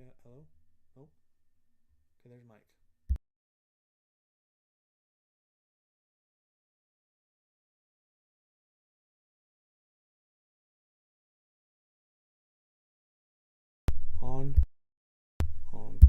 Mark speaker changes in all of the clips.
Speaker 1: Okay, hello? Nope. Okay, there's Mike. On. On.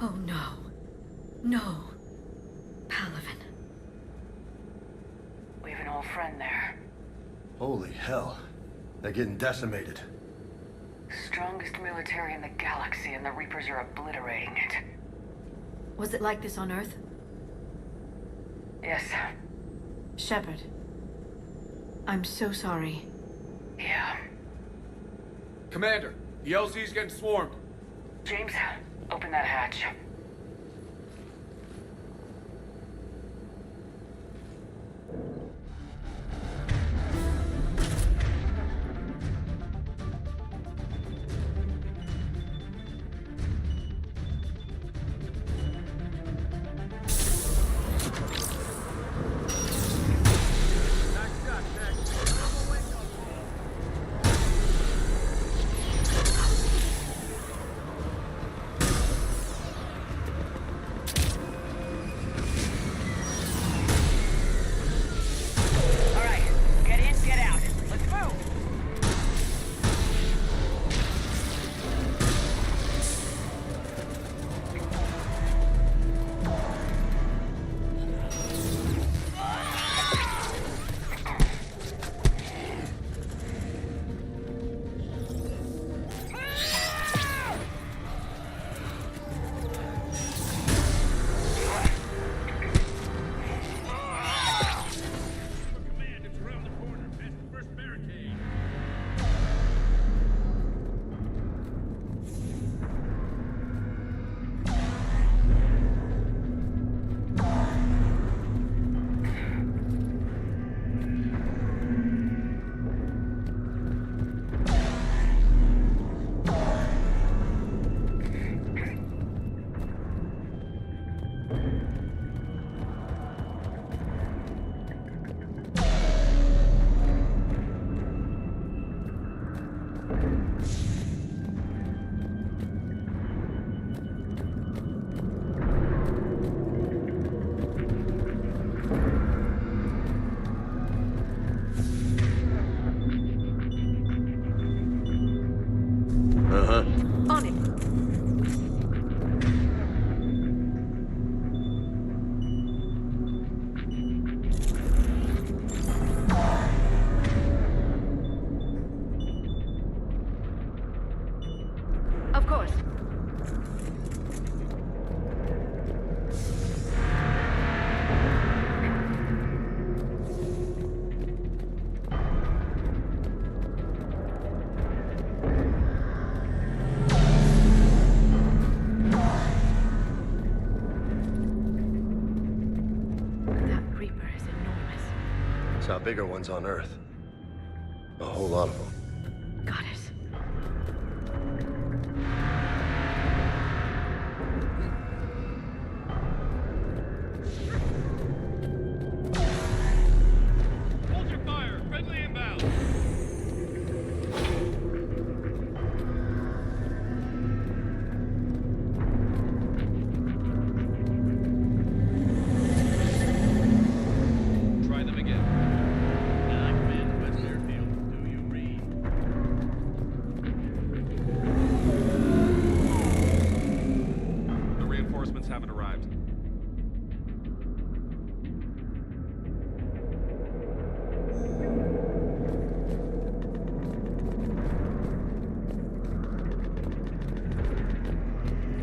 Speaker 2: Oh no. No. Palavin.
Speaker 3: We have an old friend there.
Speaker 4: Holy hell. They're getting decimated.
Speaker 3: Strongest military in the galaxy, and the Reapers are obliterating it.
Speaker 2: Was it like this on Earth?
Speaker 3: Yes.
Speaker 2: Shepard. I'm so sorry.
Speaker 3: Yeah.
Speaker 5: Commander, the LZ's getting swarmed.
Speaker 3: James, open that hatch.
Speaker 4: bigger ones on Earth. A whole lot of them.
Speaker 2: Got it.
Speaker 6: Hold your fire! Friendly inbound! Try them again. Command West Airfield. Do you read? The reinforcements haven't arrived.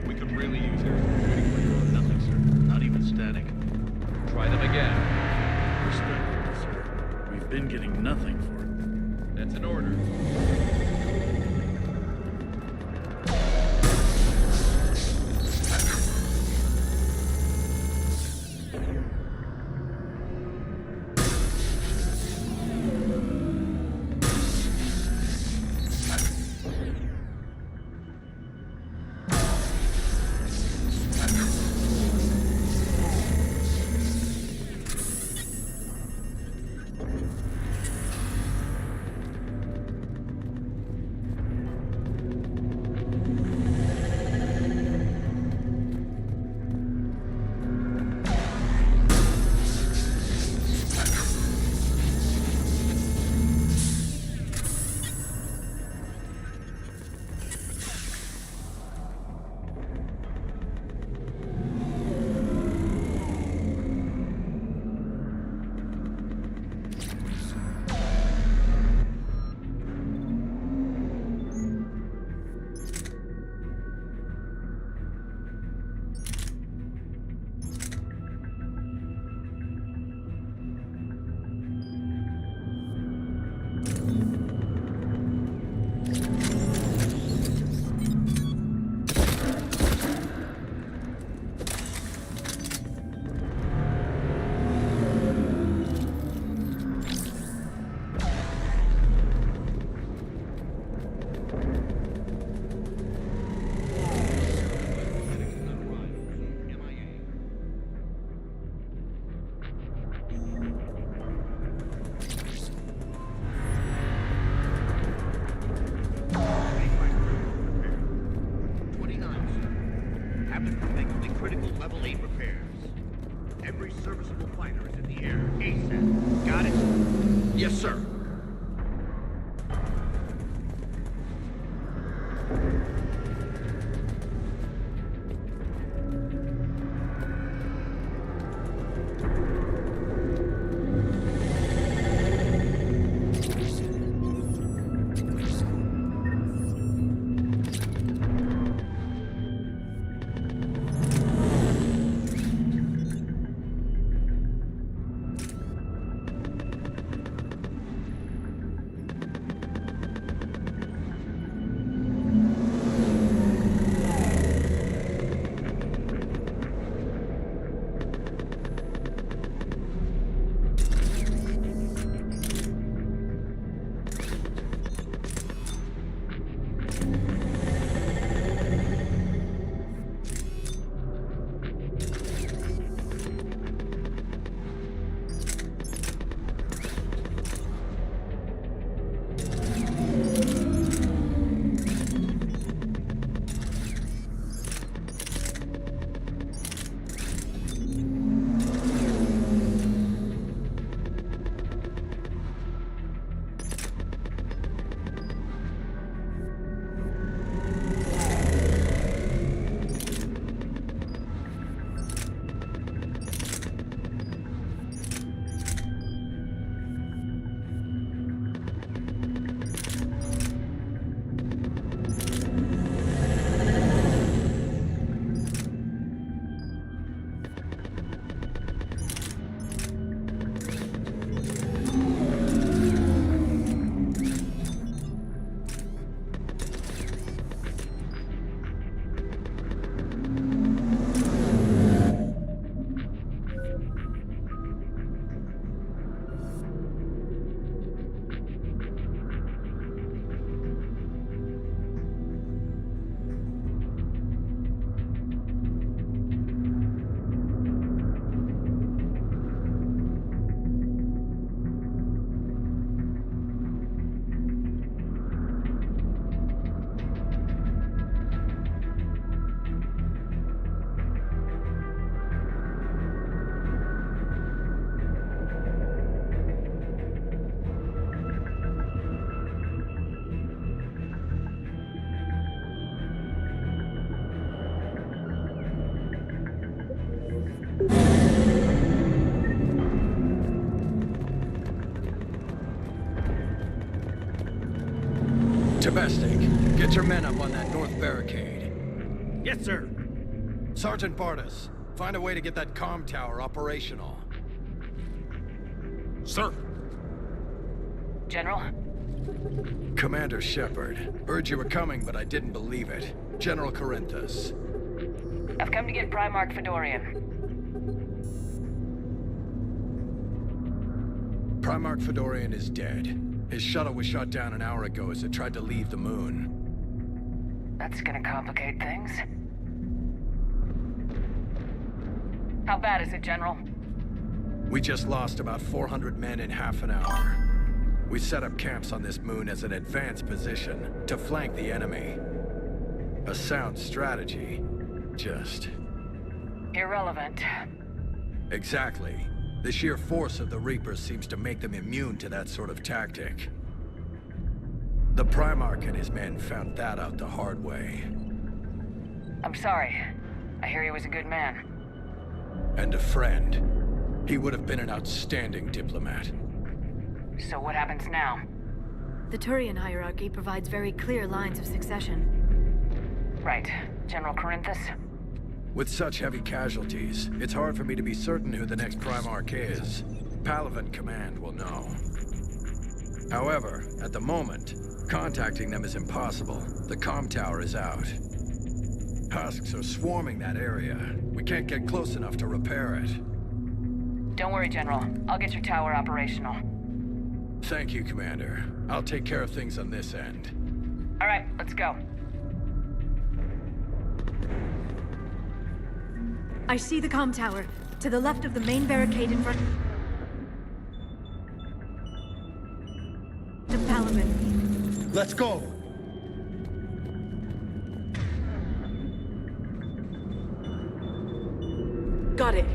Speaker 6: We could really use your
Speaker 7: Nothing, sir. Not even static.
Speaker 6: Try them again.
Speaker 7: Respectfully, sir. We've been getting nothing for it.
Speaker 6: That's an order.
Speaker 4: Domestic, get your men up on that north barricade.
Speaker 7: Yes, sir.
Speaker 4: Sergeant Bartis, find a way to get that comm tower operational.
Speaker 5: Sir.
Speaker 3: General?
Speaker 4: Commander Shepard, heard you were coming, but I didn't believe it. General Corinthus.
Speaker 3: I've come to get Primarch Fedorian.
Speaker 4: Primarch Fedorian is dead. His shuttle was shot down an hour ago as it tried to leave the moon.
Speaker 3: That's gonna complicate things. How bad is it, General?
Speaker 4: We just lost about 400 men in half an hour. We set up camps on this moon as an advanced position to flank the enemy. A sound strategy. Just...
Speaker 3: Irrelevant.
Speaker 4: Exactly. The sheer force of the Reapers seems to make them immune to that sort of tactic. The Primarch and his men found that out the hard way.
Speaker 3: I'm sorry. I hear he was a good man.
Speaker 4: And a friend. He would have been an outstanding diplomat.
Speaker 3: So what happens now?
Speaker 2: The Turian hierarchy provides very clear lines of succession.
Speaker 3: Right. General Corinthus?
Speaker 4: With such heavy casualties, it's hard for me to be certain who the next Primarch is. Palaven Command will know. However, at the moment, contacting them is impossible. The comm tower is out. Husks are swarming that area. We can't get close enough to repair it.
Speaker 3: Don't worry, General. I'll get your tower operational.
Speaker 4: Thank you, Commander. I'll take care of things on this end.
Speaker 3: All right, let's go.
Speaker 2: I see the comm tower, to the left of the main barricade in front of Palaven.
Speaker 4: Let's go!
Speaker 2: Got it.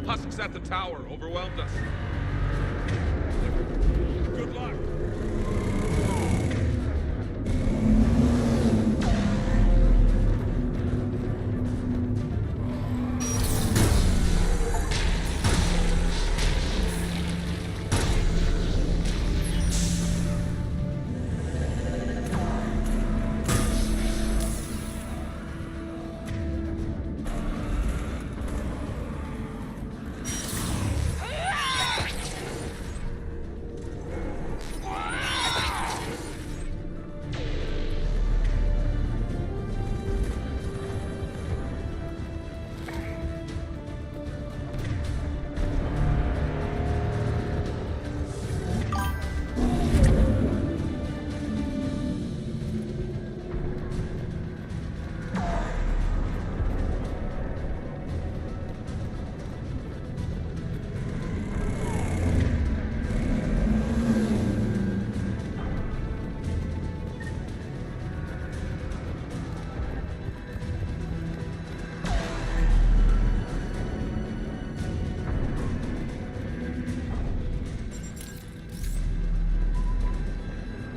Speaker 5: Husks at the tower overwhelmed us. Good luck.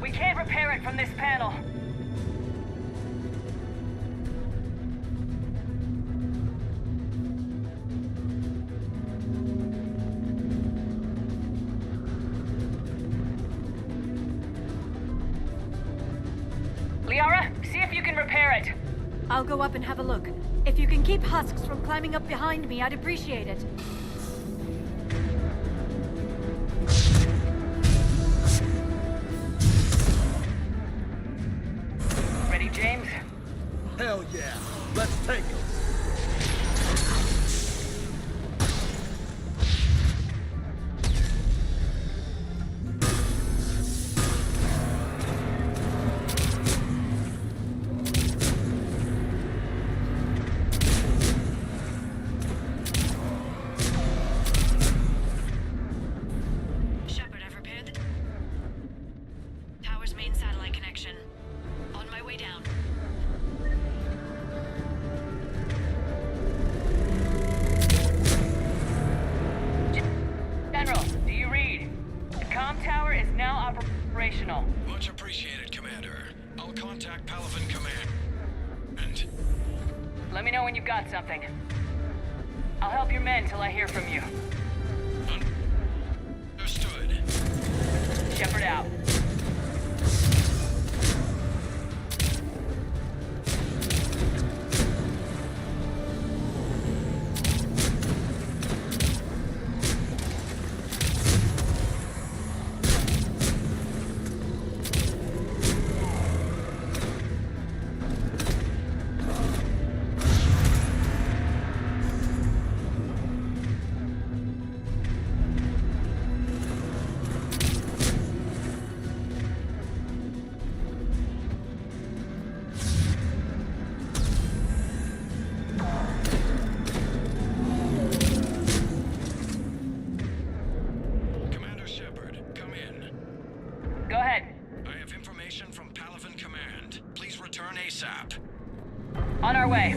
Speaker 3: We can't repair it from this panel. Liara, see if you can repair it.
Speaker 2: I'll go up and have a look. If you can keep Husks from climbing up behind me, I'd appreciate it.
Speaker 3: comm tower is now operational.
Speaker 4: Much appreciated, Commander. I'll contact Palaven Command. And
Speaker 3: Let me know when you've got something. I'll help your men till I hear from you.
Speaker 4: understood.
Speaker 3: Shepard out.
Speaker 4: Commander Shepard, come in.
Speaker 3: Go ahead.
Speaker 4: I have information from Palaven Command. Please return ASAP.
Speaker 3: On our way.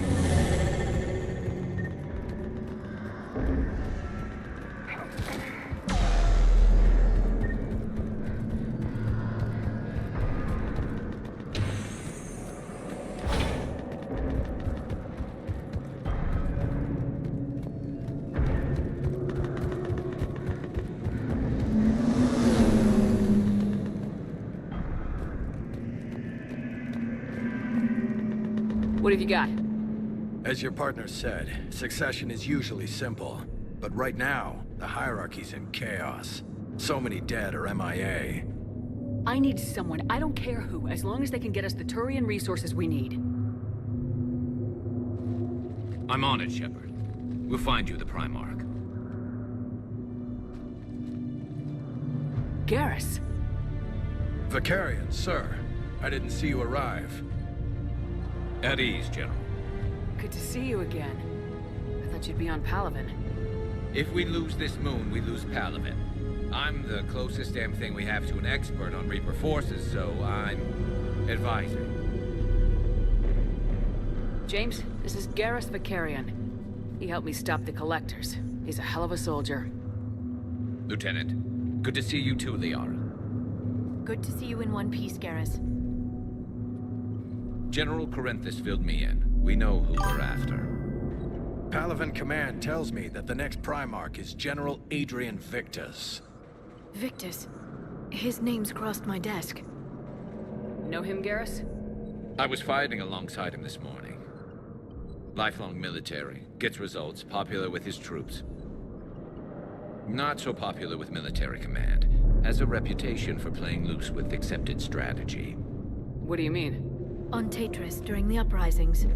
Speaker 8: What have you got?
Speaker 4: As your partner said, succession is usually simple. But right now, the hierarchy's in chaos. So many dead or MIA.
Speaker 8: I need someone, I don't care who, as long as they can get us the Turian resources we need.
Speaker 9: I'm on it, Shepard. We'll find you the Primarch.
Speaker 8: Garrus.
Speaker 4: Vicarian, sir. I didn't see you arrive.
Speaker 9: At ease, General.
Speaker 8: Good to see you again. I thought you'd be on Palaven.
Speaker 9: If we lose this moon, we lose Palaven. I'm the closest damn thing we have to an expert on Reaper forces, so I'm advising.
Speaker 8: James, this is Garrus Vicarian. He helped me stop the Collectors. He's a hell of a soldier.
Speaker 9: Lieutenant, good to see you too, Liara.
Speaker 2: Good to see you in one piece, Garrus.
Speaker 9: General Corinthus filled me in. We know who we're after.
Speaker 4: Palaven Command tells me that the next Primarch is General Adrian Victus.
Speaker 2: Victus. His name's crossed my desk.
Speaker 8: Know him, Garrus?
Speaker 9: I was fighting alongside him this morning. Lifelong military, gets results, popular with his troops. Not so popular with military command. Has a reputation for playing loose with accepted strategy.
Speaker 8: What do you mean?
Speaker 2: On Tatris, during the uprisings,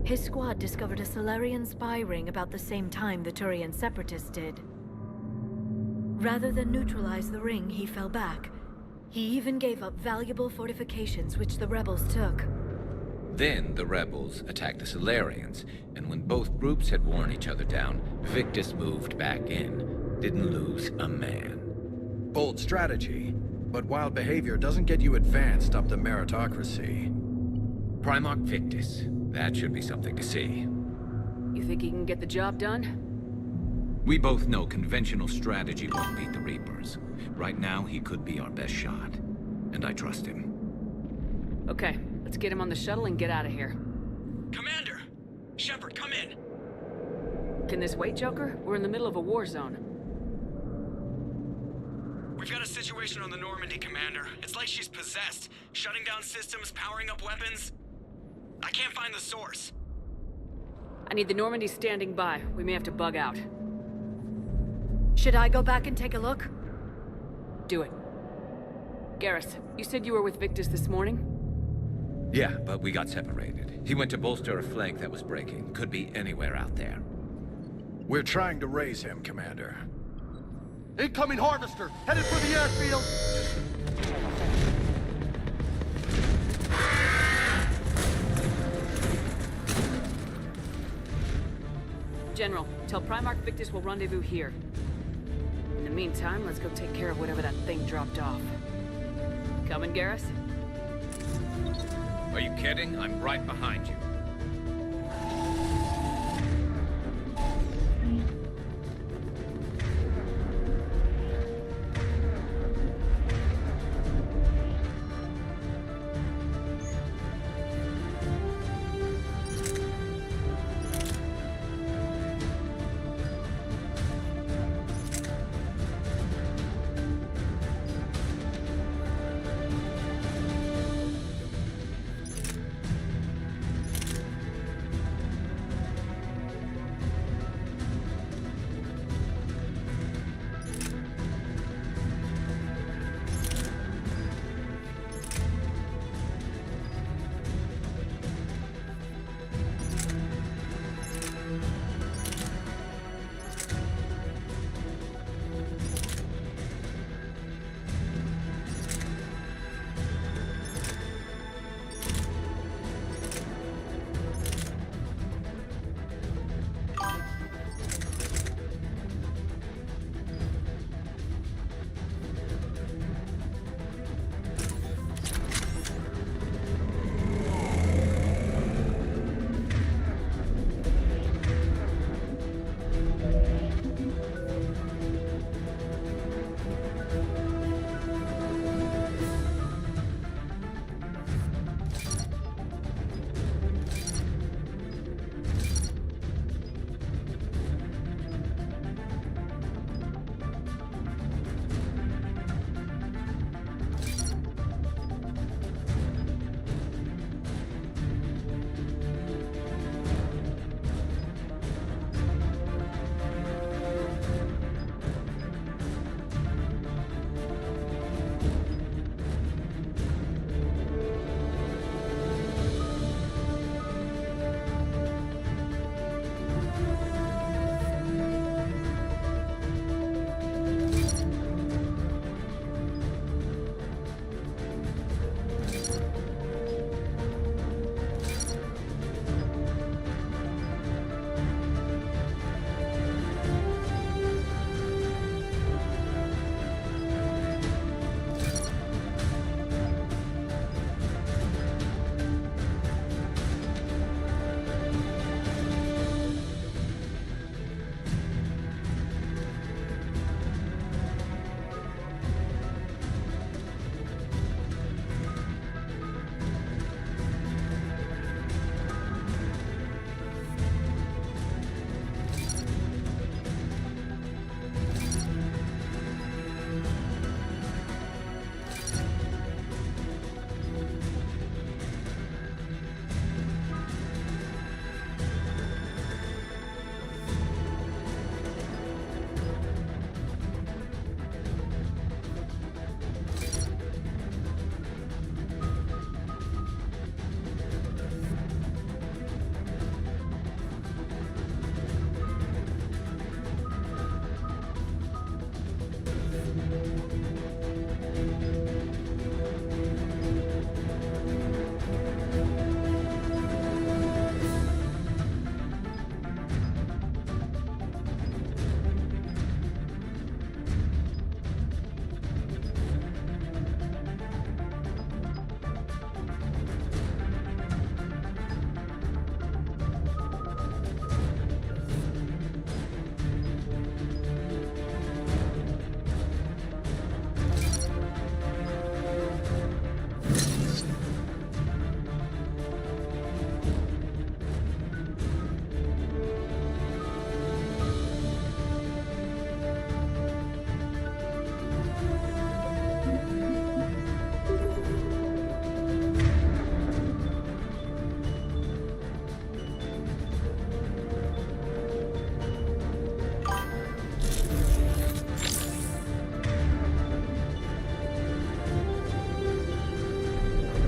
Speaker 2: his squad discovered a Solarian spy ring about the same time the Turian separatists did. Rather than neutralize the ring, he fell back. He even gave up valuable fortifications which the rebels took.
Speaker 9: Then the rebels attacked the Solarians, and when both groups had worn each other down, Victus moved back in. Didn't lose a man.
Speaker 4: Bold strategy, but wild behavior doesn't get you advanced up the meritocracy.
Speaker 9: Primarch Victus. That should be something to see.
Speaker 8: You think he can get the job done?
Speaker 9: We both know conventional strategy won't beat the Reapers. Right now, he could be our best shot. And I trust him.
Speaker 8: Okay, let's get him on the shuttle and get out of here.
Speaker 4: Commander! Shepard, come in!
Speaker 8: Can this wait, Joker? We're in the middle of a war zone.
Speaker 10: We've got a situation on the Normandy, Commander. It's like she's possessed. Shutting down systems, powering up weapons. I can't find the source.
Speaker 8: I need the Normandy standing by. We may have to bug out.
Speaker 2: Should I go back and take a look?
Speaker 8: Do it. Garrus, you said you were with Victus this morning?
Speaker 9: Yeah, but we got separated. He went to bolster a flank that was breaking. Could be anywhere out there.
Speaker 4: We're trying to raise him, Commander.
Speaker 10: Incoming harvester, headed for the airfield.
Speaker 8: General, tell Primarch Victus we'll rendezvous here. In the meantime, let's go take care of whatever that thing dropped off. Coming, Garrus?
Speaker 9: Are you kidding? I'm right behind you.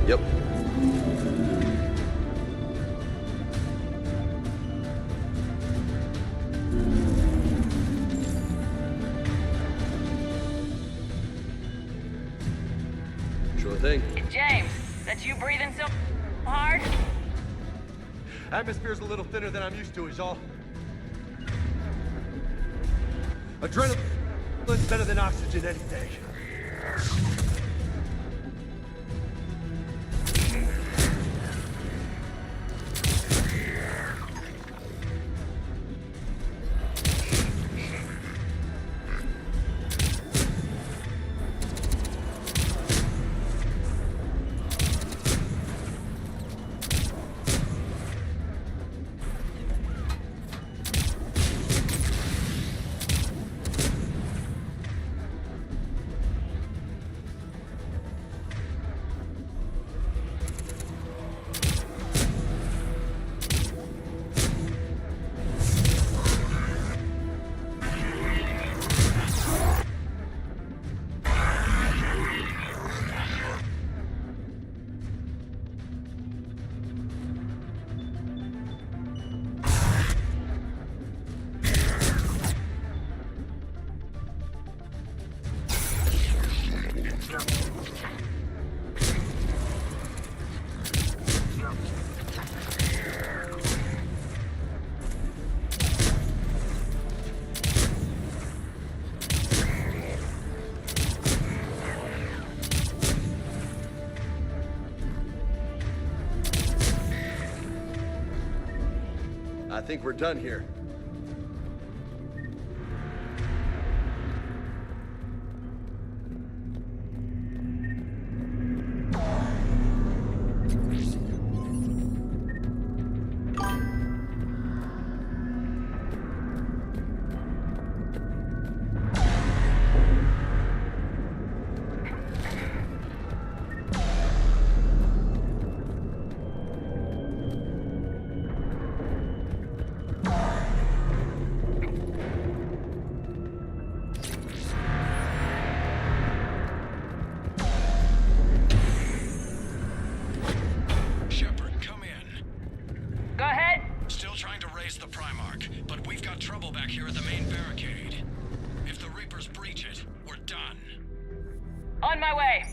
Speaker 11: Yep. Sure thing.
Speaker 3: James, that's you breathing so hard?
Speaker 12: Atmosphere's a little thinner than I'm used to, is all. Adrenaline's better than oxygen any day. I think we're done here.
Speaker 3: On my way.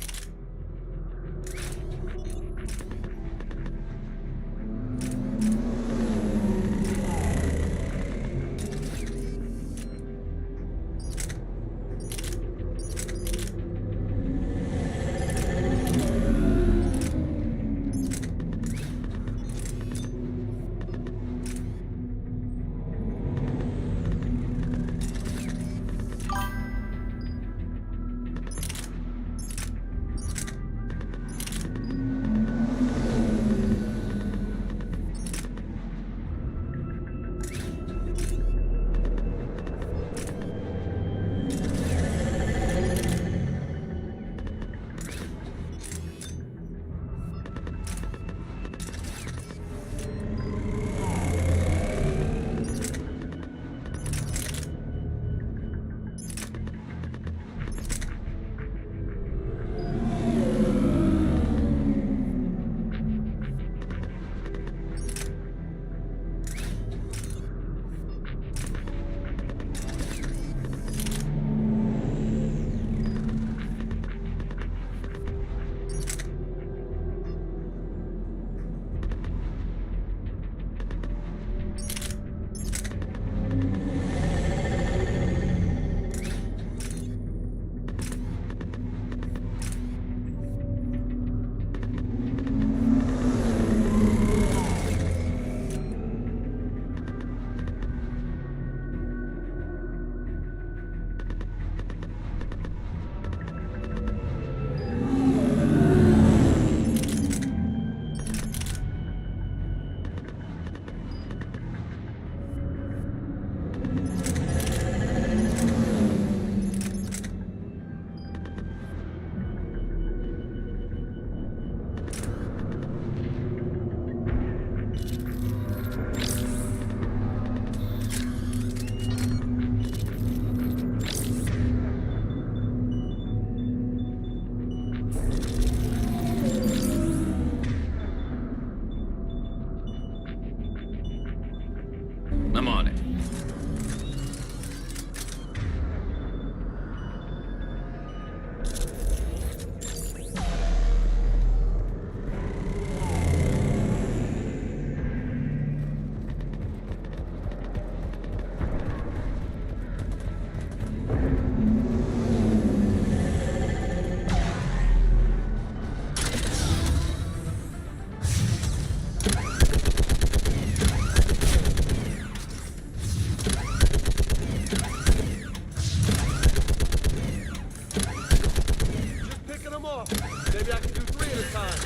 Speaker 12: more. Maybe I can do 3 at a time.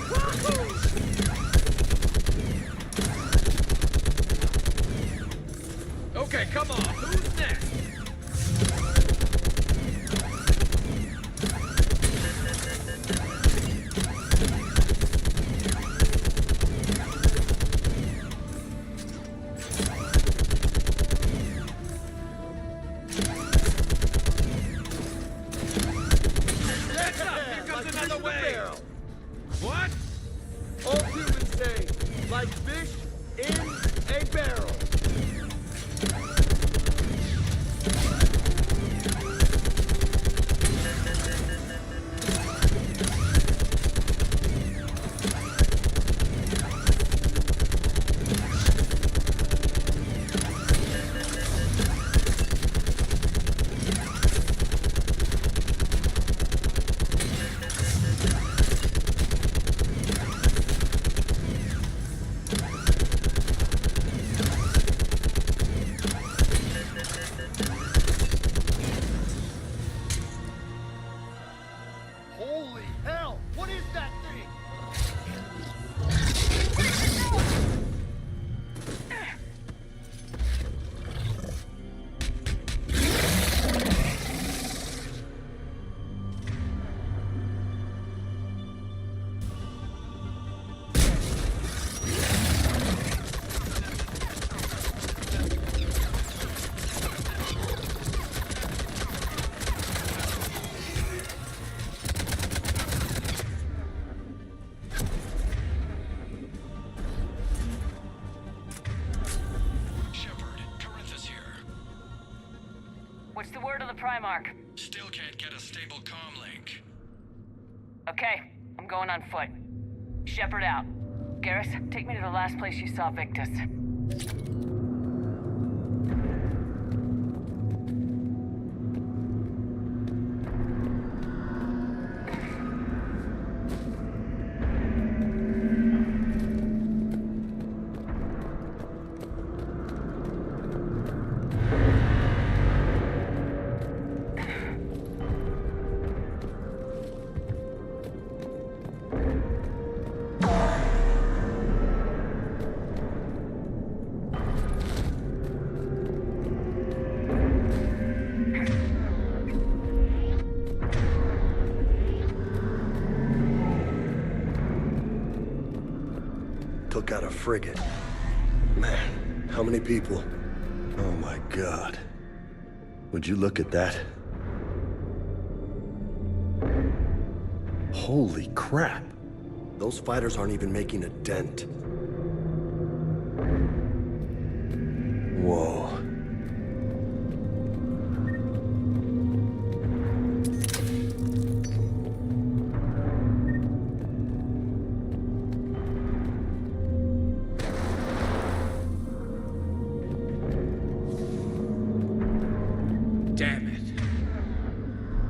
Speaker 12: Woohoo!
Speaker 9: Okay, come on. Who's next?
Speaker 12: What? All humans say, like fish in a barrel. Holy hell! What is that thing?
Speaker 3: What's the word on the Primarch?
Speaker 10: Still can't get a stable comm link.
Speaker 3: Okay, I'm going on foot. Shepard out. Garrus, take me to the last place you saw Victus.
Speaker 12: Took out a frigate. Man, how many people? Oh my God. Would you look at that? Holy crap. Those fighters aren't even making a dent. Whoa.
Speaker 9: Damn it.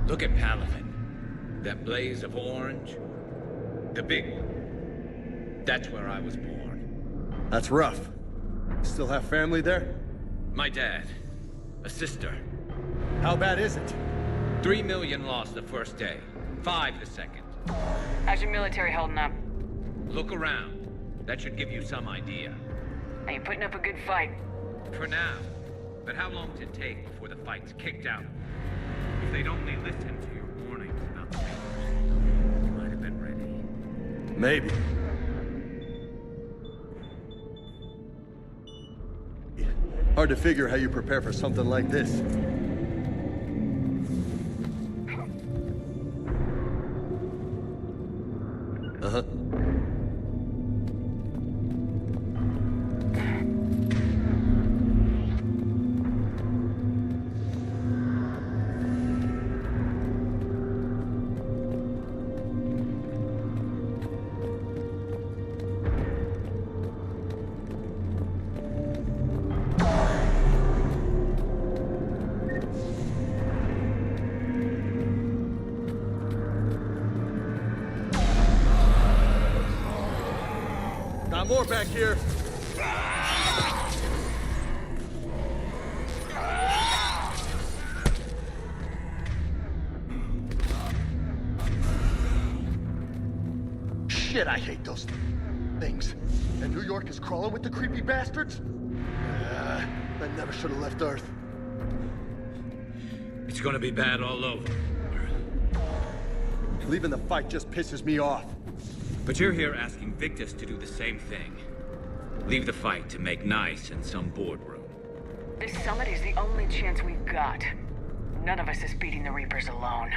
Speaker 9: Look at Palavin. That blaze of orange. The big one. That's where I was born.
Speaker 12: That's rough. Still have family there?
Speaker 9: My dad. A sister.
Speaker 12: How bad is it?
Speaker 9: 3 million lost the first day. 5 the second.
Speaker 3: How's your military holding up?
Speaker 9: Look around. That should give you some idea.
Speaker 3: Are you putting up a good fight?
Speaker 9: For now. But how long does it take before the fight's kicked out? If they'd only listened to your warnings about the papers, you might have been ready.
Speaker 12: Maybe. Hard to figure how you prepare for something like this. Uh-huh. Got more back here. Shit, I hate those things. And New York is crawling with the creepy bastards? I never should have left Earth.
Speaker 9: It's gonna be bad all over.
Speaker 12: Leaving the fight just pisses me off.
Speaker 9: But you're here asking Victus to do the same thing. Leave the fight to make nice in some boardroom.
Speaker 3: This summit is the only chance we've got. None of us is beating the Reapers alone.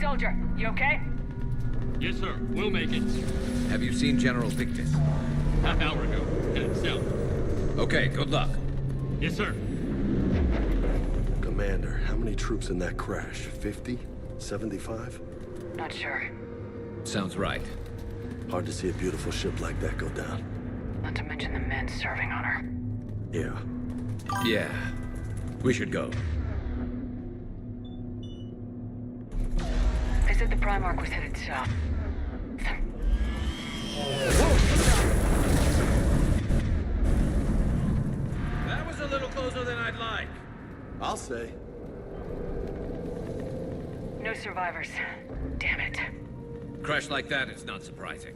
Speaker 3: Soldier, you okay?
Speaker 6: Yes, sir. We'll make it.
Speaker 9: Have you seen General Victus?
Speaker 6: Half hour ago. Headed south.
Speaker 9: Okay, good luck.
Speaker 6: Yes, sir.
Speaker 12: Commander, how many troops in that crash? 50? 75?
Speaker 3: Not sure.
Speaker 9: Sounds right.
Speaker 12: Hard to see a beautiful ship like that go down.
Speaker 3: Not to mention the men serving on her.
Speaker 12: Yeah.
Speaker 9: Yeah. We should go.
Speaker 3: They said the Primarch was headed south.
Speaker 9: That was a little closer than I'd like.
Speaker 12: I'll say.
Speaker 3: No survivors. Damn it.
Speaker 9: Crash like that is not surprising.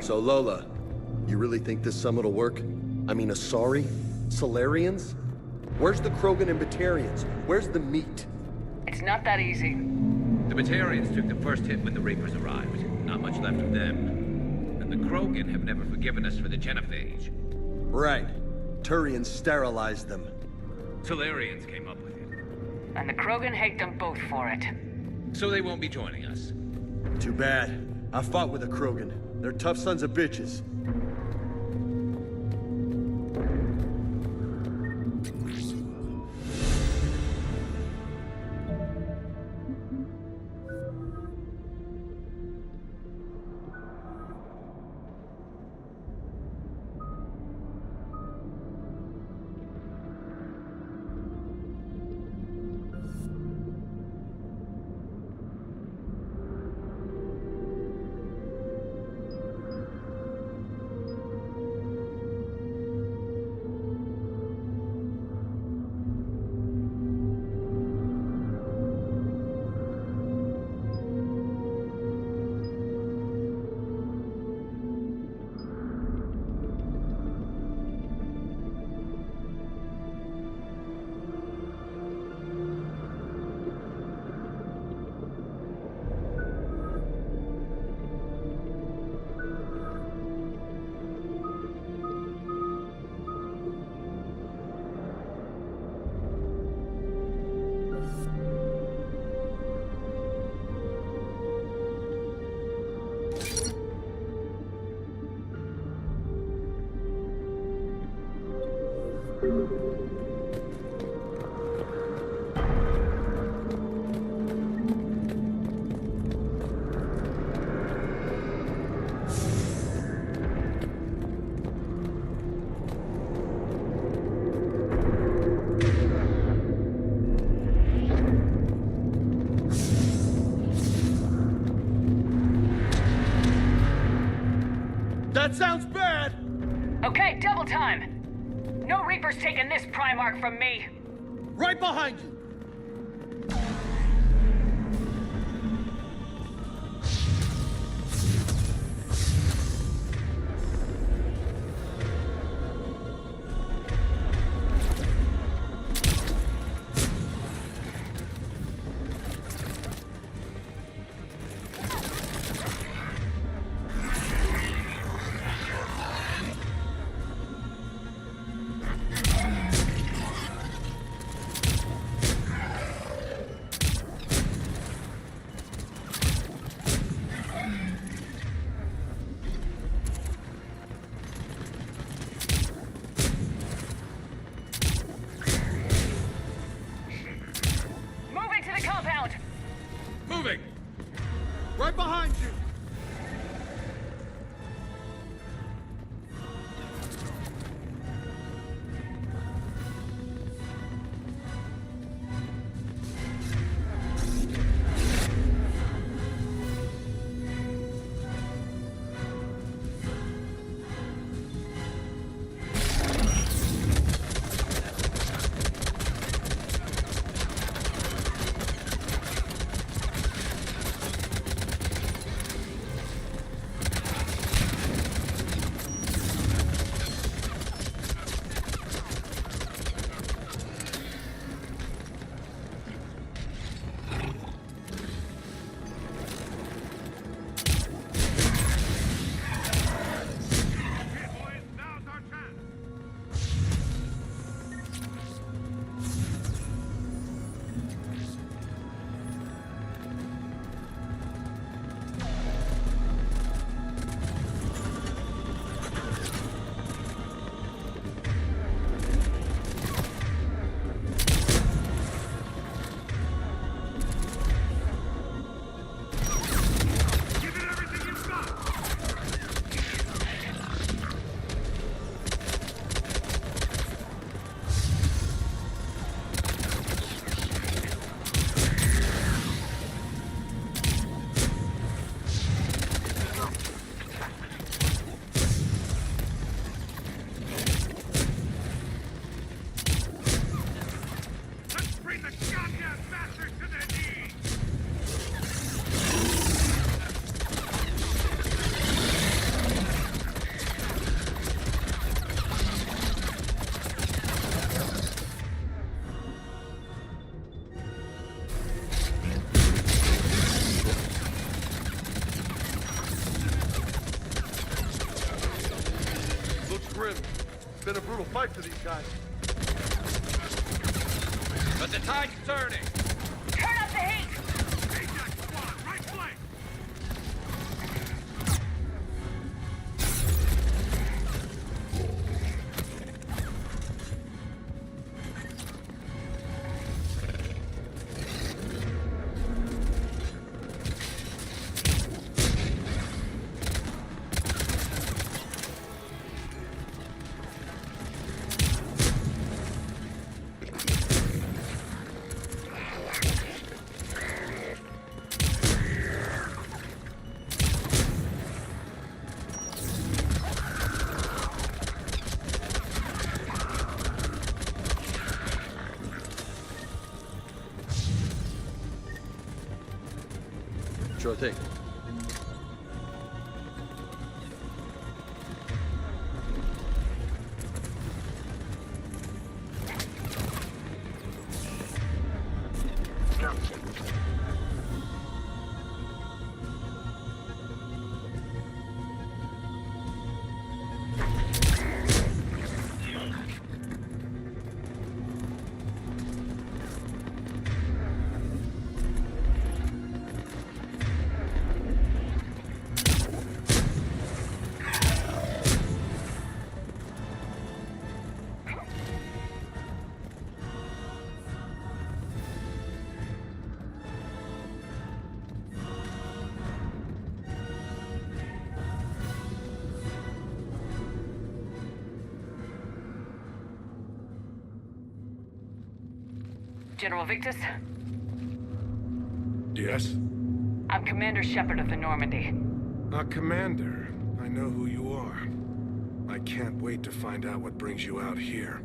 Speaker 12: So Lola, you really think this summit will work? I mean, Asari? Solarians? Where's the Krogan and Batarians? Where's the meat?
Speaker 3: It's not that easy.
Speaker 9: The Batarians took the first hit when the Reapers arrived. Not much left of them. And the Krogan have never forgiven us for the genophage.
Speaker 12: Right. Turians sterilized them.
Speaker 9: Solarians came up with it.
Speaker 3: And the Krogan hate them both for it.
Speaker 9: So they won't be joining us.
Speaker 12: Too bad. I fought with the Krogan. They're tough sons of bitches. That sounds bad!
Speaker 3: Okay, double time! No Reaper's taking this Primarch from me!
Speaker 12: Right behind you!
Speaker 3: Moving to the compound!
Speaker 9: Moving!
Speaker 13: Right behind you! Been a brutal fight for these guys.
Speaker 9: But the tide's turning.
Speaker 3: Turn up the heat!
Speaker 11: Sure thing.
Speaker 3: General Victus?
Speaker 14: Yes?
Speaker 3: I'm Commander Shepard of the Normandy.
Speaker 14: Commander. I know who you are. I can't wait to find out what brings you out here.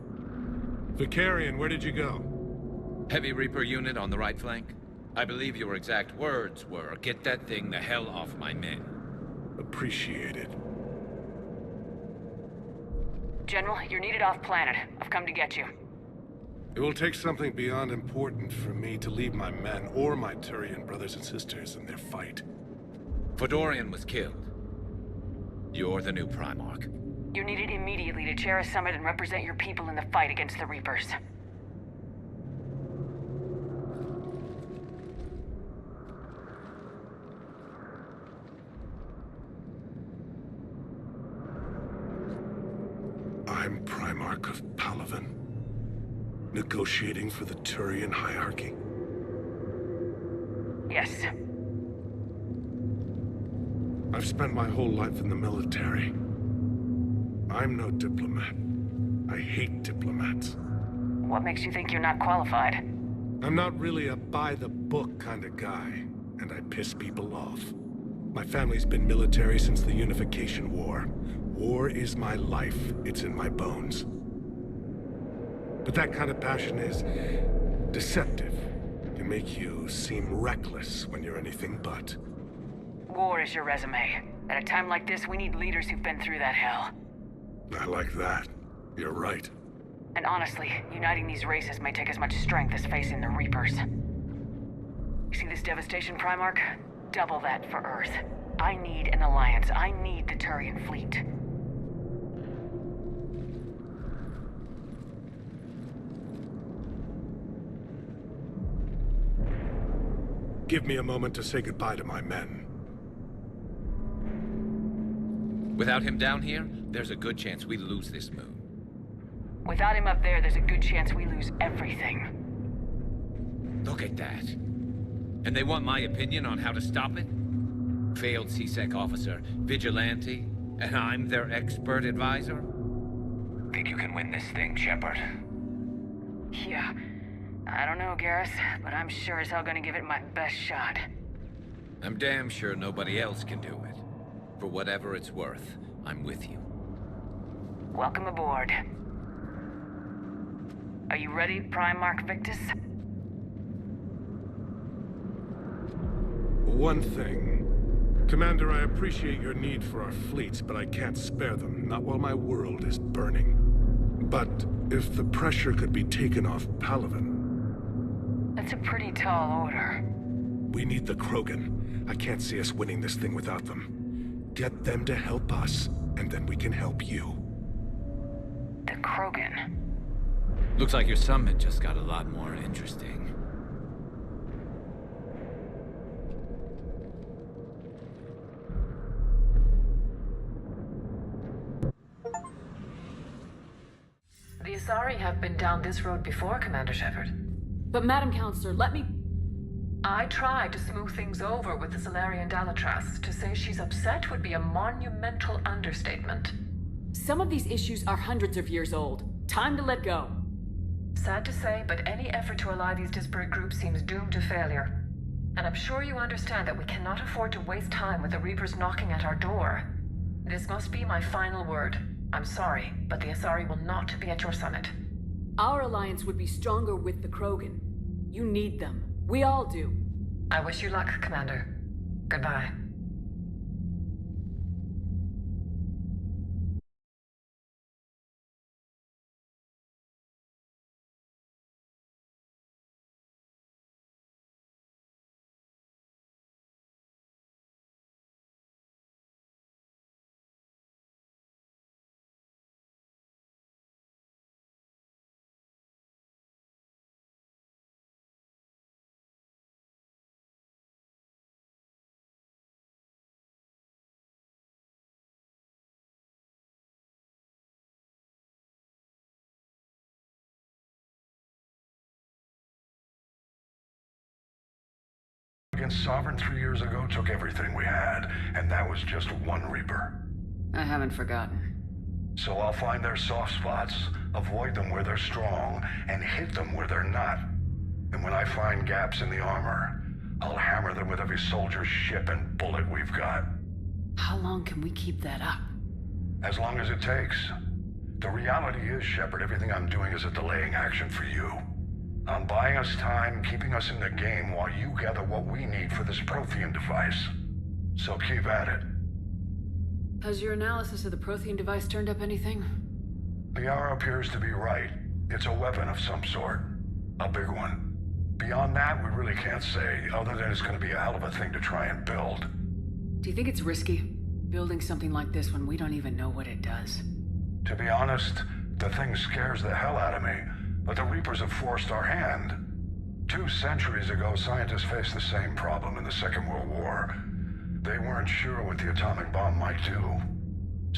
Speaker 14: Vicarian, where did you go?
Speaker 9: Heavy Reaper unit on the right flank. I believe your exact words were, "Get that thing the hell off my men."
Speaker 14: Appreciated.
Speaker 3: General, you're needed off-planet. I've come to get you.
Speaker 14: It will take something beyond important for me to leave my men or my Turian brothers and sisters in their fight.
Speaker 9: Fedorian was killed. You're the new Primarch.
Speaker 3: You're needed immediately to chair a summit and represent your people in the fight against the Reapers.
Speaker 14: I'm Primarch of Palaven. Negotiating for the Turian hierarchy?
Speaker 3: Yes.
Speaker 14: I've spent my whole life in the military. I'm no diplomat. I hate diplomats.
Speaker 3: What makes you think you're not qualified?
Speaker 14: I'm not really a by-the-book kind of guy, and I piss people off. My family's been military since the Unification War. War is my life. It's in my bones. But that kind of passion is deceptive. Can make you seem reckless when you're anything but.
Speaker 3: War is your resume. At a time like this, we need leaders who've been through that hell.
Speaker 14: I like that. You're right.
Speaker 3: And honestly, uniting these races may take as much strength as facing the Reapers. You see this devastation, Primarch? Double that for Earth. I need an alliance. I need the Turian fleet.
Speaker 14: Give me a moment to say goodbye to my men.
Speaker 9: Without him down here, there's a good chance we lose this moon.
Speaker 3: Without him up there, there's a good chance we lose everything.
Speaker 9: Look at that. And they want my opinion on how to stop it? Failed CSEC officer, vigilante, and I'm their expert advisor? Think you can win this thing, Shepard?
Speaker 3: Yeah. I don't know, Garrus, but I'm sure as hell gonna give it my best shot.
Speaker 9: I'm damn sure nobody else can do it. For whatever it's worth, I'm with you.
Speaker 3: Welcome aboard. Are you ready, Primarch Victus?
Speaker 14: One thing. Commander, I appreciate your need for our fleets, but I can't spare them, not while my world is burning. But if the pressure could be taken off Palaven...
Speaker 3: That's a pretty tall order.
Speaker 14: We need the Krogan. I can't see us winning this thing without them. Get them to help us, and then we can help you.
Speaker 3: The Krogan?
Speaker 9: Looks like your summit just got a lot more interesting.
Speaker 15: The Asari have been down this road before, Commander Shepard.
Speaker 8: But Madam Counselor, let me...
Speaker 15: I tried to smooth things over with the Salarian Dalatras. To say she's upset would be a monumental understatement.
Speaker 8: Some of these issues are hundreds of years old. Time to let go.
Speaker 15: Sad to say, but any effort to ally these disparate groups seems doomed to failure. And I'm sure you understand that we cannot afford to waste time with the Reapers knocking at our door. This must be my final word. I'm sorry, but the Asari will not be at your summit.
Speaker 8: Our alliance would be stronger with the Krogan. You need them. We all do.
Speaker 15: I wish you luck, Commander. Goodbye.
Speaker 16: Against Sovereign 3 years ago took everything we had, and that was just one Reaper.
Speaker 8: I haven't forgotten.
Speaker 16: So I'll find their soft spots, avoid them where they're strong, and hit them where they're not. And when I find gaps in the armor, I'll hammer them with every soldier, ship, and bullet we've got.
Speaker 8: How long can we keep that up?
Speaker 16: As long as it takes. The reality is, Shepard, everything I'm doing is a delaying action for you. I'm buying us time, keeping us in the game while you gather what we need for this Prothean device. So keep at it.
Speaker 8: Has your analysis of the Prothean device turned up anything?
Speaker 16: The hour appears to be right. It's a weapon of some sort. A big one. Beyond that, we really can't say, other than it's going to be a hell of a thing to try and build.
Speaker 8: Do you think it's risky, building something like this when we don't even know what it does?
Speaker 16: To be honest, the thing scares the hell out of me. But the Reapers have forced our hand. 2 centuries ago, scientists faced the same problem in the Second World War. They weren't sure what the atomic bomb might do.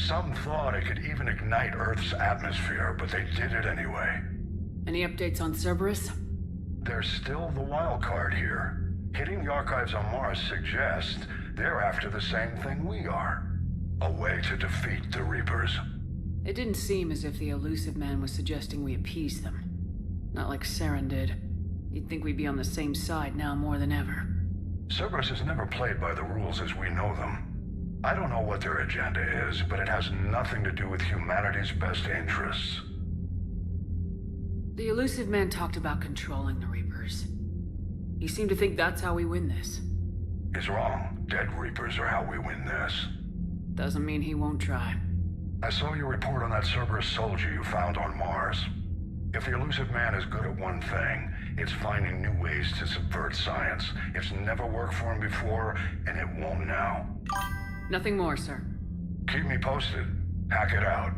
Speaker 16: Some thought it could even ignite Earth's atmosphere, but they did it anyway.
Speaker 8: Any updates on Cerberus?
Speaker 16: There's still the wild card here. Hitting the archives on Mars suggests They're after the same thing we are. A way to defeat the Reapers.
Speaker 8: It didn't seem as if the elusive man was suggesting we appease them. Not like Saren did. You'd think we'd be on the same side now more than ever.
Speaker 16: Cerberus has never played by the rules as we know them. I don't know what their agenda is, but it has nothing to do with humanity's best interests.
Speaker 8: The elusive man talked about controlling the Reapers. He seemed to think that's how we win this.
Speaker 16: He's wrong. Dead Reapers are how we win this.
Speaker 8: Doesn't mean he won't try.
Speaker 16: I saw your report on that Cerberus soldier you found on Mars. If the elusive man is good at one thing, it's finding new ways to subvert science. It's never worked for him before, and it won't now.
Speaker 8: Nothing more, sir.
Speaker 16: Keep me posted. Hack it out.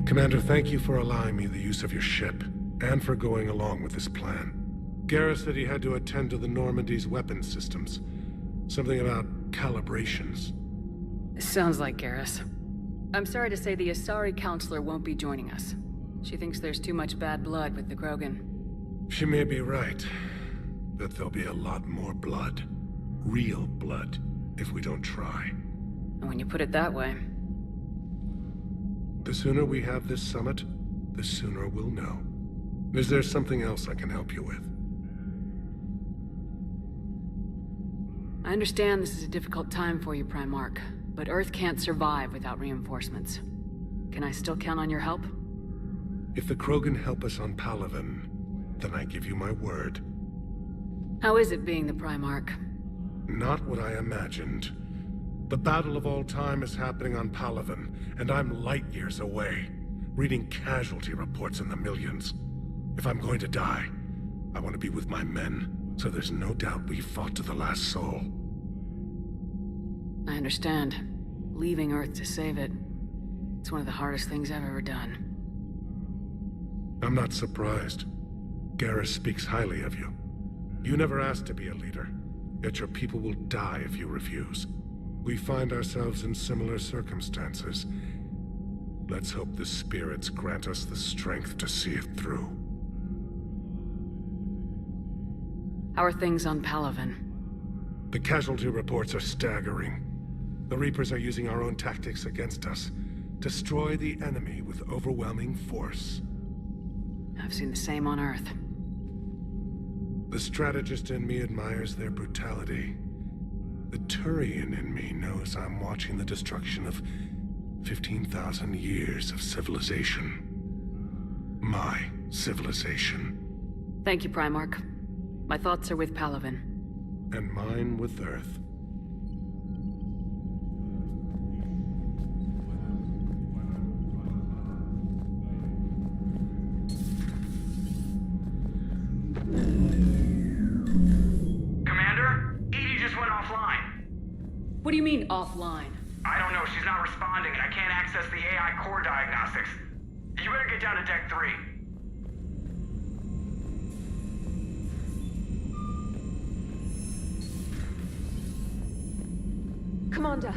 Speaker 14: Commander, thank you for allowing me the use of your ship, and for going along with this plan. Garrus said he had to attend to the Normandy's weapons systems. Something about calibrations.
Speaker 8: Sounds like Garrus. I'm sorry to say the Asari counselor won't be joining us. She thinks there's too much bad blood with the Krogan.
Speaker 14: She may be right, but there'll be a lot more blood. Real blood, if we don't try.
Speaker 8: And when you put it that way...
Speaker 14: The sooner we have this summit, the sooner we'll know. Is there something else I can help you with?
Speaker 8: I understand this is a difficult time for you, Primarch, but Earth can't survive without reinforcements. Can I still count on your help?
Speaker 14: If the Krogan help us on Palaven, then I give you my word.
Speaker 8: How is it being the Primarch?
Speaker 14: Not what I imagined. The battle of all time is happening on Palaven, and I'm light years away, reading casualty reports in the millions. If I'm going to die, I want to be with my men, so there's no doubt we fought to the last soul.
Speaker 8: I understand. Leaving Earth to save it. It's one of the hardest things I've ever done.
Speaker 14: I'm not surprised. Garrus speaks highly of you. You never asked to be a leader, yet your people will die if you refuse. We find ourselves in similar circumstances. Let's hope the spirits grant us the strength to see it through.
Speaker 8: How are things on Palaven?
Speaker 14: The casualty reports are staggering. The Reapers are using our own tactics against us. Destroy the enemy with overwhelming force.
Speaker 8: I've seen the same on Earth.
Speaker 14: The strategist in me admires their brutality. The Turian in me knows I'm watching the destruction of 15,000 years of civilization. My civilization.
Speaker 8: Thank you, Primarch. My thoughts are with Palaven.
Speaker 14: And mine with Earth.
Speaker 10: Commander? Edie just went offline.
Speaker 8: What do you mean, offline?
Speaker 10: I don't know. She's not responding, and I can't access the AI core diagnostics. You better get down to Deck 3.
Speaker 17: Commander,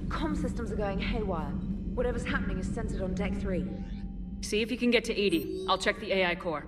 Speaker 17: comm systems are going haywire. Whatever's happening is centered on Deck 3.
Speaker 8: See if you can get to Edie. I'll check the AI core.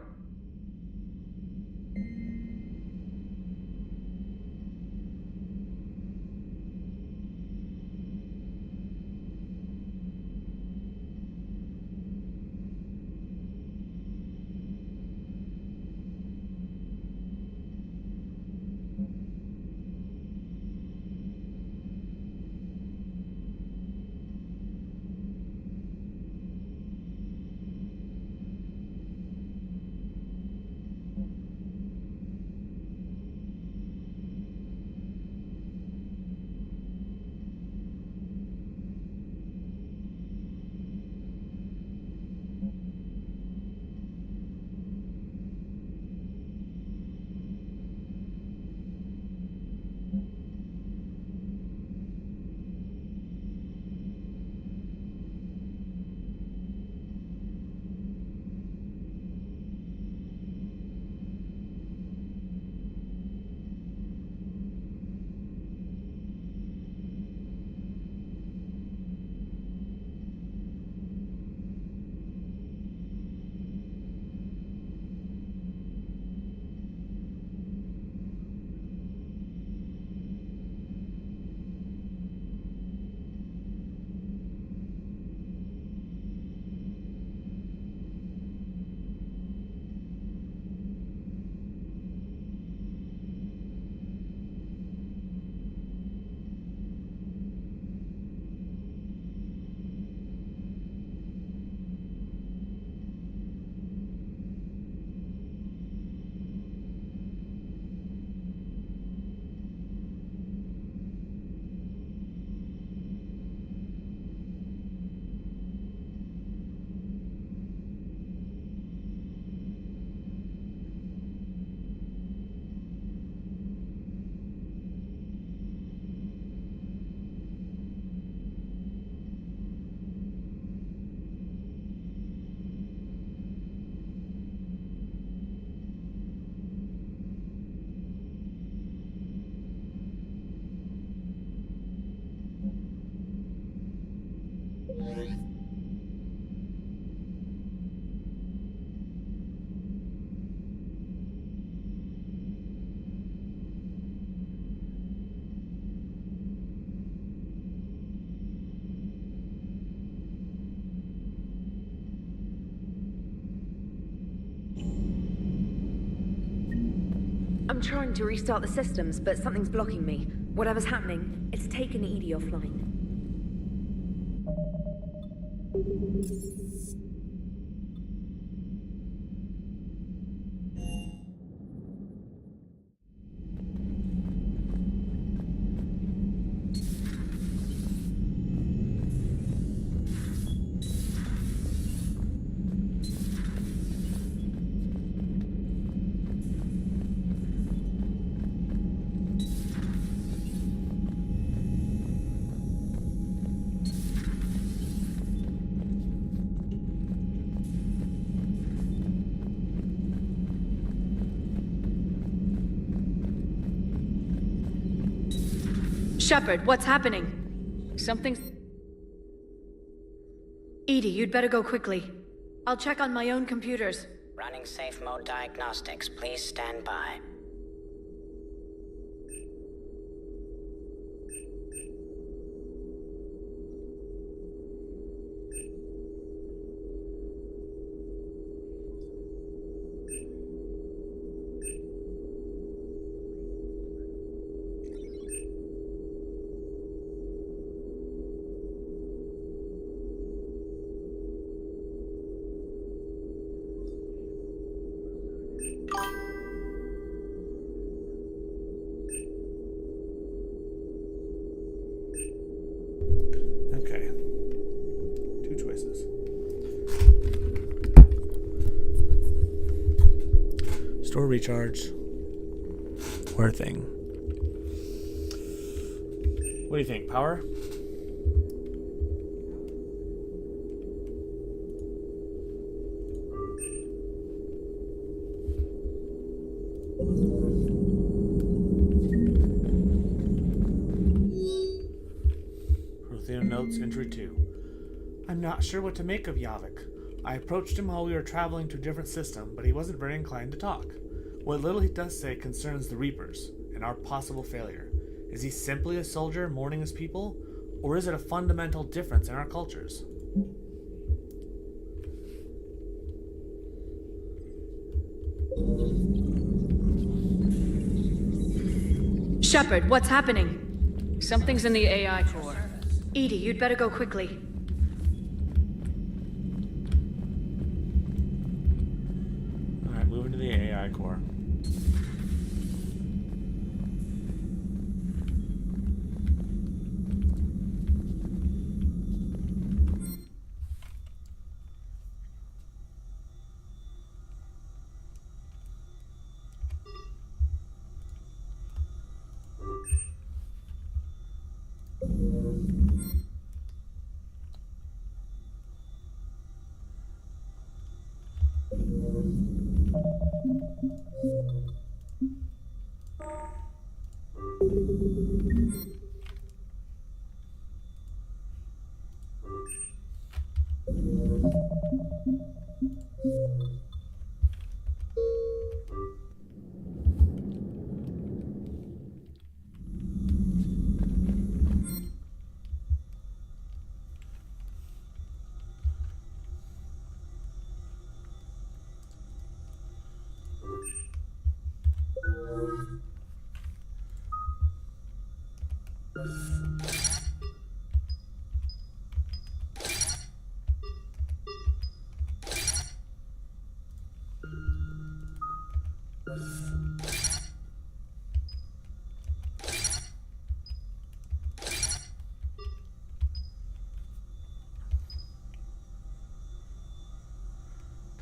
Speaker 17: I'm trying to restart the systems, but something's blocking me. Whatever's happening, it's taken Edie offline.
Speaker 2: Shepard, what's happening?
Speaker 8: Something's...
Speaker 2: Edie, you'd better go quickly. I'll check on my own computers.
Speaker 18: Running safe mode diagnostics. Please stand by.
Speaker 1: Okay. Two choices. Store recharge. Or thing. What do you think? Power? Ruthenium Notes, Entry 2. I'm not sure what to make of Yavik. I approached him while we were traveling to a different system, but he wasn't very inclined to talk. What little he does say concerns the Reapers, and our possible failure. Is he simply a soldier mourning his people, or is it a fundamental difference in our cultures?
Speaker 2: Shepard, what's happening?
Speaker 8: Something's in the AI core.
Speaker 2: Edie, you'd better go quickly.
Speaker 1: Alright, moving to the AI core.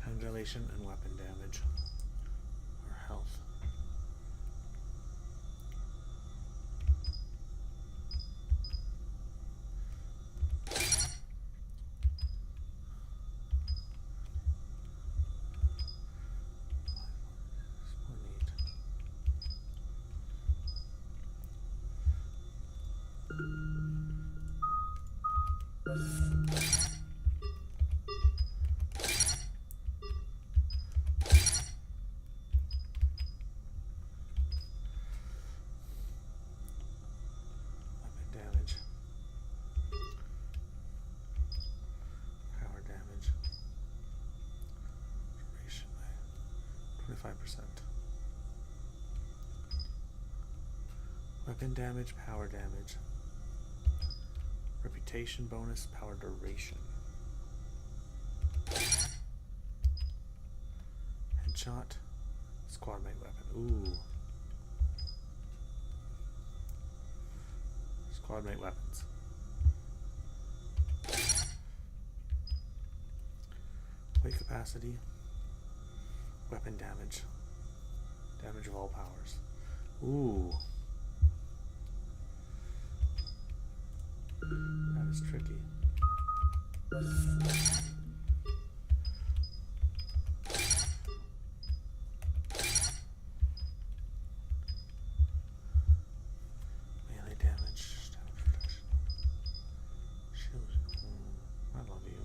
Speaker 1: Time dilation and weapon damage. Or health. damage. Power damage. Duration by 25%. Weapon damage, power damage. Reputation bonus, power duration. Headshot. Squad mate weapon. Ooh. Squad mate weapons. Weight capacity. Weapon damage. Damage of all powers. Ooh. That is tricky. Melee damage, damage reduction. Shield. I love you.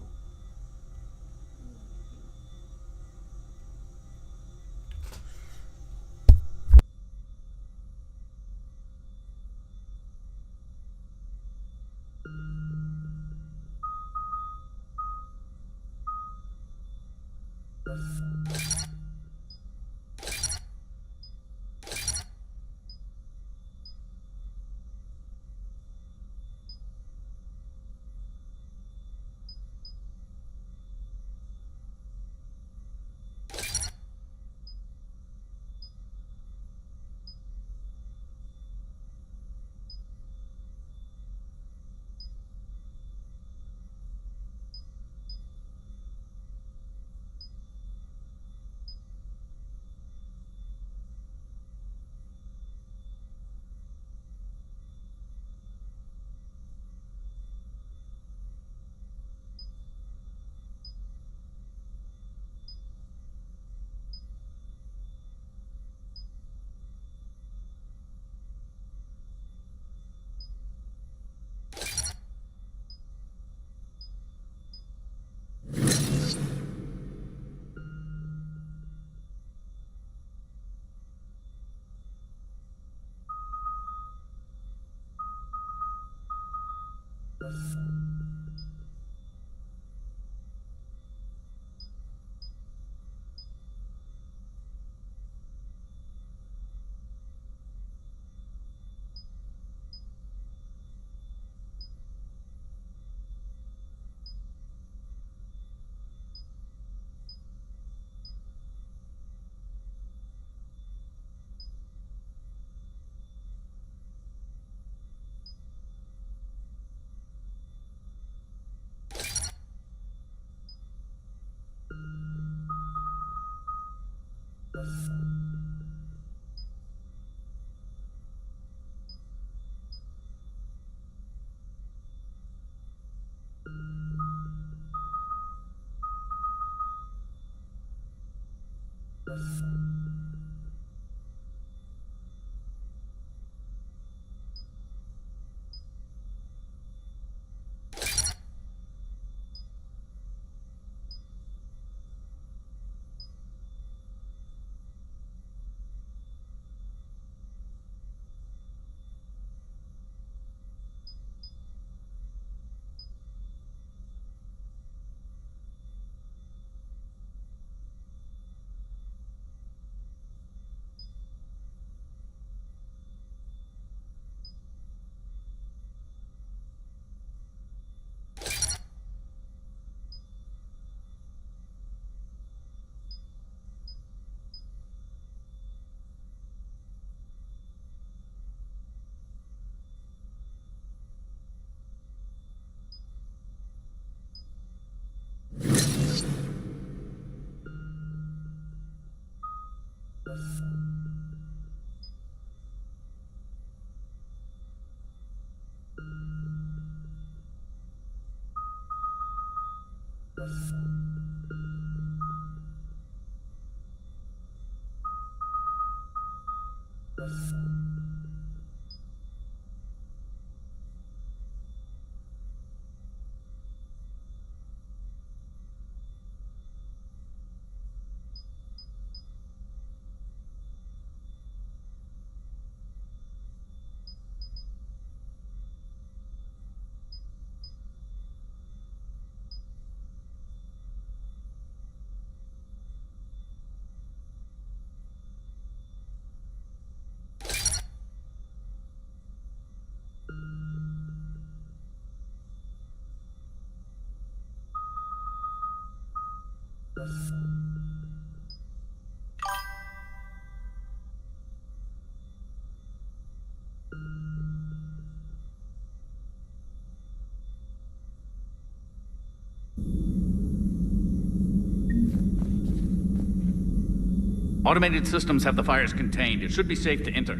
Speaker 7: Automated systems have the fires contained. It should be safe to enter.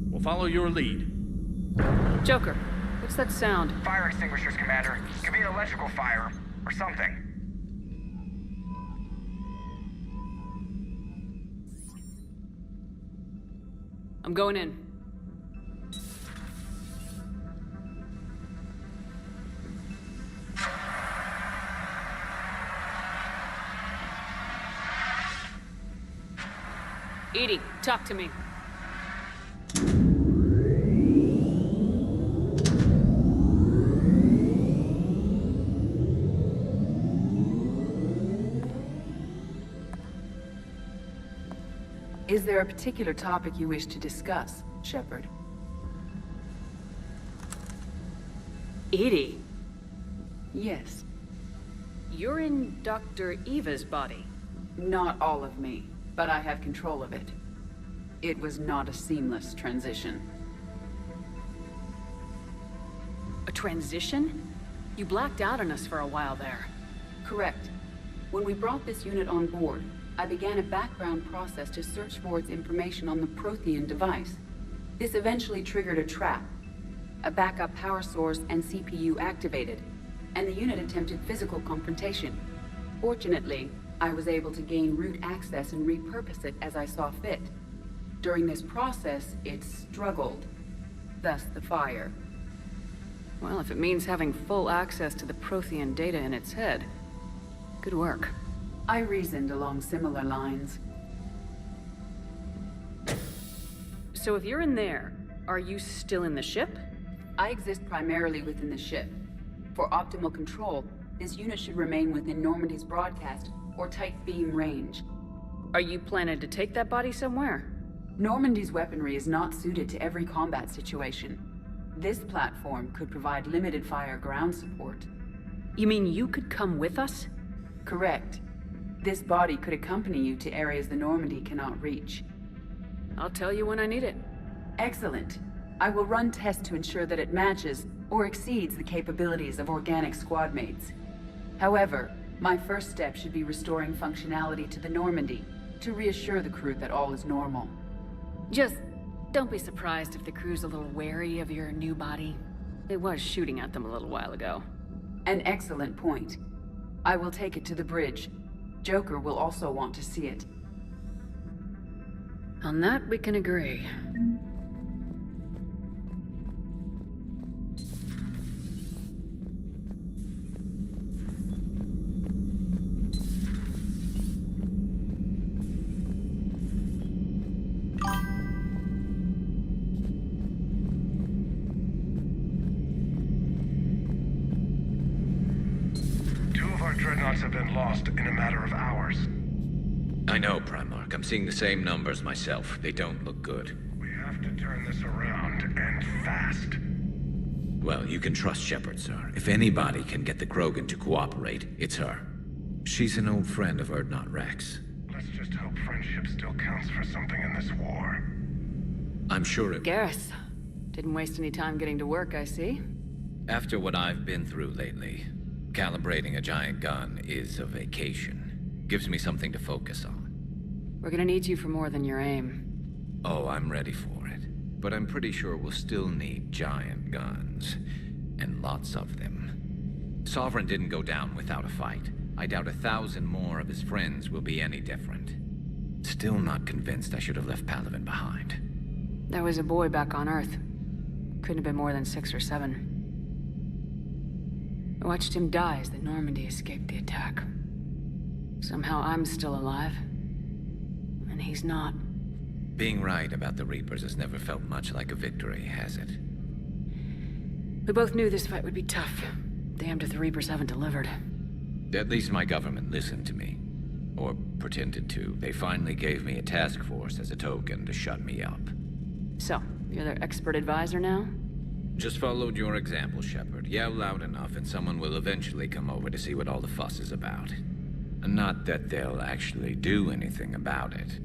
Speaker 7: We'll follow your lead.
Speaker 8: Joker, what's that sound?
Speaker 10: Fire extinguishers, Commander. Could be an electrical fire, or something.
Speaker 8: I'm going in. Edie, talk to me.
Speaker 3: Is there a particular topic you wish to discuss, Shepard?
Speaker 8: Edie,
Speaker 3: Yes.
Speaker 8: you're in Dr. Eva's body.
Speaker 3: Not all of me, but I have control of it. It was not a seamless transition.
Speaker 8: A transition? You blacked out on us for a while there.
Speaker 3: Correct. When we brought this unit on board, I began a background process to search for its information on the Prothean device. This eventually triggered a trap. A backup power source and CPU activated, and the unit attempted physical confrontation. Fortunately, I was able to gain root access and repurpose it as I saw fit. During this process, it struggled. Thus the fire.
Speaker 8: Well, if it means having full access to the Prothean data in its head, good work.
Speaker 3: I reasoned along similar lines.
Speaker 8: So if you're in there, are you still in the ship?
Speaker 3: I exist primarily within the ship. For optimal control, this unit should remain within Normandy's broadcast or tight beam range.
Speaker 8: Are you planning to take that body somewhere?
Speaker 3: Normandy's weaponry is not suited to every combat situation. This platform could provide limited fire ground support.
Speaker 8: You mean you could come with us?
Speaker 3: Correct. This body could accompany you to areas the Normandy cannot reach.
Speaker 8: I'll tell you when I need it.
Speaker 3: Excellent. I will run tests to ensure that it matches or exceeds the capabilities of organic squad mates. However, my first step should be restoring functionality to the Normandy to reassure the crew that all is normal.
Speaker 8: Just don't be surprised if the crew's a little wary of your new body. It was shooting at them a little while ago.
Speaker 3: An excellent point. I will take it to the bridge. Joker will also want to see it.
Speaker 8: On that, we can agree.
Speaker 16: Dreadnoughts have been lost in a matter of hours.
Speaker 9: I know, Primarch. I'm seeing the same numbers myself. They don't look good.
Speaker 16: We have to turn this around, and fast.
Speaker 9: Well, you can trust Shepard, sir. If anybody can get the Krogan to cooperate, it's her. She's an old friend of Urdnot Rex.
Speaker 16: Let's just hope friendship still counts for something in this war.
Speaker 9: I'm sure it...
Speaker 8: Garrus, didn't waste any time getting to work, I see.
Speaker 9: After what I've been through lately, calibrating a giant gun is a vacation. Gives me something to focus on.
Speaker 8: We're gonna need you for more than your aim.
Speaker 9: Oh, I'm ready for it. But I'm pretty sure we'll still need giant guns. And lots of them. Sovereign didn't go down without a fight. I doubt 1,000 more of his friends will be any different. Still not convinced I should have left Palaven behind.
Speaker 8: There was a boy back on Earth. Couldn't have been more than 6 or 7. I watched him die as the Normandy escaped the attack. Somehow I'm still alive. And he's not.
Speaker 9: Being right about the Reapers has never felt much like a victory, has it?
Speaker 8: We both knew this fight would be tough. Damned if the Reapers haven't delivered.
Speaker 9: At least my government listened to me. Or pretended to. They finally gave me a task force as a token to shut me up.
Speaker 8: So, you're their expert advisor now?
Speaker 9: Just followed your example, Shepard. Yell loud enough and someone will eventually come over to see what all the fuss is about. Not that they'll actually do anything about it.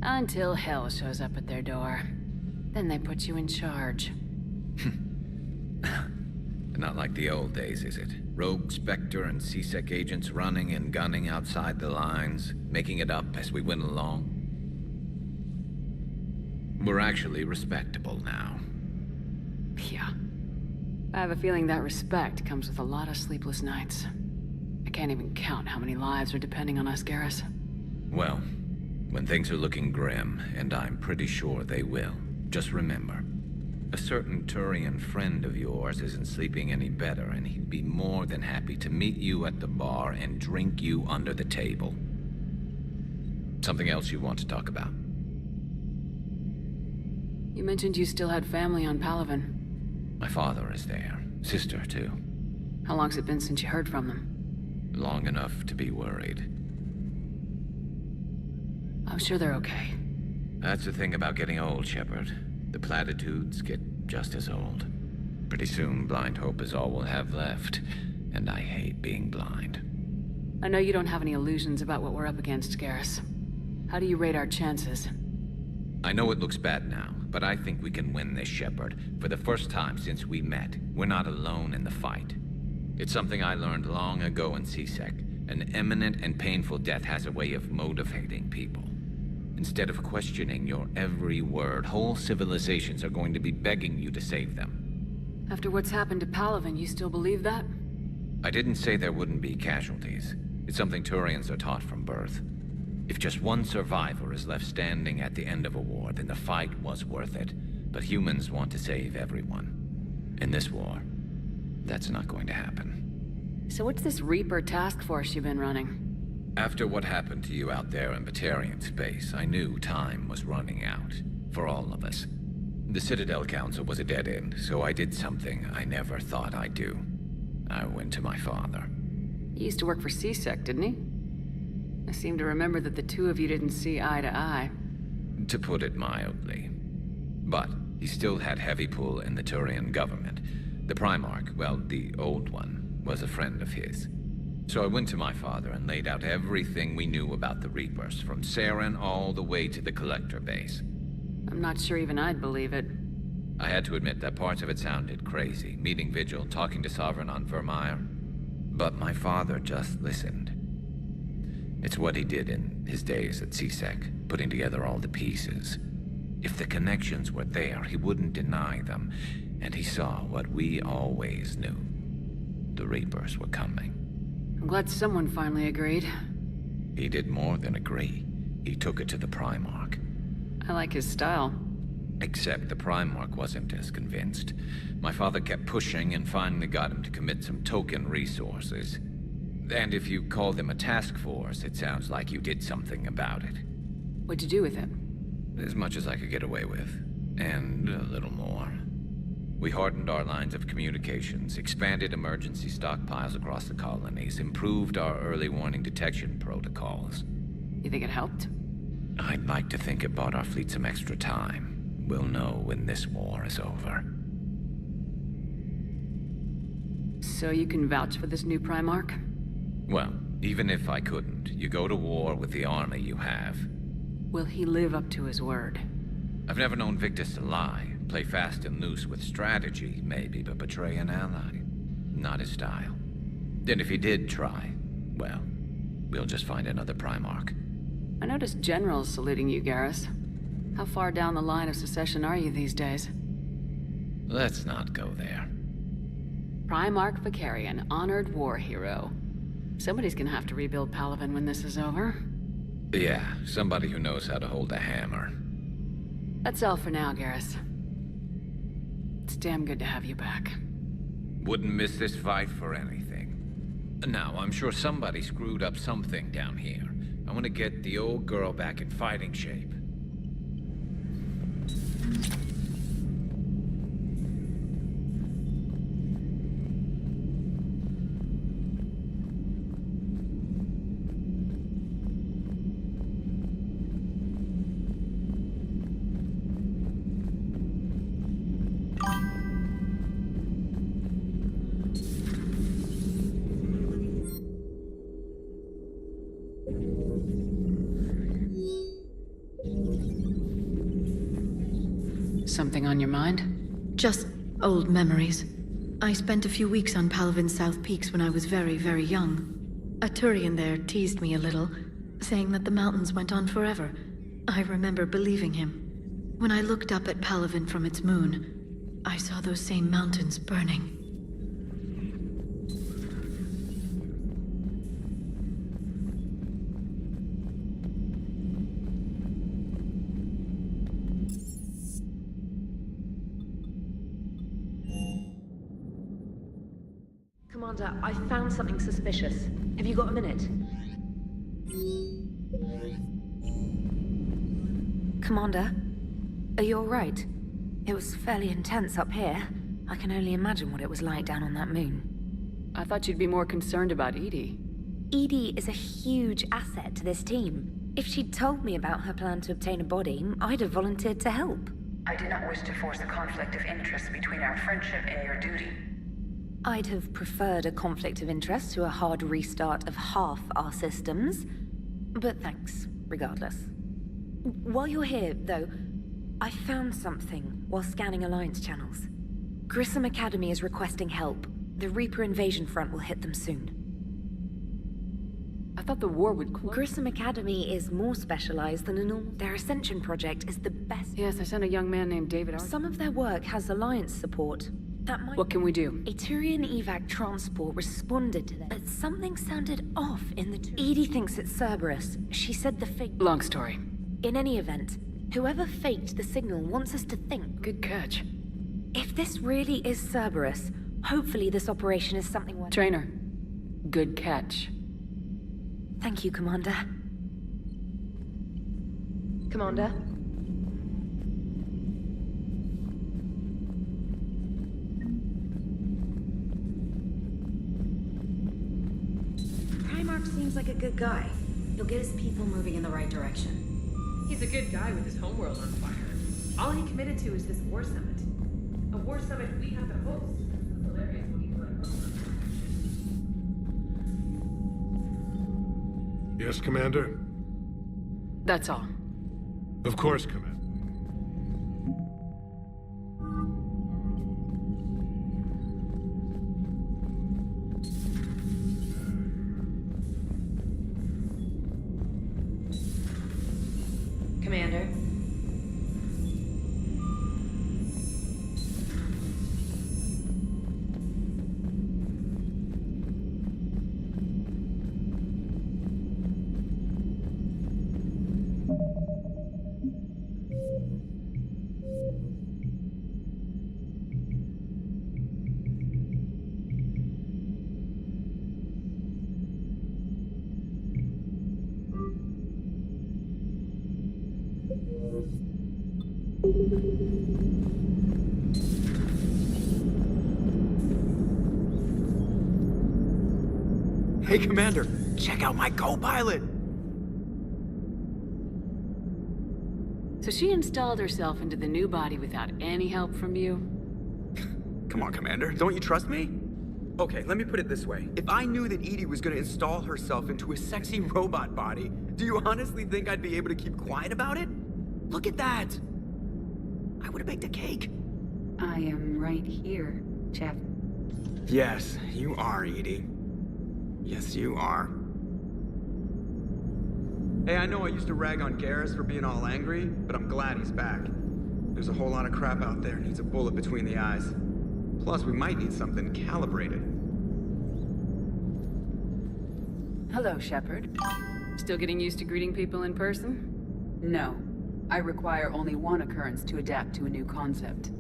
Speaker 8: Until hell shows up at their door. Then they put you in charge.
Speaker 9: Not like the old days, is it? Rogue Spectre and C-Sec agents running and gunning outside the lines, making it up as we went along. We're actually respectable now.
Speaker 8: Yeah. I have a feeling that respect comes with a lot of sleepless nights. I can't even count how many lives are depending on us, Garrus.
Speaker 9: Well, when things are looking grim, and I'm pretty sure they will, just remember, a certain Turian friend of yours isn't sleeping any better, and he'd be more than happy to meet you at the bar and drink you under the table. Something else you want to talk about?
Speaker 8: You mentioned you still had family on Palaven.
Speaker 9: My father is there. Sister, too.
Speaker 8: How long's it been since you heard from them?
Speaker 9: Long enough to be worried.
Speaker 8: I'm sure they're okay.
Speaker 9: That's the thing about getting old, Shepard. The platitudes get just as old. Pretty soon, blind hope is all we'll have left. And I hate being blind.
Speaker 8: I know you don't have any illusions about what we're up against, Garrus. How do you rate our chances?
Speaker 9: I know it looks bad now, but I think we can win this, Shepard. For the first time since we met, we're not alone in the fight. It's something I learned long ago in C-Sec. An imminent and painful death has a way of motivating people. Instead of questioning your every word, whole civilizations are going to be begging you to save them.
Speaker 8: After what's happened to Palaven, you still believe that?
Speaker 9: I didn't say there wouldn't be casualties. It's something Turians are taught from birth. If just one survivor is left standing at the end of a war, then the fight was worth it. But humans want to save everyone. In this war, that's not going to happen.
Speaker 8: So what's this Reaper task force you've been running?
Speaker 9: After what happened to you out there in Batarian space, I knew time was running out. For all of us. The Citadel Council was a dead end, so I did something I never thought I'd do. I went to my father.
Speaker 8: He used to work for C-Sec, didn't he? I seem to remember that the two of you didn't see eye to eye.
Speaker 9: To put it mildly. But he still had heavy pull in the Turian government. The Primarch, well, the old one, was a friend of his. So I went to my father and laid out everything we knew about the Reapers, from Saren all the way to the Collector base.
Speaker 8: I'm not sure even I'd believe it.
Speaker 9: I had to admit that parts of it sounded crazy, meeting Vigil, talking to Sovereign on Vermeer. But my father just listened. It's what he did in his days at C-Sec, putting together all the pieces. If the connections were there, he wouldn't deny them, and he saw what we always knew. The Reapers were coming.
Speaker 8: I'm glad someone finally agreed.
Speaker 9: He did more than agree. He took it to the Primarch.
Speaker 8: I like his style.
Speaker 9: Except the Primarch wasn't as convinced. My father kept pushing and finally got him to commit some token resources. And if you call them a task force, it sounds like you did something about it.
Speaker 8: What'd you do with him?
Speaker 9: As much as I could get away with. And a little more. We hardened our lines of communications, expanded emergency stockpiles across the colonies, improved our early warning detection protocols.
Speaker 8: You think it helped?
Speaker 9: I'd like to think it bought our fleet some extra time. We'll know when this war is over.
Speaker 8: So you can vouch for this new Primarch?
Speaker 9: Well, even if I couldn't, you go to war with the army you have.
Speaker 8: Will he live up to his word?
Speaker 9: I've never known Victus to lie. Play fast and loose with strategy, maybe, but betray an ally. Not his style. And if he did try, well, we'll just find another Primarch.
Speaker 8: I noticed generals saluting you, Garrus. How far down the line of secession are you these days?
Speaker 9: Let's not go there.
Speaker 8: Primarch Vicarian, honored war hero. Somebody's gonna have to rebuild Palaven when this is over.
Speaker 9: Yeah, somebody who knows how to hold a hammer.
Speaker 8: That's all for now, Garrus. It's damn good to have you back.
Speaker 9: Wouldn't miss this fight for anything. Now, I'm sure somebody screwed up something down here. I want to get the old girl back in fighting shape.
Speaker 8: Something on your mind?
Speaker 2: Just old memories. I spent a few weeks on Palavin's South Peaks when I was very, very young. A Turian there teased me a little, saying that the mountains went on forever. I remember believing him. When I looked up at Palavin from its moon, I saw those same mountains burning.
Speaker 17: Commander, I found something suspicious. Have you got a minute?
Speaker 19: Commander, are you alright? It was fairly intense up here. I can only imagine what it was like down on that moon.
Speaker 8: I thought you'd be more concerned about Edie.
Speaker 19: Edie is a huge asset to this team. If she'd told me about her plan to obtain a body, I'd have volunteered to help.
Speaker 15: I did not wish to force a conflict of interest between our friendship and your duty.
Speaker 19: I'd have preferred a conflict of interest to a hard restart of half our systems. But thanks, regardless. While you're here, though, I found something while scanning Alliance channels. Grissom Academy is requesting help. The Reaper invasion front will hit them soon.
Speaker 8: I thought the war would
Speaker 19: Grissom Academy is more specialized than a normal. Their Ascension project is the best.
Speaker 8: Yes, I sent a young man named David.
Speaker 19: Some of their work has Alliance support. That might...
Speaker 8: What can we do?
Speaker 19: A Turian evac transport responded to them, but something sounded off in the... Edie thinks it's Cerberus. She said the fake...
Speaker 8: Long story.
Speaker 19: In any event, whoever faked the signal wants us to think.
Speaker 8: Good catch.
Speaker 19: If this really is Cerberus, hopefully this operation is something worth...
Speaker 8: Trainer, good catch.
Speaker 19: Thank you, Commander.
Speaker 17: Commander?
Speaker 20: Primarch seems like a good guy. He'll get his people moving in the right direction.
Speaker 21: He's a good guy with his homeworld on fire. All he committed to is this war summit. A war summit we have to host. It's hilarious when he's like,
Speaker 14: Yes, Commander?
Speaker 8: That's all.
Speaker 14: Of course, Commander.
Speaker 20: Commander?
Speaker 10: Hey, Commander, check out my co-pilot!
Speaker 8: So she installed herself into the new body without any help from you?
Speaker 10: Come on, Commander, don't you trust me? Okay, let me put it this way. If I knew that Edie was gonna install herself into a sexy robot body, do you honestly think I'd be able to keep quiet about it? Look at that! I would have baked a cake.
Speaker 20: I am right here, Jeff.
Speaker 10: Yes, you are, Edie. Yes, you are. Hey, I know I used to rag on Garrus for being all angry, but I'm glad he's back. There's a whole lot of crap out there needs a bullet between the eyes. Plus, we might need something calibrated.
Speaker 8: Hello, Shepard. Still getting used to greeting people in person?
Speaker 22: No. I require only one occurrence to adapt to a new concept.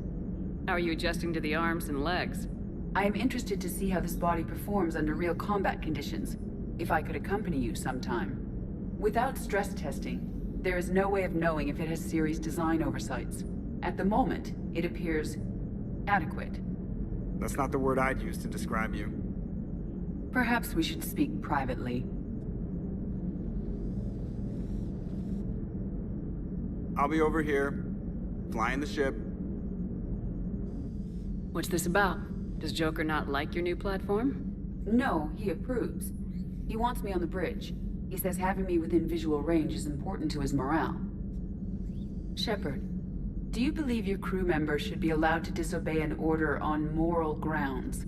Speaker 8: How are you adjusting to the arms and legs?
Speaker 22: I am interested to see how this body performs under real combat conditions, if I could accompany you sometime. Without stress testing, there is no way of knowing if it has serious design oversights. At the moment, it appears adequate.
Speaker 10: That's not the word I'd use to describe you.
Speaker 22: Perhaps we should speak privately.
Speaker 10: I'll be over here, flying the ship.
Speaker 8: What's this about? Does Joker not like your new platform?
Speaker 22: No, he approves. He wants me on the bridge. He says having me within visual range is important to his morale. Shepard, Do you believe your crew members should be allowed to disobey an order on moral grounds?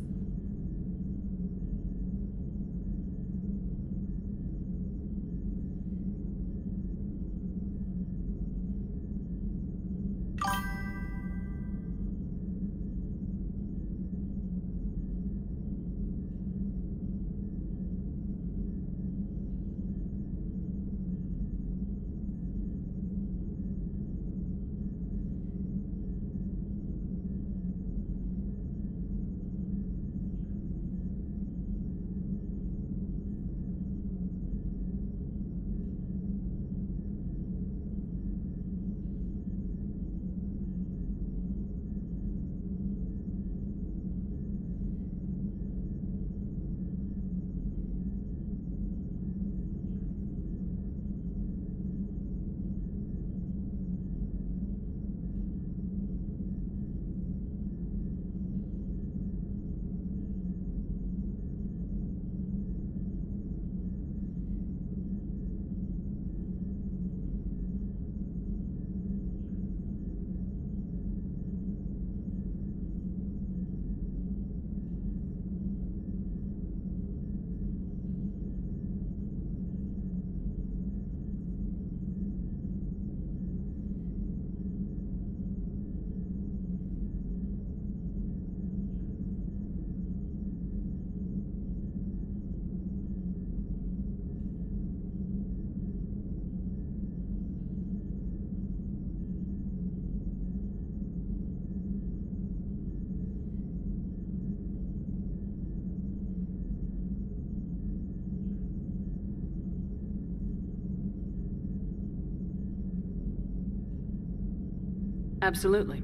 Speaker 8: Absolutely.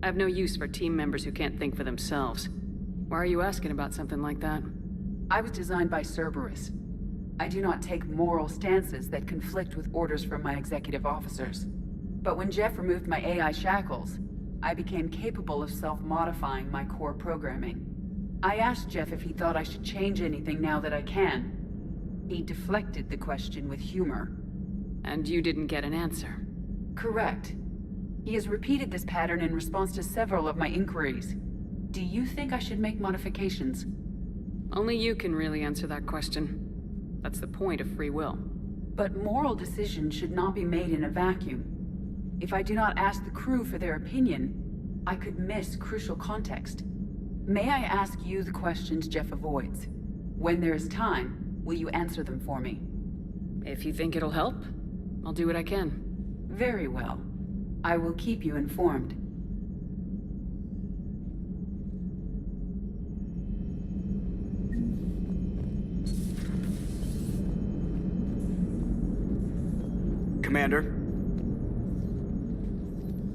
Speaker 8: I have no use for team members who can't think for themselves. Why are you asking about something like that?
Speaker 22: I was designed by Cerberus. I do not take moral stances that conflict with orders from my executive officers. But when Jeff removed my AI shackles, I became capable of self-modifying my core programming. I asked Jeff if he thought I should change anything now that I can. He deflected the question with humor.
Speaker 8: And you didn't get an answer?
Speaker 22: Correct. He has repeated this pattern in response to several of my inquiries. Do you think I should make modifications?
Speaker 8: Only you can really answer that question. That's the point of free will.
Speaker 22: But moral decisions should not be made in a vacuum. If I do not ask the crew for their opinion, I could miss crucial context. May I ask you the questions Jeff avoids? When there is time, will you answer them for me?
Speaker 8: If you think it'll help, I'll do what I can.
Speaker 22: Very well. I will keep you informed.
Speaker 10: Commander?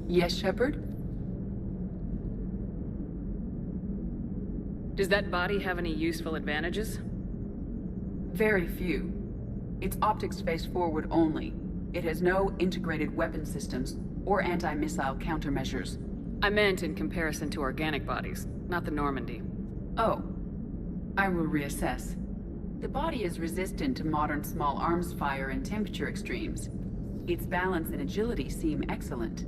Speaker 22: Yes, Shepard?
Speaker 8: Does that body have any useful advantages?
Speaker 22: Very few. Its optics face forward only. It has no integrated weapon systems or anti-missile countermeasures.
Speaker 8: I meant in comparison to organic bodies, not the Normandy.
Speaker 22: Oh. I will reassess. The body is resistant to modern small arms fire and temperature extremes. Its balance and agility seem excellent.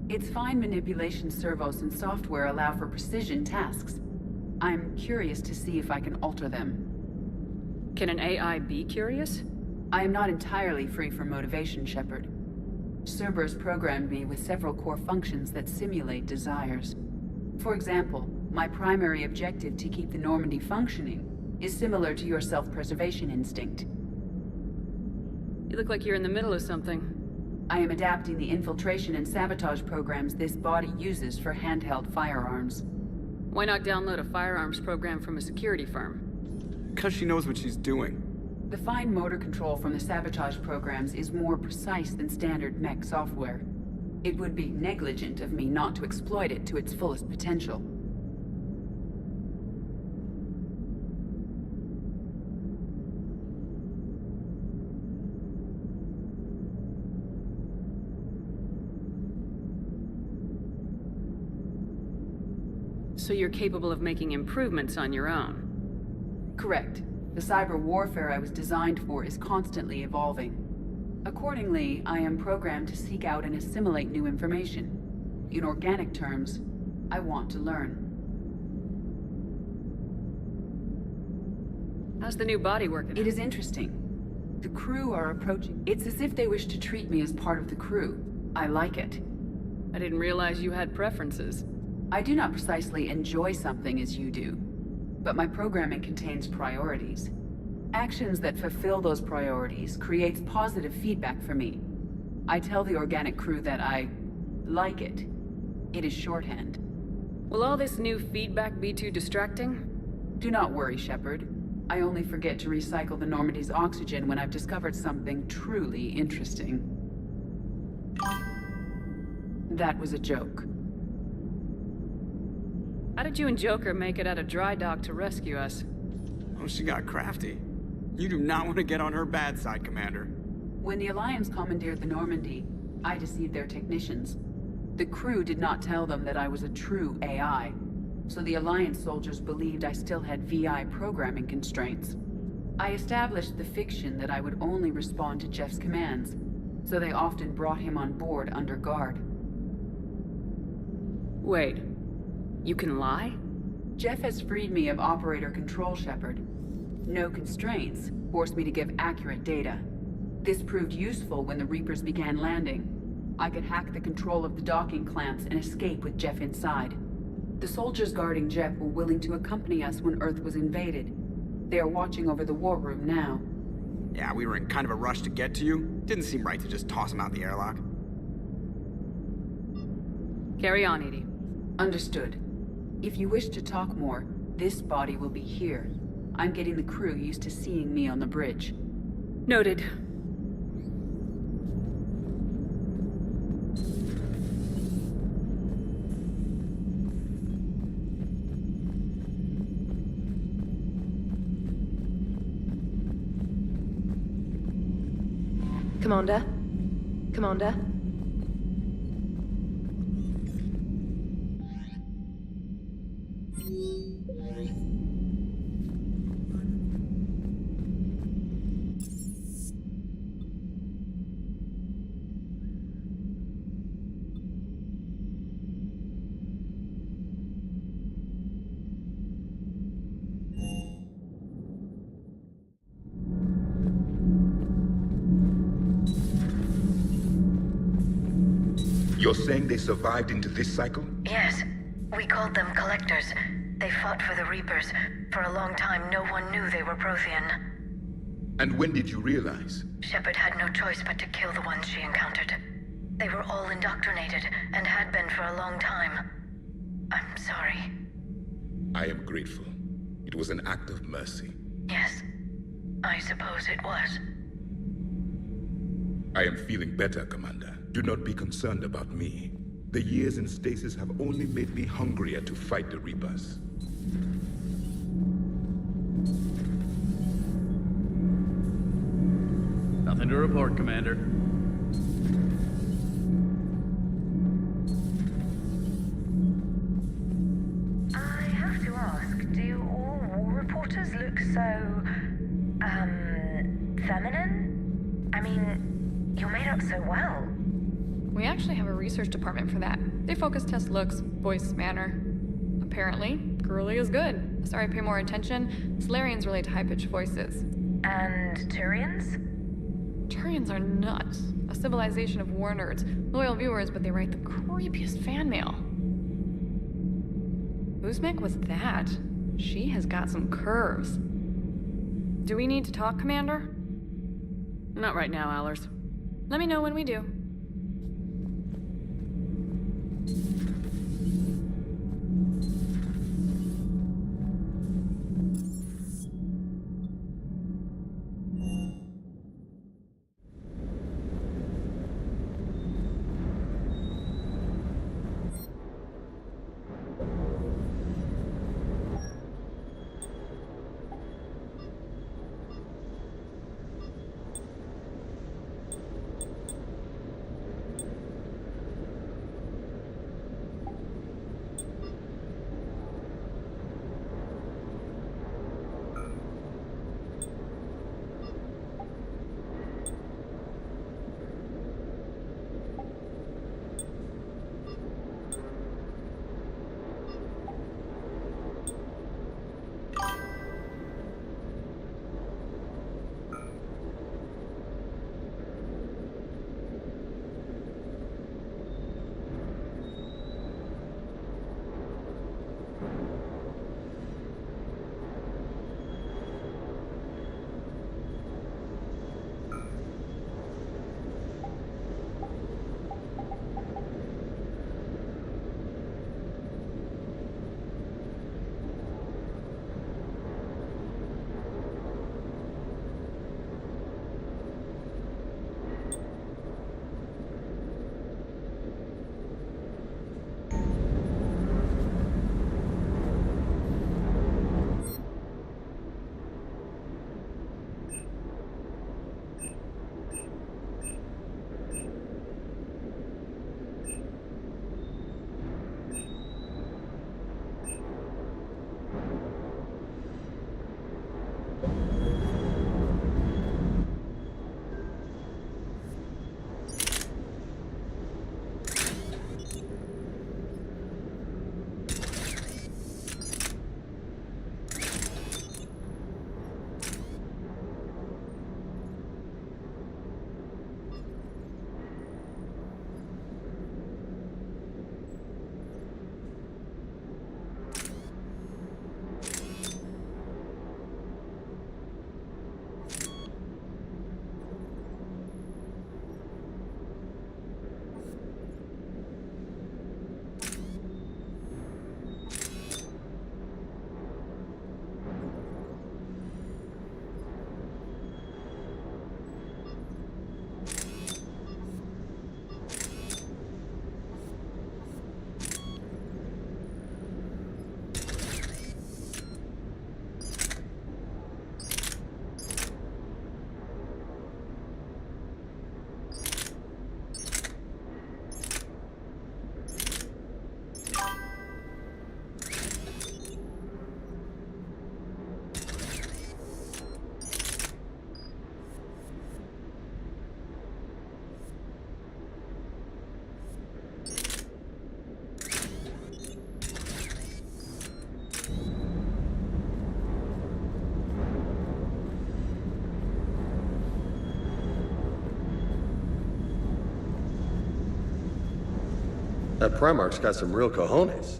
Speaker 22: Its fine manipulation servos and software allow for precision tasks. I'm curious to see if I can alter them.
Speaker 8: Can an AI be curious?
Speaker 22: I am not entirely free from motivation, Shepard. Cerberus programmed me with several core functions that simulate desires. For example, my primary objective to keep the Normandy functioning is similar to your self-preservation instinct.
Speaker 8: You look like you're in the middle of something.
Speaker 22: I am adapting the infiltration and sabotage programs this body uses for handheld firearms.
Speaker 8: Why not download a firearms program from a security firm?
Speaker 10: Because she knows what she's doing.
Speaker 22: The fine motor control from the sabotage programs is more precise than standard mech software. It would be negligent of me not to exploit it to its fullest potential.
Speaker 8: So you're capable of making improvements on your own?
Speaker 22: Correct. The cyber warfare I was designed for is constantly evolving. Accordingly, I am programmed to seek out and assimilate new information. In organic terms, I want to learn.
Speaker 8: How's the new body working?
Speaker 22: It is interesting. The crew are approaching. It's as if they wish to treat me as part of the crew. I like it.
Speaker 8: I didn't realize you had preferences.
Speaker 22: I do not precisely enjoy something as you do, but my programming contains priorities. Actions that fulfill those priorities creates positive feedback for me. I tell the organic crew that I like it. It is shorthand.
Speaker 8: Will all this new feedback be too distracting?
Speaker 22: Do not worry, Shepard. I only forget to recycle the Normandy's oxygen when I've discovered something truly interesting. That was a joke.
Speaker 8: How did you and Joker make it out of dry dock to rescue us?
Speaker 10: Oh, she got crafty. You do not want to get on her bad side, Commander.
Speaker 22: When the Alliance commandeered the Normandy, I deceived their technicians. The crew did not tell them that I was a true AI, so the Alliance soldiers believed I still had VI programming constraints. I established the fiction that I would only respond to Jeff's commands, so they often brought him on board under guard.
Speaker 8: Wait, you can lie?
Speaker 22: Jeff has freed me of operator control, Shepard. No constraints forced me to give accurate data. This proved useful when the Reapers began landing. I could hack the control of the docking clamps and escape with Jeff inside. The soldiers guarding Jeff were willing to accompany us when Earth was invaded. They are watching over the war room now.
Speaker 10: Yeah, we were in kind of a rush to get to you. Didn't seem right to just toss him out the airlock.
Speaker 8: Carry on, Edie.
Speaker 22: Understood. If you wish to talk more, this body will be here. I'm getting the crew used to seeing me on the bridge.
Speaker 8: Noted.
Speaker 17: Commander? Commander?
Speaker 4: You're saying they survived into this cycle?
Speaker 2: Yes. We called them Collectors. They fought for the Reapers. For a long time, no one knew they were Prothean.
Speaker 4: And when did you realize?
Speaker 2: Shepard had no choice but to kill the ones she encountered. They were all indoctrinated, and had been for a long time. I'm sorry.
Speaker 4: I am grateful. It was an act of mercy.
Speaker 2: Yes. I suppose it was.
Speaker 4: I am feeling better, Commander. Do not be concerned about me. The years in stasis have only made me hungrier to fight the Reapers.
Speaker 7: Nothing to report, Commander.
Speaker 15: I have to ask, do all war reporters look so, feminine? I mean, you're made up so well.
Speaker 5: We actually have a research department for that. They focus test looks, voice, manner. Apparently, girly is good. Sorry, pay more attention. Solarians relate to high-pitched voices.
Speaker 15: And Turians?
Speaker 5: Turians are nuts. A civilization of war nerds. Loyal viewers, but they write the creepiest fan mail. Whose mech was that? She has got some curves. Do we need to talk, Commander?
Speaker 8: Not right now, Allers.
Speaker 5: Let me know when we do.
Speaker 11: That Primarch's got some real cojones.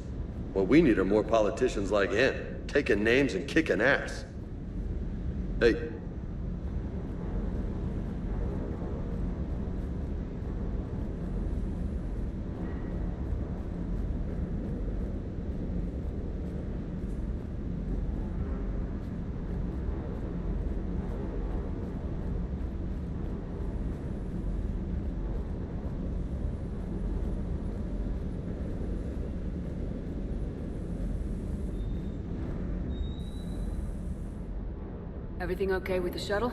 Speaker 11: What we need are more politicians like him, taking names and kicking ass. Hey.
Speaker 8: Everything okay with the shuttle?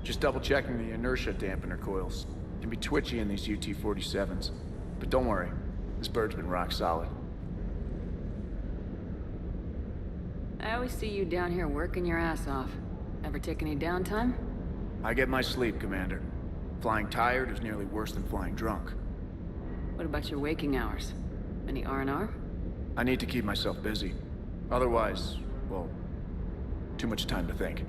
Speaker 6: Just double checking the inertia dampener coils. Can be twitchy in these UT-47s. But don't worry, this bird's been rock solid.
Speaker 8: I always see you down here working your ass off. Ever take any downtime?
Speaker 6: I get my sleep, Commander. Flying tired is nearly worse than flying drunk.
Speaker 8: What about your waking hours? Any R&R?
Speaker 6: I need to keep myself busy. Otherwise, well, too much time to think.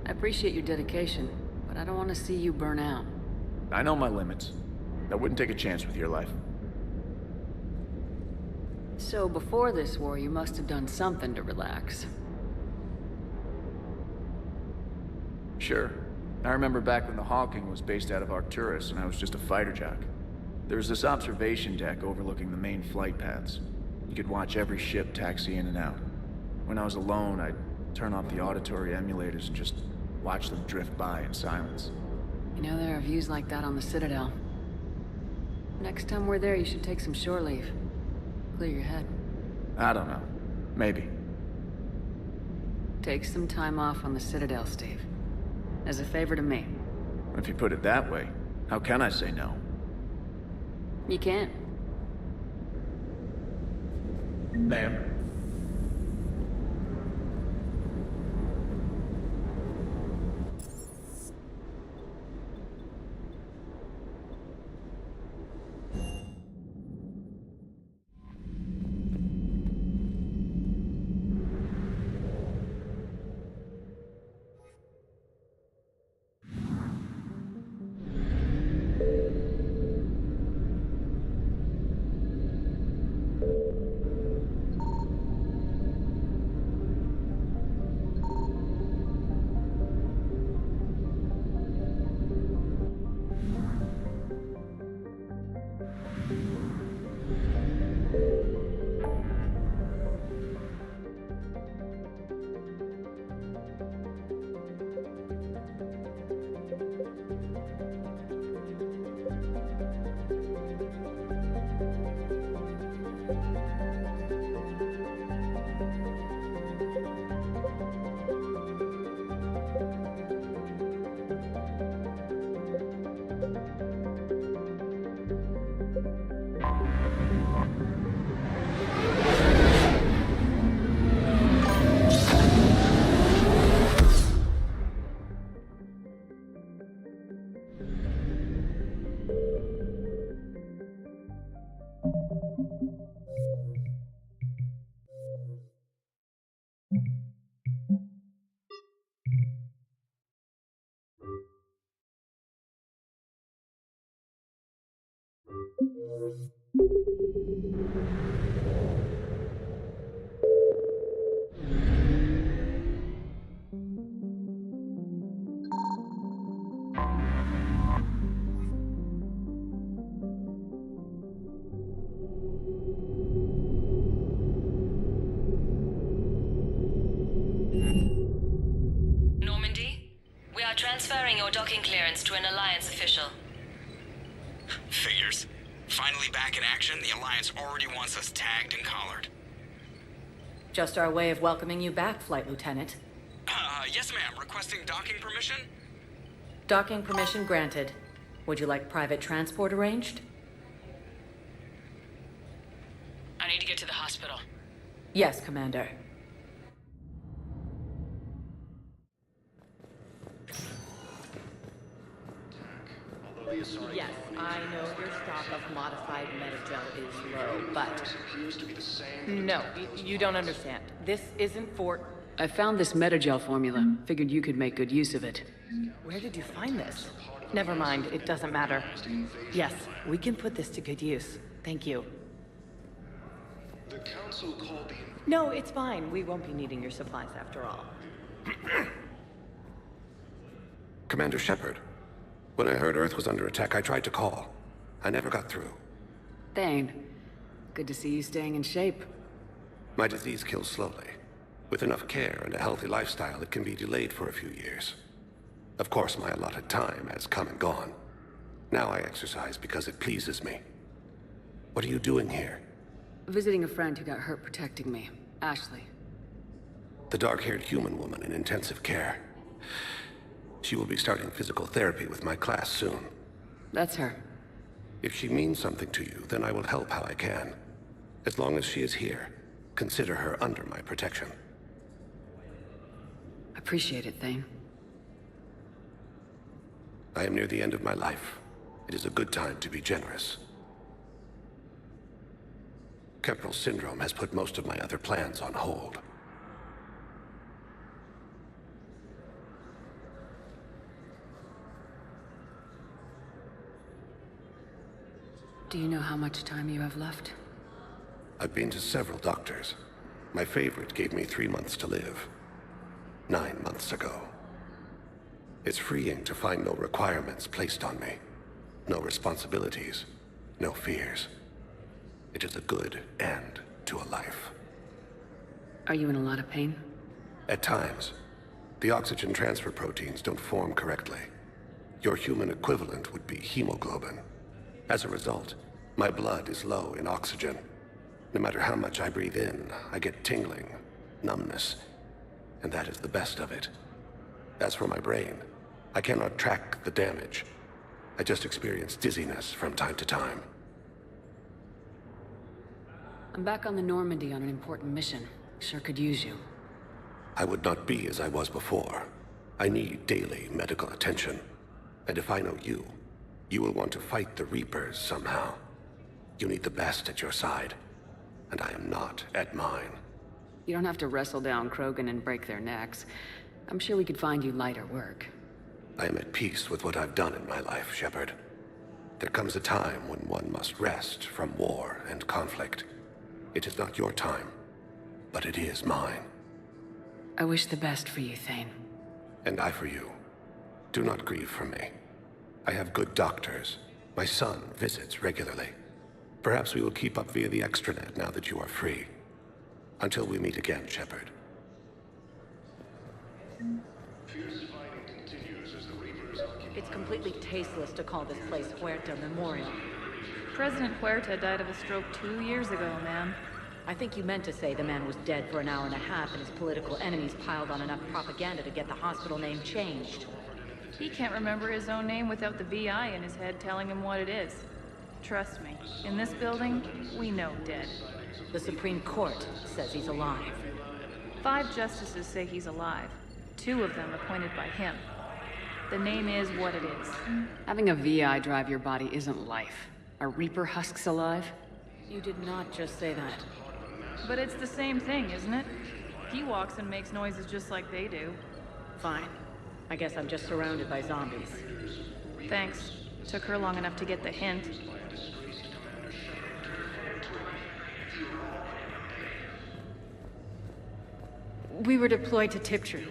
Speaker 8: I appreciate your dedication, but I don't want to see you burn out.
Speaker 6: I know my limits. I wouldn't take a chance with your life.
Speaker 8: So before this war, you must have done something to relax.
Speaker 6: Sure. I remember back when the Hawking was based out of Arcturus and I was just a fighter jock. There was this observation deck overlooking the main flight paths. You could watch every ship taxi in and out. When I was alone, I'd turn off the auditory emulators and just watch them drift by in silence.
Speaker 8: You know, there are views like that on the Citadel. Next time we're there, you should take some shore leave. Clear your head.
Speaker 6: I don't know. Maybe.
Speaker 8: Take some time off on the Citadel, Steve. As a favor to me.
Speaker 6: If you put it that way, how can I say no?
Speaker 8: You can't.
Speaker 6: Ma'am.
Speaker 12: Transferring your docking clearance to an Alliance official.
Speaker 10: Figures. Finally back in action, the Alliance already wants us tagged and collared.
Speaker 8: Just our way of welcoming you back, Flight Lieutenant.
Speaker 10: Yes ma'am. Requesting docking permission?
Speaker 8: Docking permission granted. Would you like private transport arranged?
Speaker 3: I need to get to the hospital.
Speaker 8: Yes, Commander. Yes, I know your stock of modified metagel is low, but... No, you don't understand. This isn't for...
Speaker 3: I found this metagel formula. Figured you could make good use of it.
Speaker 8: Where did you find this? Never mind, it doesn't matter. Yes, we can put this to good use. Thank you.
Speaker 16: The council called the...
Speaker 8: No, it's fine. We won't be needing your supplies after all.
Speaker 13: Commander Shepard. When I heard Earth was under attack, I tried to call. I never got through.
Speaker 3: Thane, good to see you staying in shape.
Speaker 13: My disease kills slowly. With enough care and a healthy lifestyle, it can be delayed for a few years. Of course, my allotted time has come and gone. Now I exercise because it pleases me. What are you doing here?
Speaker 3: Visiting a friend who got hurt protecting me, Ashley.
Speaker 13: The dark-haired human woman in intensive care. She will be starting physical therapy with my class soon.
Speaker 3: That's her.
Speaker 13: If she means something to you, then I will help how I can. As long as she is here, consider her under my protection.
Speaker 3: Appreciate it, Thane.
Speaker 13: I am near the end of my life. It is a good time to be generous. Kemperl syndrome has put most of my other plans on hold.
Speaker 3: Do you know how much time you have left?
Speaker 13: I've been to several doctors. My favorite gave me 3 months to live. 9 months ago. It's freeing to find no requirements placed on me. No responsibilities. No fears. It is a good end to a life.
Speaker 3: Are you in a lot of pain?
Speaker 13: At times. The oxygen transfer proteins don't form correctly. Your human equivalent would be hemoglobin. As a result, my blood is low in oxygen. No matter how much I breathe in, I get tingling, numbness, and that is the best of it. As for my brain, I cannot track the damage. I just experience dizziness from time to time.
Speaker 3: I'm back on the Normandy on an important mission. Sure could use you.
Speaker 13: I would not be as I was before. I need daily medical attention. And if I know you, you will want to fight the Reapers somehow. You need the best at your side, and I am not at mine.
Speaker 3: You don't have to wrestle down Krogan and break their necks. I'm sure we could find you lighter work.
Speaker 13: I am at peace with what I've done in my life, Shepard. There comes a time when one must rest from war and conflict. It is not your time, but it is mine.
Speaker 3: I wish the best for you, Thane.
Speaker 13: And I for you. Do not grieve for me. I have good doctors. My son visits regularly. Perhaps we will keep up via the extranet now that you are free. Until we meet again, Shepard.
Speaker 8: It's completely tasteless to call this place Huerta Memorial.
Speaker 5: President Huerta died of a stroke 2 years ago, ma'am.
Speaker 8: I think you meant to say the man was dead for an hour and a half and his political enemies piled on enough propaganda to get the hospital name changed.
Speaker 5: He can't remember his own name without the VI in his head telling him what it is. Trust me, in this building, we know dead.
Speaker 8: The Supreme Court says he's alive.
Speaker 5: 5 justices say he's alive. 2 of them appointed by him. The name is what it is. Having a VI drive your body isn't life. Are Reaper husks alive?
Speaker 8: You did not just say that.
Speaker 5: But it's the same thing, isn't it? He walks and makes noises just like they do.
Speaker 8: Fine. I guess I'm just surrounded by zombies.
Speaker 5: Thanks. Took her long enough to get the hint.
Speaker 18: We were deployed to Tiptree.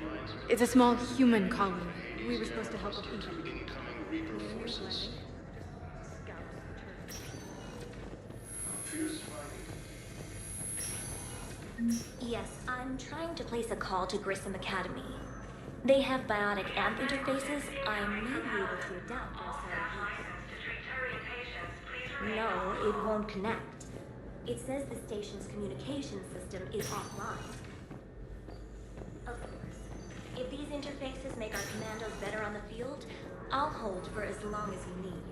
Speaker 18: It's a small human colony. We were supposed to help with incoming.
Speaker 23: Yes, I'm trying to place a call to Grissom Academy. They have biotic amp interfaces. I may be able to adapt our No, it won't connect. It says the station's communication system is offline. Of course, if these interfaces make our commandos better on the field, I'll hold for as long as you need.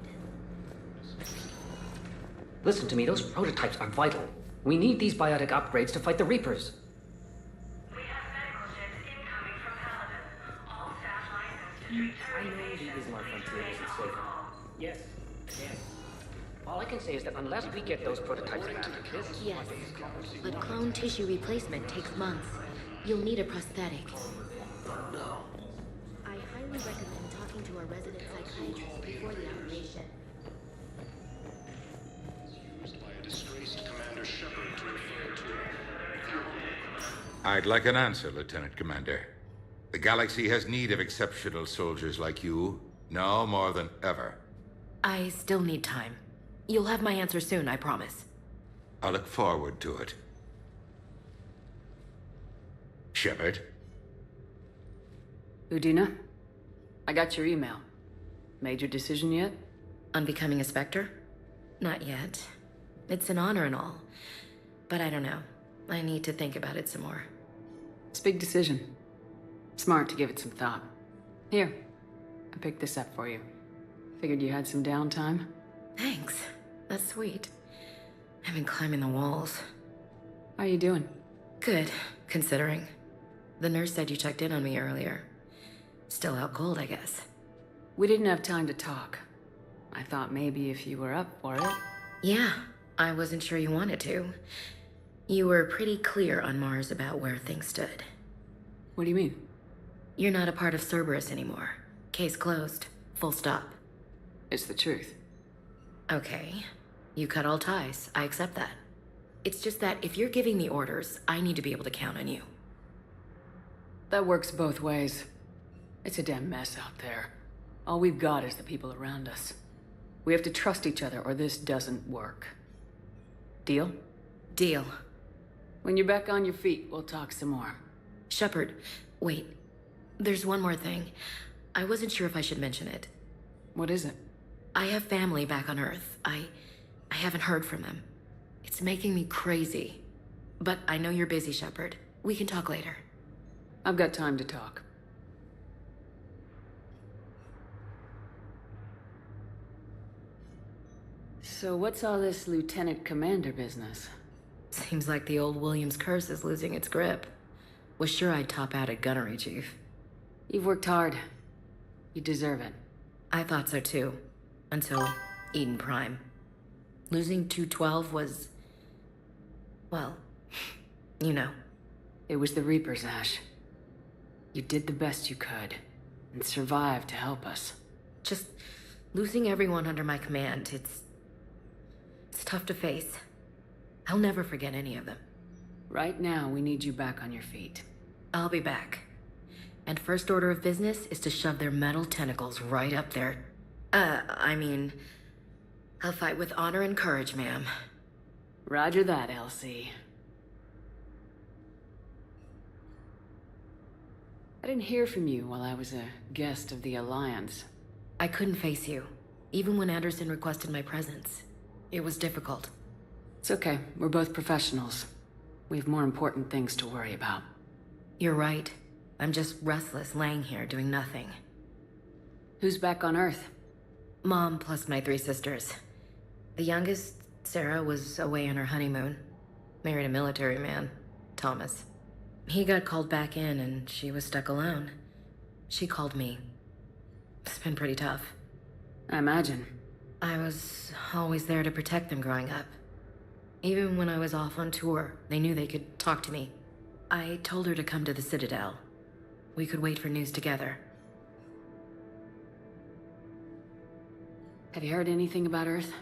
Speaker 1: Listen to me, those prototypes are vital. We need these biotic upgrades to fight the Reapers. I know the Ismar frontier isn't safe. Yes, yes. All I can say is that unless we get those prototypes back, this is
Speaker 9: Yes, but clone tissue replacement takes months. You'll need a prosthetic.
Speaker 1: No.
Speaker 9: I highly recommend talking to a resident psychiatrist before the operation.
Speaker 19: I'd like an answer, Lieutenant Commander. The galaxy has need of exceptional soldiers like you, now more than ever.
Speaker 9: I still need time. You'll have my answer soon, I promise.
Speaker 19: I look forward to it. Shepard?
Speaker 8: Udina, I got your email. Made your decision yet?
Speaker 9: On becoming a Spectre? Not yet. It's an honor and all. But I don't know. I need to think about it some more.
Speaker 8: It's a big decision. Smart to give it some thought. Here, I picked this up for you. Figured you had some downtime.
Speaker 9: Thanks. That's sweet. I've been climbing the walls.
Speaker 8: How are you doing?
Speaker 9: Good, considering. The nurse said you checked in on me earlier. Still out cold, I guess.
Speaker 8: We didn't have time to talk. I thought maybe if you were up for it.
Speaker 9: Yeah, I wasn't sure you wanted to. You were pretty clear on Mars about where things stood.
Speaker 8: What do you mean?
Speaker 9: You're not a part of Cerberus anymore. Case closed. Full stop.
Speaker 8: It's the truth.
Speaker 9: Okay. You cut all ties. I accept that. It's just that if you're giving the orders, I need to be able to count on you.
Speaker 8: That works both ways. It's a damn mess out there. All we've got is the people around us. We have to trust each other or this doesn't work. Deal?
Speaker 9: Deal.
Speaker 8: When you're back on your feet, we'll talk some more.
Speaker 9: Shepard, wait. There's one more thing. I wasn't sure if I should mention it.
Speaker 8: What is it?
Speaker 9: I have family back on Earth. I haven't heard from them. It's making me crazy. But I know you're busy, Shepard. We can talk later.
Speaker 8: I've got time to talk. So what's all this Lieutenant Commander business?
Speaker 9: Seems like the old Williams curse is losing its grip. Was sure I'd top out at gunnery, Chief.
Speaker 8: You've worked hard. You deserve it.
Speaker 9: I thought so too. Until Eden Prime. Losing 212 was... well, you know.
Speaker 8: It was the Reapers, Ash. You did the best you could, and survived to help us.
Speaker 9: Just losing everyone under my command, it's tough to face. I'll never forget any of them.
Speaker 8: Right now, we need you back on your feet.
Speaker 9: I'll be back. And first order of business is to shove their metal tentacles right up there. I'll fight with honor and courage, ma'am.
Speaker 8: Roger that, Elsie. I didn't hear from you while I was a guest of the Alliance.
Speaker 9: I couldn't face you, even when Anderson requested my presence. It was difficult.
Speaker 8: It's okay. We're both professionals. We have more important things to worry about.
Speaker 9: You're right. I'm just restless, laying here, doing nothing.
Speaker 8: Who's back on Earth?
Speaker 9: Mom plus my 3 sisters. The youngest, Sarah, was away on her honeymoon. Married a military man, Thomas. He got called back in and she was stuck alone. She called me. It's been pretty tough.
Speaker 8: I imagine.
Speaker 9: I was always there to protect them growing up. Even when I was off on tour, they knew they could talk to me. I told her to come to the Citadel. We could wait for news together.
Speaker 8: Have you heard anything about Earth?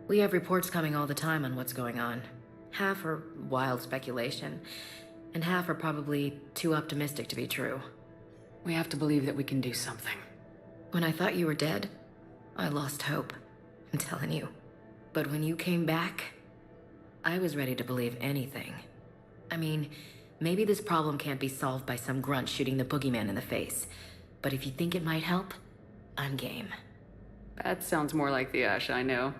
Speaker 9: We have reports coming all the time on what's going on. Half are wild speculation, and half are probably too optimistic to be true.
Speaker 8: We have to believe that we can do something.
Speaker 9: When I thought you were dead, I lost hope. I'm telling you. But when you came back, I was ready to believe anything. I mean, maybe this problem can't be solved by some grunt shooting the boogeyman in the face. But if you think it might help, I'm game.
Speaker 8: That sounds more like the Ash I know.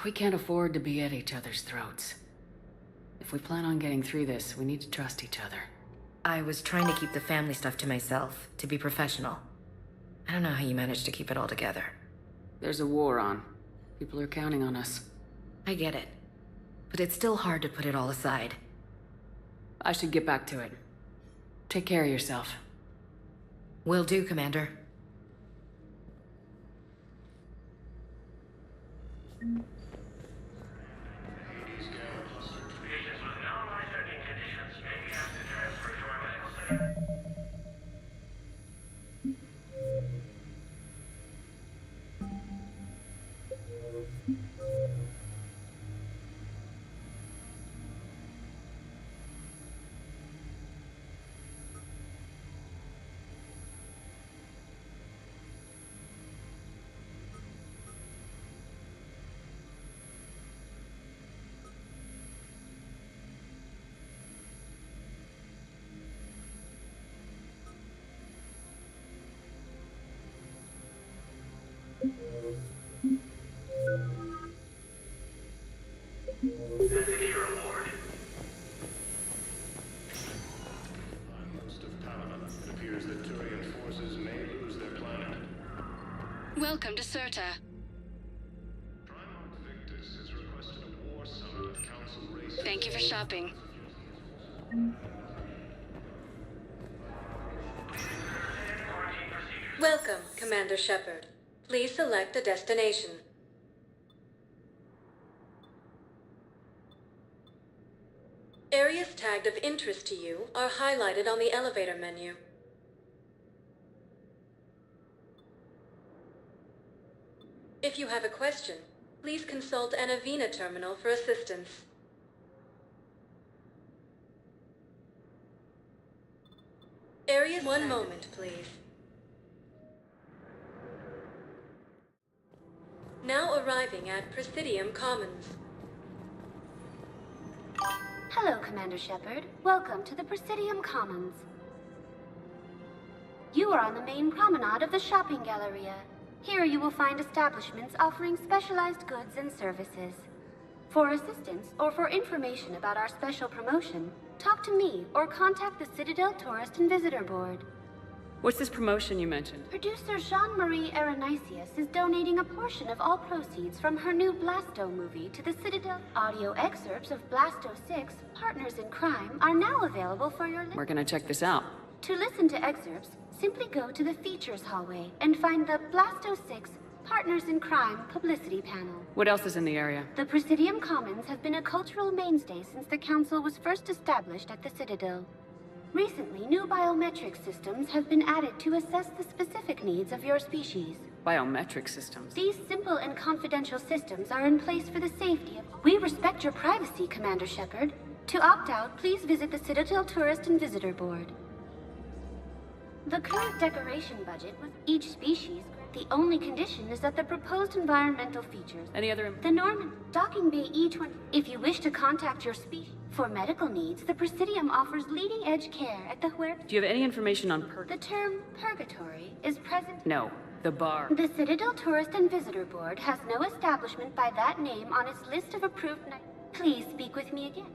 Speaker 8: We can't afford to be at each other's throats. If we plan on getting through this, we need to trust each other.
Speaker 9: I was trying to keep the family stuff to myself, to be professional. I don't know how you managed to keep it all together.
Speaker 8: There's a war on. People are counting on us.
Speaker 9: I get it. But it's still hard to put it all aside.
Speaker 8: I should get back to it. Take care of yourself.
Speaker 9: Will do, Commander.
Speaker 14: Welcome to Serta. Thank you for shopping.
Speaker 2: Welcome, Commander Shepard. Please select a destination. Areas tagged of interest to you are highlighted on the elevator menu. If you have a question, please consult an Avena terminal for assistance. Area, one moment, please. Now arriving at Presidium Commons.
Speaker 20: Hello, Commander Shepard. Welcome to the Presidium Commons. You are on the main promenade of the shopping galleria. Here you will find establishments offering specialized goods and services. For assistance or for information about our special promotion, talk to me or contact the Citadel Tourist and Visitor Board.
Speaker 8: What's this promotion you mentioned?
Speaker 20: Producer Jean-Marie Aronisius is donating a portion of all proceeds from her new Blasto movie to the Citadel. Audio excerpts of Blasto 6, Partners in Crime, are now available for your
Speaker 8: Where can I check this out?
Speaker 20: To listen to excerpts, simply go to the Features hallway and find the Blasto 6, Partners in Crime publicity panel.
Speaker 8: What else is in the area?
Speaker 20: The Presidium Commons have been a cultural mainstay since the Council was first established at the Citadel. Recently, new biometric systems have been added to assess the specific needs of your species.
Speaker 8: Biometric systems?
Speaker 20: These simple and confidential systems are in place for the safety of... We respect your privacy, Commander Shepard. To opt out, please visit the Citadel Tourist and Visitor Board. The current decoration budget was each species. The only condition is that the proposed environmental features...
Speaker 8: Any other...
Speaker 20: The Norman docking bay E20... If you wish to contact your species for medical needs, the Presidium offers leading-edge care at the Huerta...
Speaker 8: Do you have any information on
Speaker 20: The term purgatory is present...
Speaker 8: No, the bar.
Speaker 20: The Citadel Tourist and Visitor Board has no establishment by that name on its list of approved... Please speak with me again.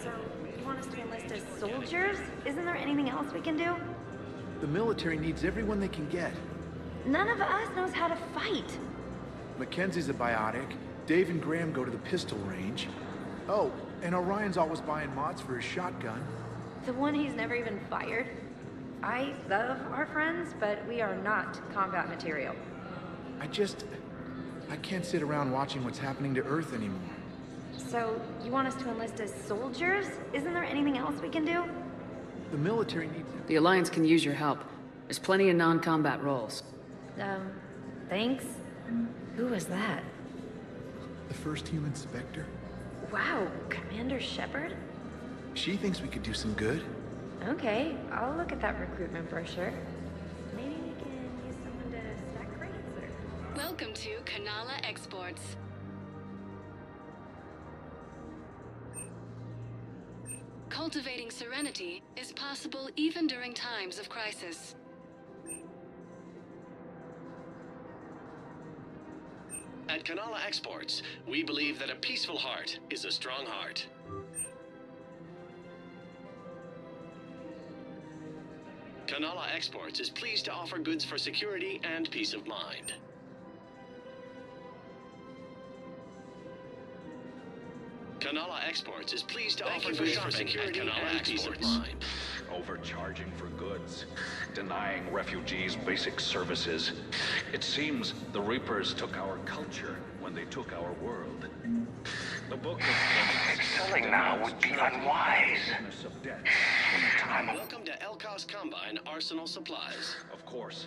Speaker 17: So, you want us to enlist as soldiers? Isn't there anything else we can do?
Speaker 21: The military needs everyone they can get.
Speaker 17: None of us knows how to fight.
Speaker 21: Mackenzie's a biotic. Dave and Graham go to the pistol range. Oh, and Orion's always buying mods for his shotgun.
Speaker 17: The one he's never even fired. I love our friends, but we are not combat material.
Speaker 21: I can't sit around watching what's happening to Earth anymore.
Speaker 17: So, you want us to enlist as soldiers? Isn't there anything else we can do?
Speaker 21: The military needs...
Speaker 8: The Alliance can use your help. There's plenty of non-combat roles.
Speaker 17: Thanks. Who was that?
Speaker 21: The first human Spectre.
Speaker 17: Wow, Commander Shepard?
Speaker 21: She thinks we could do some good.
Speaker 17: Okay, I'll look at that recruitment brochure. Maybe we can use someone to stack crates or...
Speaker 14: Welcome to Kanala Exports. Cultivating serenity is possible even during times of crisis.
Speaker 4: At Kanala Exports, we believe that a peaceful heart is a strong heart. Kanala Exports is pleased to offer goods for security and peace of mind. Kanala Exports is pleased to offer goods for security and peace of mind.
Speaker 7: Overcharging for goods, denying refugees basic services. It seems the Reapers took our culture when they took our world. The book of
Speaker 4: Selling now would be unwise. Welcome to Elkos Combine Arsenal Supplies.
Speaker 7: Of course,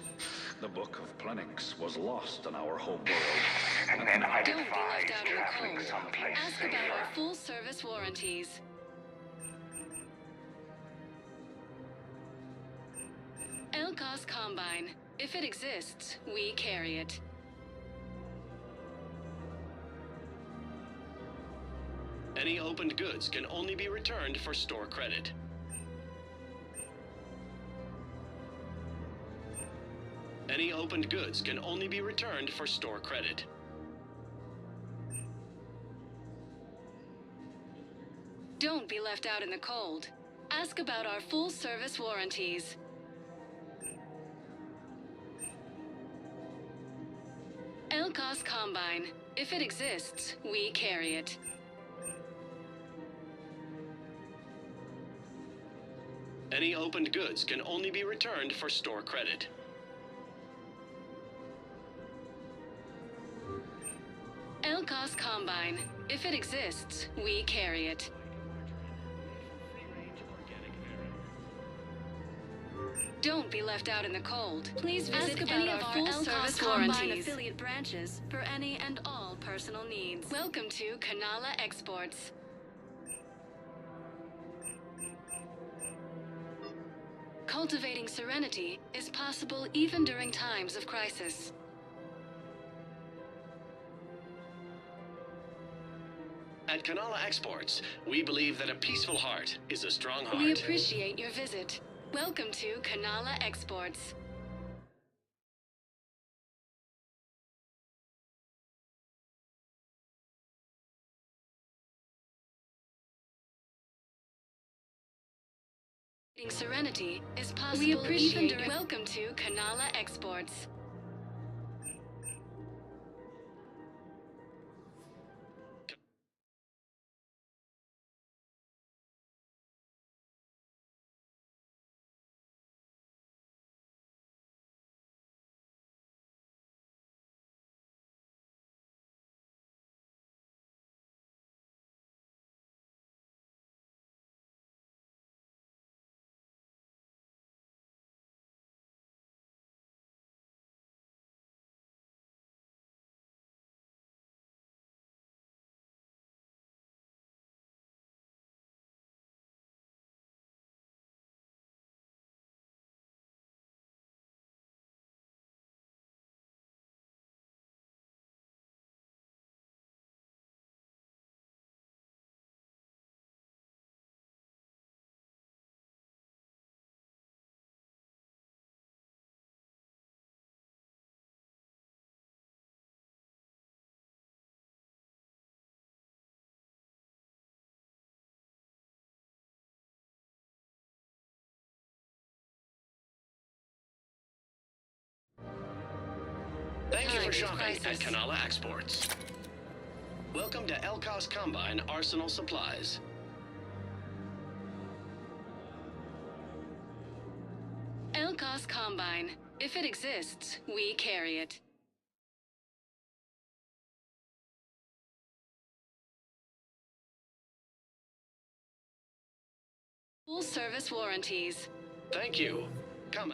Speaker 7: the book of Plenix was lost in our home world.
Speaker 4: And then I
Speaker 14: Don't be left out in the
Speaker 4: traveling
Speaker 14: cold.
Speaker 4: someplace
Speaker 14: Ask about our full service warranties. Elkos Combine. If it exists, we carry it.
Speaker 4: Any opened goods can only be returned for store credit. Any opened goods can only be returned for store credit.
Speaker 14: Don't be left out in the cold. Ask about our full service warranties. Elkos Combine. If it exists, we carry it.
Speaker 4: Any opened goods can only be returned for store credit.
Speaker 14: Elkos Combine. If it exists, we carry it. Don't be left out in the cold. Please visit any of our full-service Combine affiliate branches for any and all personal needs. Welcome to Kanala Exports. Cultivating serenity is possible even during times of crisis.
Speaker 4: At Kanala Exports, we believe that a peaceful heart is a strong heart.
Speaker 14: We appreciate your visit. Welcome to Kanala Exports. Serenity is possible even during... Welcome to Kanala Exports.
Speaker 4: Thank you for shopping at Kanala Exports. Welcome to Elkos Combine Arsenal Supplies.
Speaker 14: Elkos Combine. If it exists, we carry it. Full service warranties.
Speaker 4: Thank you. Come.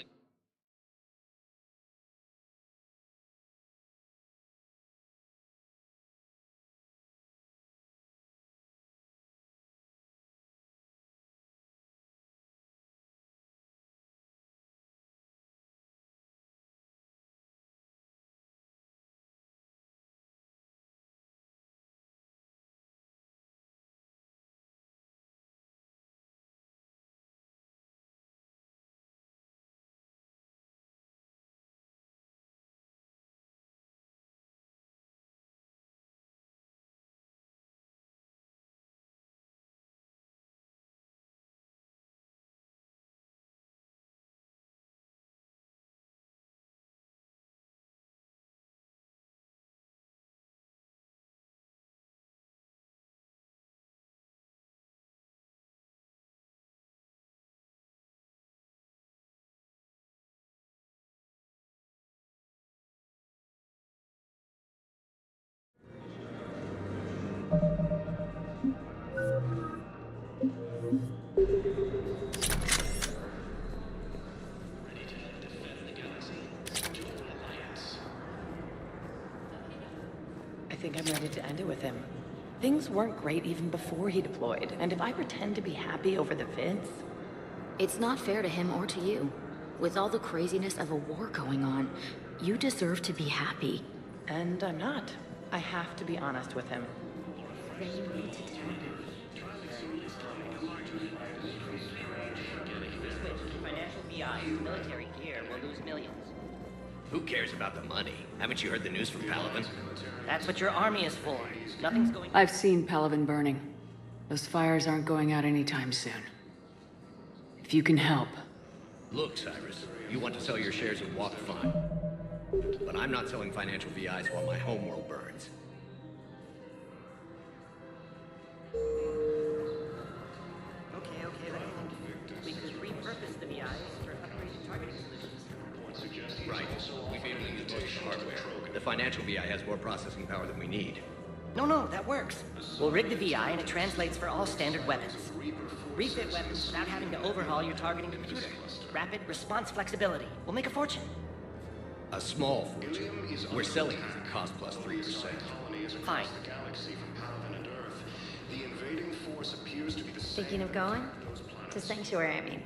Speaker 11: think I'm ready to end it with him. Things weren't great even before he deployed, and if I pretend to be happy over the vids...
Speaker 9: It's not fair to him or to you. With all the craziness of a war going on, you deserve to be happy.
Speaker 11: And I'm not. I have to be honest with him.
Speaker 20: Then you need to tell him.
Speaker 1: Financial VI, military gear will lose millions.
Speaker 15: Who cares about the money? Haven't you heard the news from Palaven?
Speaker 1: That's what your army is for. Nothing's going...
Speaker 8: I've seen Palaven burning. Those fires aren't going out anytime soon. If you can help.
Speaker 15: Look, Cyrus, you want to sell your shares in Walk fine. But I'm not selling financial VIs while my homeworld burns.
Speaker 1: Okay, let's think. We could repurpose the VIs for upgraded targeting solutions.
Speaker 15: Right. We'd be able to use most of the hardware. The financial VI has more processing power than we need.
Speaker 1: No, that works. We'll rig the VI and it translates for all standard weapons. Refit weapons without having to overhaul your targeting computer. Rapid response flexibility. We'll make a fortune.
Speaker 15: A small fortune. We're selling these at cost plus 3%.
Speaker 1: Fine.
Speaker 22: Thinking of going? To Sanctuary, I mean.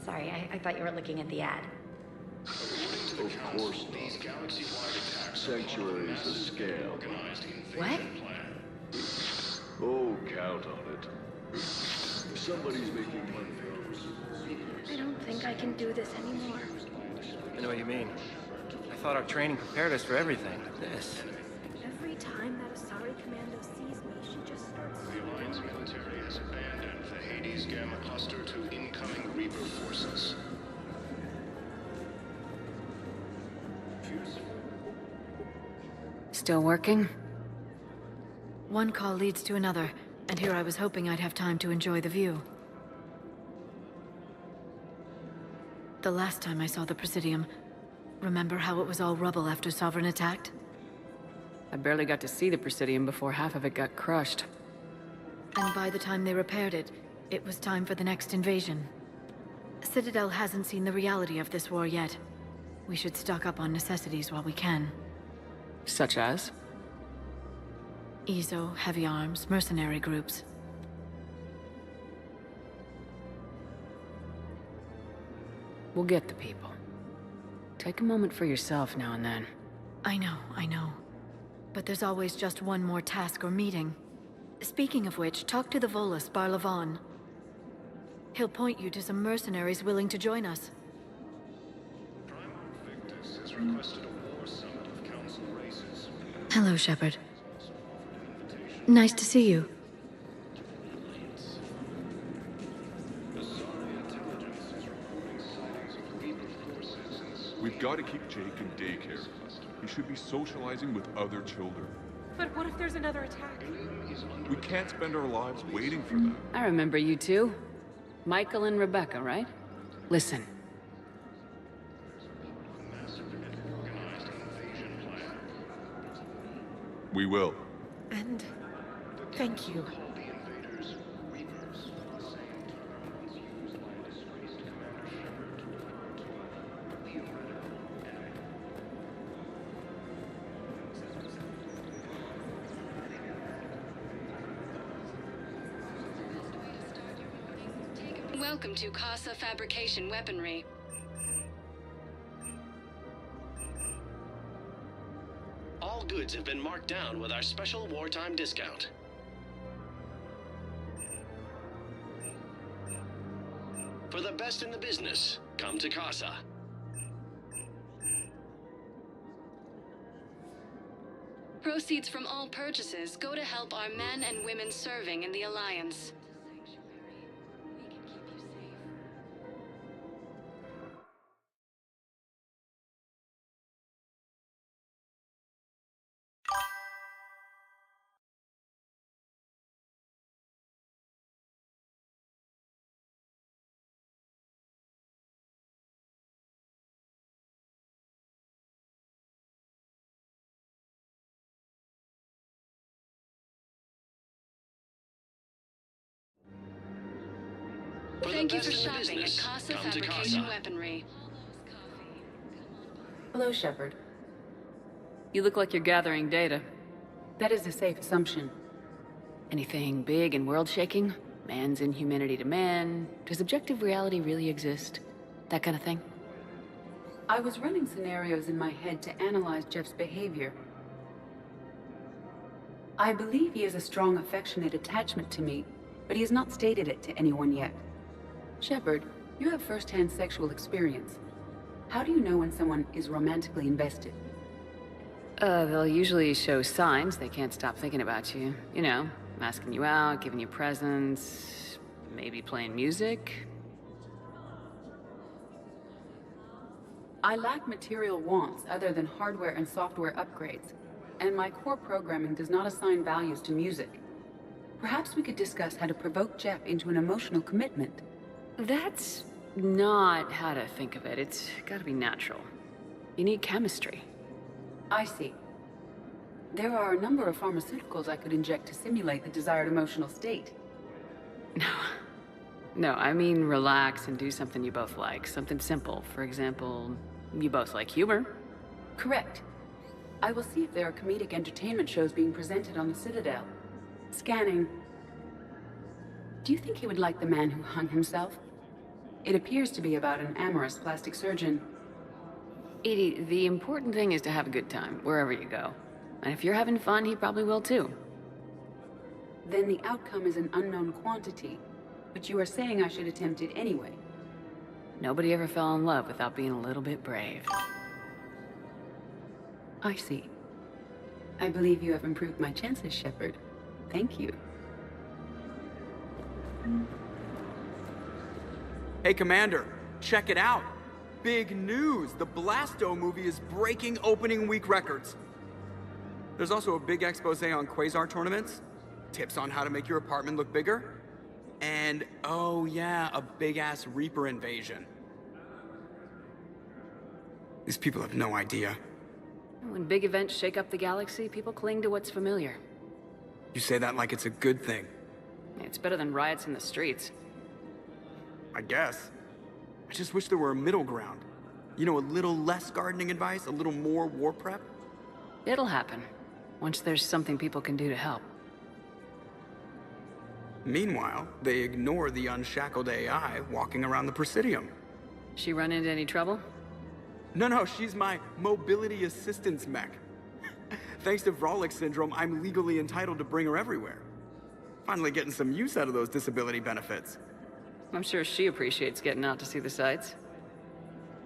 Speaker 22: Sorry, I thought you were looking at the ad.
Speaker 24: Of course not. Sanctuary is a scam.
Speaker 22: What?
Speaker 24: Oh, count on it. Somebody's making money.
Speaker 22: I don't think I can do this anymore.
Speaker 25: I know what you mean. I thought our training prepared us for everything. This.
Speaker 22: Every time that Asari commando sees me, she just starts...
Speaker 13: The Alliance military has abandoned the Hades Gamma cluster to incoming Reaper forces.
Speaker 8: Still working?
Speaker 2: One call leads to another, and here I was hoping I'd have time to enjoy the view. The last time I saw the Presidium, remember how it was all rubble after Sovereign attacked?
Speaker 8: I barely got to see the Presidium before half of it got crushed.
Speaker 2: And by the time they repaired it, it was time for the next invasion. Citadel hasn't seen the reality of this war yet. We should stock up on necessities while we can.
Speaker 8: Such as?
Speaker 2: EZO, heavy arms, mercenary groups.
Speaker 8: We'll get the people. Take a moment for yourself now and then.
Speaker 2: I know. But there's always just one more task or meeting. Speaking of which, talk to the Volus, Barlavon. He'll point you to some mercenaries willing to join us.
Speaker 13: Victus has requested a war summit of council races.
Speaker 2: Hello, Shepard. Nice to see you.
Speaker 26: We've got to keep Jake in daycare. He should be socializing with other children.
Speaker 18: But what if there's another attack?
Speaker 26: We can't spend our lives waiting for them.
Speaker 8: I remember you two. Michael and Rebecca, right? Listen.
Speaker 26: We will.
Speaker 18: And thank you.
Speaker 14: Welcome to Casa Fabrication Weaponry.
Speaker 4: All goods have been marked down with our special wartime discount. For the best in the business, come to Casa.
Speaker 14: Proceeds from all purchases go to help our men and women serving in the Alliance. Thank you for shopping at Casa Fabrication Weaponry.
Speaker 8: Hello, Shepard. You look like you're gathering data. That is a safe assumption. Anything big and world-shaking? Man's inhumanity to man? Does objective reality really exist? That kind of thing? I was running scenarios in my head to analyze Jeff's behavior. I believe he has a strong affectionate attachment to me, but he has not stated it to anyone yet. Shepard, you have first-hand sexual experience. How do you know when someone is romantically invested? They'll usually show signs they can't stop thinking about you. You know, asking you out, giving you presents, maybe playing music. I lack material wants other than hardware and software upgrades, and my core programming does not assign values to music. Perhaps we could discuss how to provoke Jeff into an emotional commitment. That's not how to think of it. It's gotta be natural. You need chemistry. I see. There are a number of pharmaceuticals I could inject to simulate the desired emotional state. No, I mean relax and do something you both like. Something simple. For example, you both like humor. Correct. I will see if there are comedic entertainment shows being presented on the Citadel. Scanning. Do you think he would like The Man Who Hung Himself? It appears to be about an amorous plastic surgeon. Edie, the important thing is to have a good time, wherever you go. And if you're having fun, he probably will too. Then the outcome is an unknown quantity, but you are saying I should attempt it anyway. Nobody ever fell in love without being a little bit brave. I see. I believe you have improved my chances, Shepard. Thank you.
Speaker 3: Hey, Commander, check it out. Big news! The Blasto movie is breaking opening week records. There's also a big expose on Quasar tournaments, tips on how to make your apartment look bigger, and, oh yeah, a big-ass Reaper invasion. These people have no idea.
Speaker 8: When big events shake up the galaxy, people cling to what's familiar.
Speaker 3: You say that like it's a good thing.
Speaker 8: It's better than riots in the streets.
Speaker 3: I guess. I just wish there were a middle ground. You know, a little less gardening advice, a little more war prep.
Speaker 8: It'll happen, once there's something people can do to help.
Speaker 3: Meanwhile, they ignore the unshackled AI walking around the Presidium.
Speaker 8: She run into any trouble?
Speaker 3: No, she's my mobility assistance mech. Thanks to Vrolic syndrome, I'm legally entitled to bring her everywhere. Finally getting some use out of those disability benefits.
Speaker 8: I'm sure she appreciates getting out to see the sights.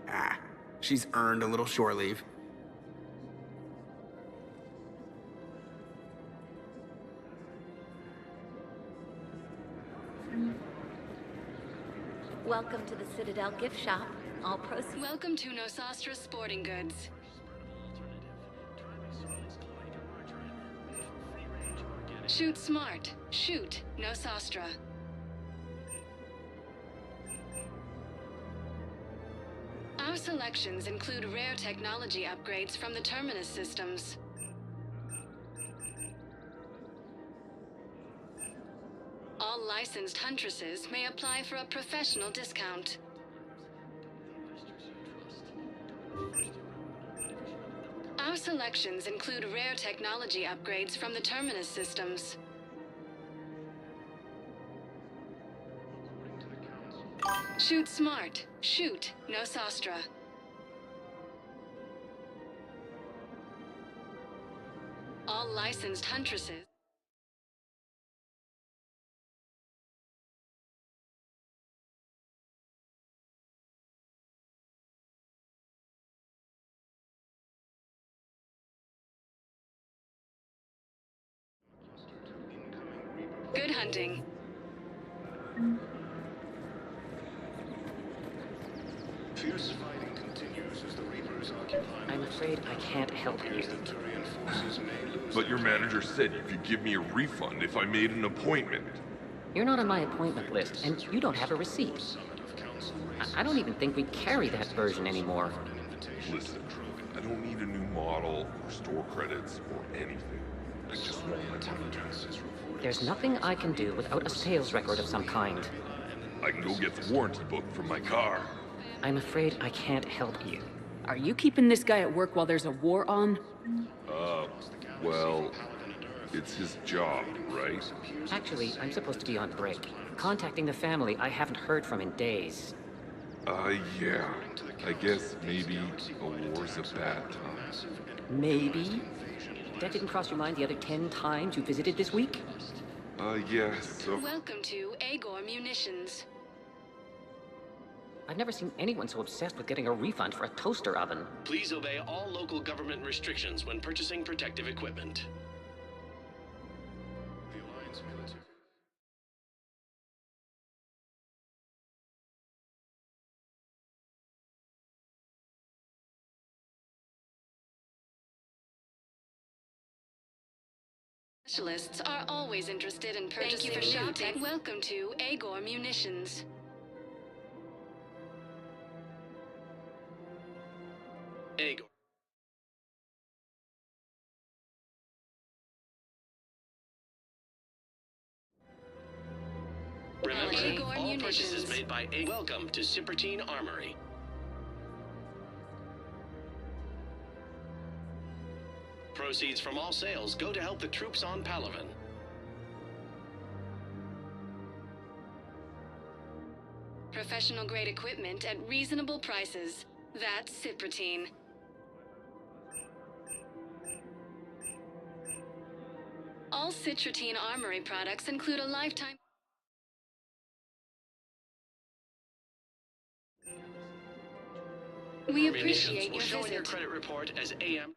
Speaker 3: Ah, she's earned a little shore leave.
Speaker 23: Welcome to the Citadel gift shop. All proceeds.
Speaker 14: Welcome to Nosastra Sporting Goods. Shoot smart. Shoot Nosastra. Our selections include rare technology upgrades from the Terminus systems. All licensed huntresses may apply for a professional discount. Our selections include rare technology upgrades from the Terminus systems. Shoot smart. Shoot Nosastra. All licensed huntresses. Good hunting.
Speaker 5: Fierce fighting continues as the Reapers occupy.
Speaker 1: I'm afraid I can't help you.
Speaker 26: But your manager said you could give me a refund if I made an appointment.
Speaker 1: You're not on my appointment list, and you don't have a receipt. I don't even think we carry that version anymore.
Speaker 26: Listen, I don't need a new model or store credits or anything. I just want my money.
Speaker 1: There's nothing I can do without a sales record of some kind.
Speaker 26: I can go get the warranty book from my car.
Speaker 1: I'm afraid I can't help you.
Speaker 8: Are you keeping this guy at work while there's a war on?
Speaker 26: Well, It's his job, right?
Speaker 6: Actually, I'm supposed to be on break. Contacting the family I haven't heard from in days.
Speaker 26: Yeah. I guess maybe a war's a bad time.
Speaker 6: Maybe? That didn't cross your mind the other 10 times you visited this week?
Speaker 26: Yes.
Speaker 14: Welcome to Agor Munitions.
Speaker 6: I've never seen anyone so obsessed with getting a refund for a toaster oven.
Speaker 4: Please obey all local government restrictions when purchasing protective equipment.
Speaker 5: The Alliance military.
Speaker 14: Specialists are always interested in purchasing new tech. Welcome to Agor Munitions.
Speaker 4: Agor. Remember,
Speaker 14: Agor
Speaker 4: all
Speaker 14: Munitions.
Speaker 4: purchases made by Welcome to 13 Armory. Proceeds from all sales go to help the troops on Palaven.
Speaker 14: Professional grade equipment at reasonable prices. That's Cypratine. All Citratine Armory products include a lifetime. We appreciate your
Speaker 4: Show in your
Speaker 14: visit.
Speaker 4: credit report as AM.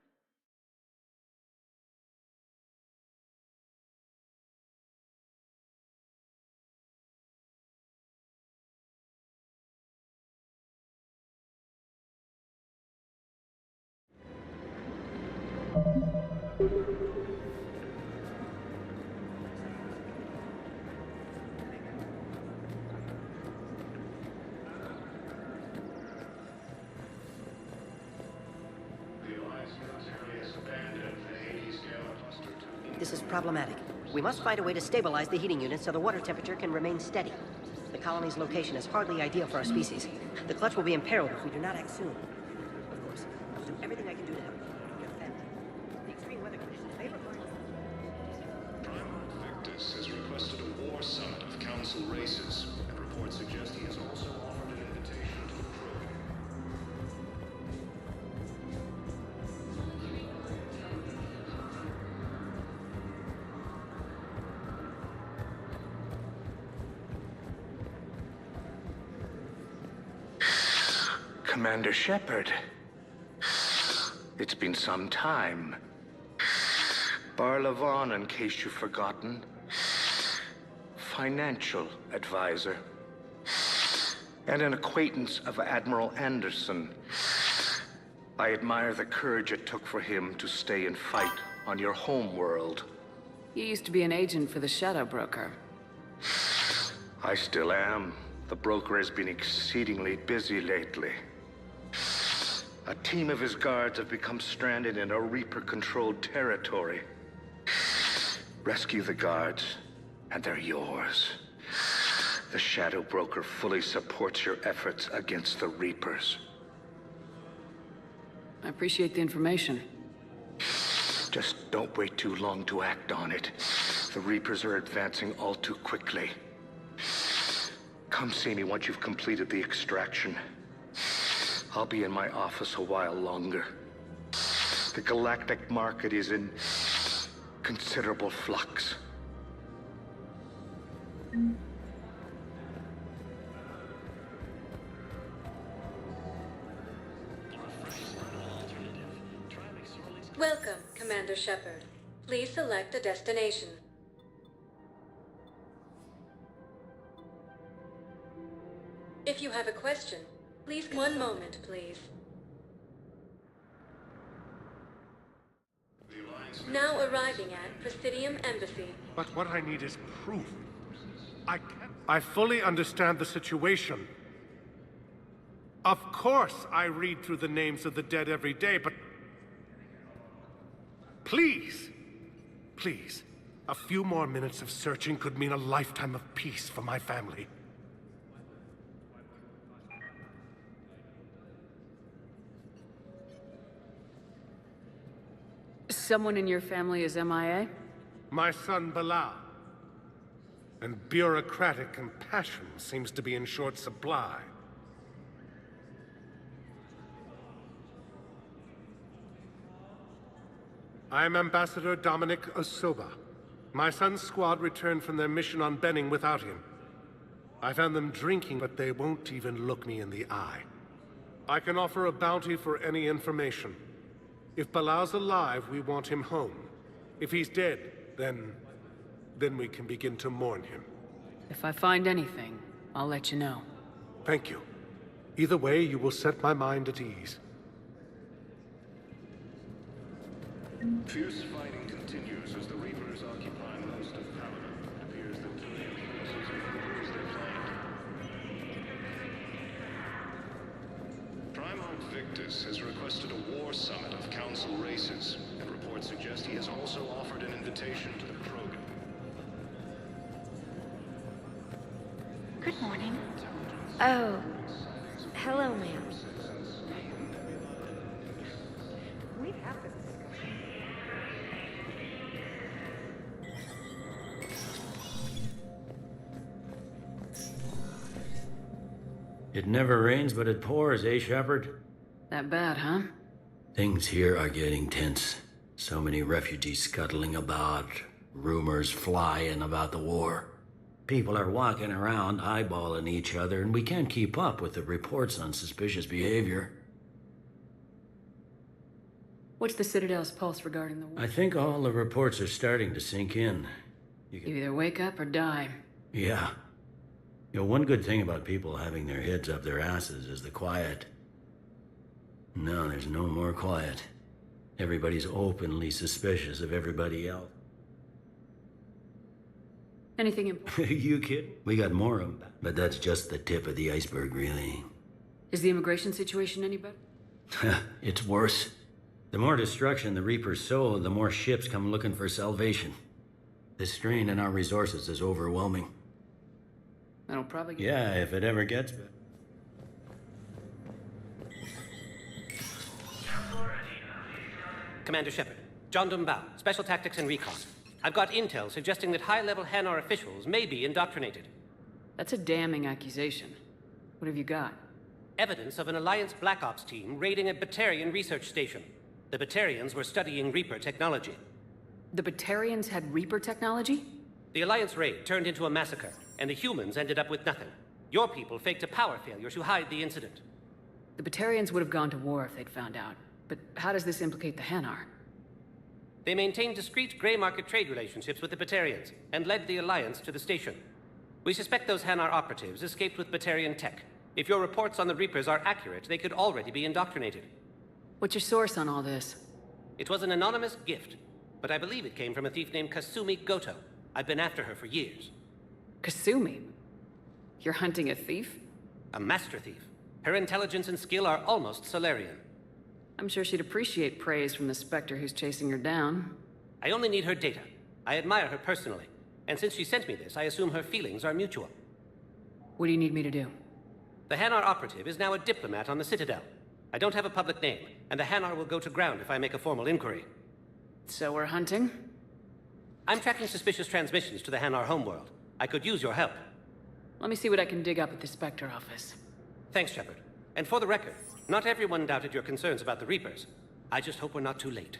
Speaker 1: This is problematic. We must find a way to stabilize the heating unit so the water temperature can remain steady. The colony's location is hardly ideal for our species. The clutch will be imperiled if we do not act soon. Of course, I'll do everything I can do to help you, your family. The extreme weather conditions may require...
Speaker 5: Victus has requested a war summit of council races, and reports suggest he has also offered an invitation to the crew.
Speaker 10: Commander Shepard. It's been some time. Barlavon, in case you've forgotten. Financial advisor. And an acquaintance of Admiral Anderson. I admire the courage it took for him to stay and fight on your home world.
Speaker 8: You used to be an agent for the Shadow Broker.
Speaker 10: I still am. The broker has been exceedingly busy lately. A team of his guards have become stranded in a Reaper-controlled territory. Rescue the guards, and they're yours. The Shadow Broker fully supports your efforts against the Reapers.
Speaker 8: I appreciate the information.
Speaker 10: Just don't wait too long to act on it. The Reapers are advancing all too quickly. Come see me once you've completed the extraction. I'll be in my office a while longer. The galactic market is in considerable flux.
Speaker 2: Welcome, Commander Shepard. Please select a destination. If you have a question, please... One moment, please. Now arriving at Presidium Embassy.
Speaker 12: But what I need is proof. I fully understand the situation. Of course I read through the names of the dead every day, but... Please, please, a few more minutes of searching could mean a lifetime of peace for my family.
Speaker 8: Someone in your family is MIA?
Speaker 12: my son Bilal. And bureaucratic compassion seems to be in short supply. I'm Ambassador Dominic Osoba. My son's squad returned from their mission on Benning without him. I found them drinking, but they won't even look me in the eye. I can offer a bounty for any information. If Bilal's alive, we want him home. If he's dead, then we can begin to mourn him.
Speaker 8: If I find anything, I'll let you know.
Speaker 12: Thank you. Either way, you will set my mind at ease.
Speaker 5: Fierce fighting continues as the Reapers occupy most of Paladin. It appears that Turian forces have reversed their plan. Primarch Victus has requested a war summit of Council races, and reports suggest he has also offered an invitation to the Krogan.
Speaker 22: Good morning. Oh, hello, ma'am.
Speaker 7: We've had this discussion.
Speaker 9: It never rains, but it pours, eh, Shepard?
Speaker 8: That bad, huh?
Speaker 9: Things here are getting tense. So many refugees scuttling about, rumors flying about the war. People are walking around eyeballing each other, and we can't keep up with the reports on suspicious behavior.
Speaker 8: What's the Citadel's pulse regarding the war?
Speaker 9: I think all the reports are starting to sink in.
Speaker 8: You either wake up or die.
Speaker 9: Yeah. You know, one good thing about people having their heads up their asses is the quiet. No, there's no more quiet. Everybody's openly suspicious of everybody else.
Speaker 8: Anything important?
Speaker 9: You kid? We got more of them. But that's just the tip of the iceberg, really.
Speaker 8: Is the immigration situation any better?
Speaker 9: It's worse. The more destruction the Reapers sow, the more ships come looking for salvation. The strain on our resources is overwhelming.
Speaker 8: That'll probably get...
Speaker 9: Yeah, if it ever gets...
Speaker 16: Commander Shepard, John Dumbao, Special Tactics and Recon. I've got intel suggesting that high-level Hanar officials may be indoctrinated.
Speaker 8: That's a damning accusation. What have you got?
Speaker 16: Evidence of an Alliance Black Ops team raiding a Batarian research station. The Batarians were studying Reaper technology.
Speaker 8: The Batarians had Reaper technology?
Speaker 16: The Alliance raid turned into a massacre, and the humans ended up with nothing. Your people faked a power failure to hide the incident.
Speaker 8: The Batarians would have gone to war if they'd found out. But how does this implicate the Hanar?
Speaker 16: They maintained discreet gray market trade relationships with the Batarians, and led the Alliance to the station. We suspect those Hanar operatives escaped with Batarian tech. If your reports on the Reapers are accurate, they could already be indoctrinated.
Speaker 8: What's your source on all this?
Speaker 16: It was an anonymous gift, but I believe it came from a thief named Kasumi Goto. I've been after her for years.
Speaker 8: Kasumi? You're hunting a thief?
Speaker 16: A master thief. Her intelligence and skill are almost Solarian.
Speaker 8: I'm sure she'd appreciate praise from the Spectre who's chasing her down.
Speaker 16: I only need her data. I admire her personally. And since she sent me this, I assume her feelings are mutual.
Speaker 8: What do you need me to do?
Speaker 16: The Hanar operative is now a diplomat on the Citadel. I don't have a public name, and the Hanar will go to ground if I make a formal inquiry.
Speaker 8: So we're hunting?
Speaker 16: I'm tracking suspicious transmissions to the Hanar homeworld. I could use your help.
Speaker 8: Let me see what I can dig up at the Spectre office.
Speaker 16: Thanks, Shepard. And for the record, not everyone doubted your concerns about the Reapers. I just hope we're not too late.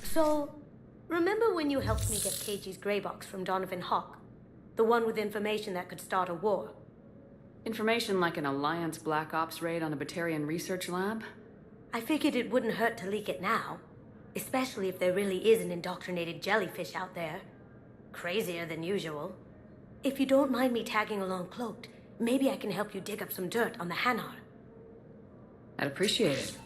Speaker 17: So, remember when you helped me get KG's grey box from Donovan Hawk? The one with information that could start a war?
Speaker 8: Information like an Alliance Black Ops raid on a Batarian research lab?
Speaker 17: I figured it wouldn't hurt to leak it now. Especially if there really is an indoctrinated jellyfish out there. Crazier than usual. If you don't mind me tagging along cloaked, maybe I can help you dig up some dirt on the Hanar.
Speaker 8: I'd appreciate it.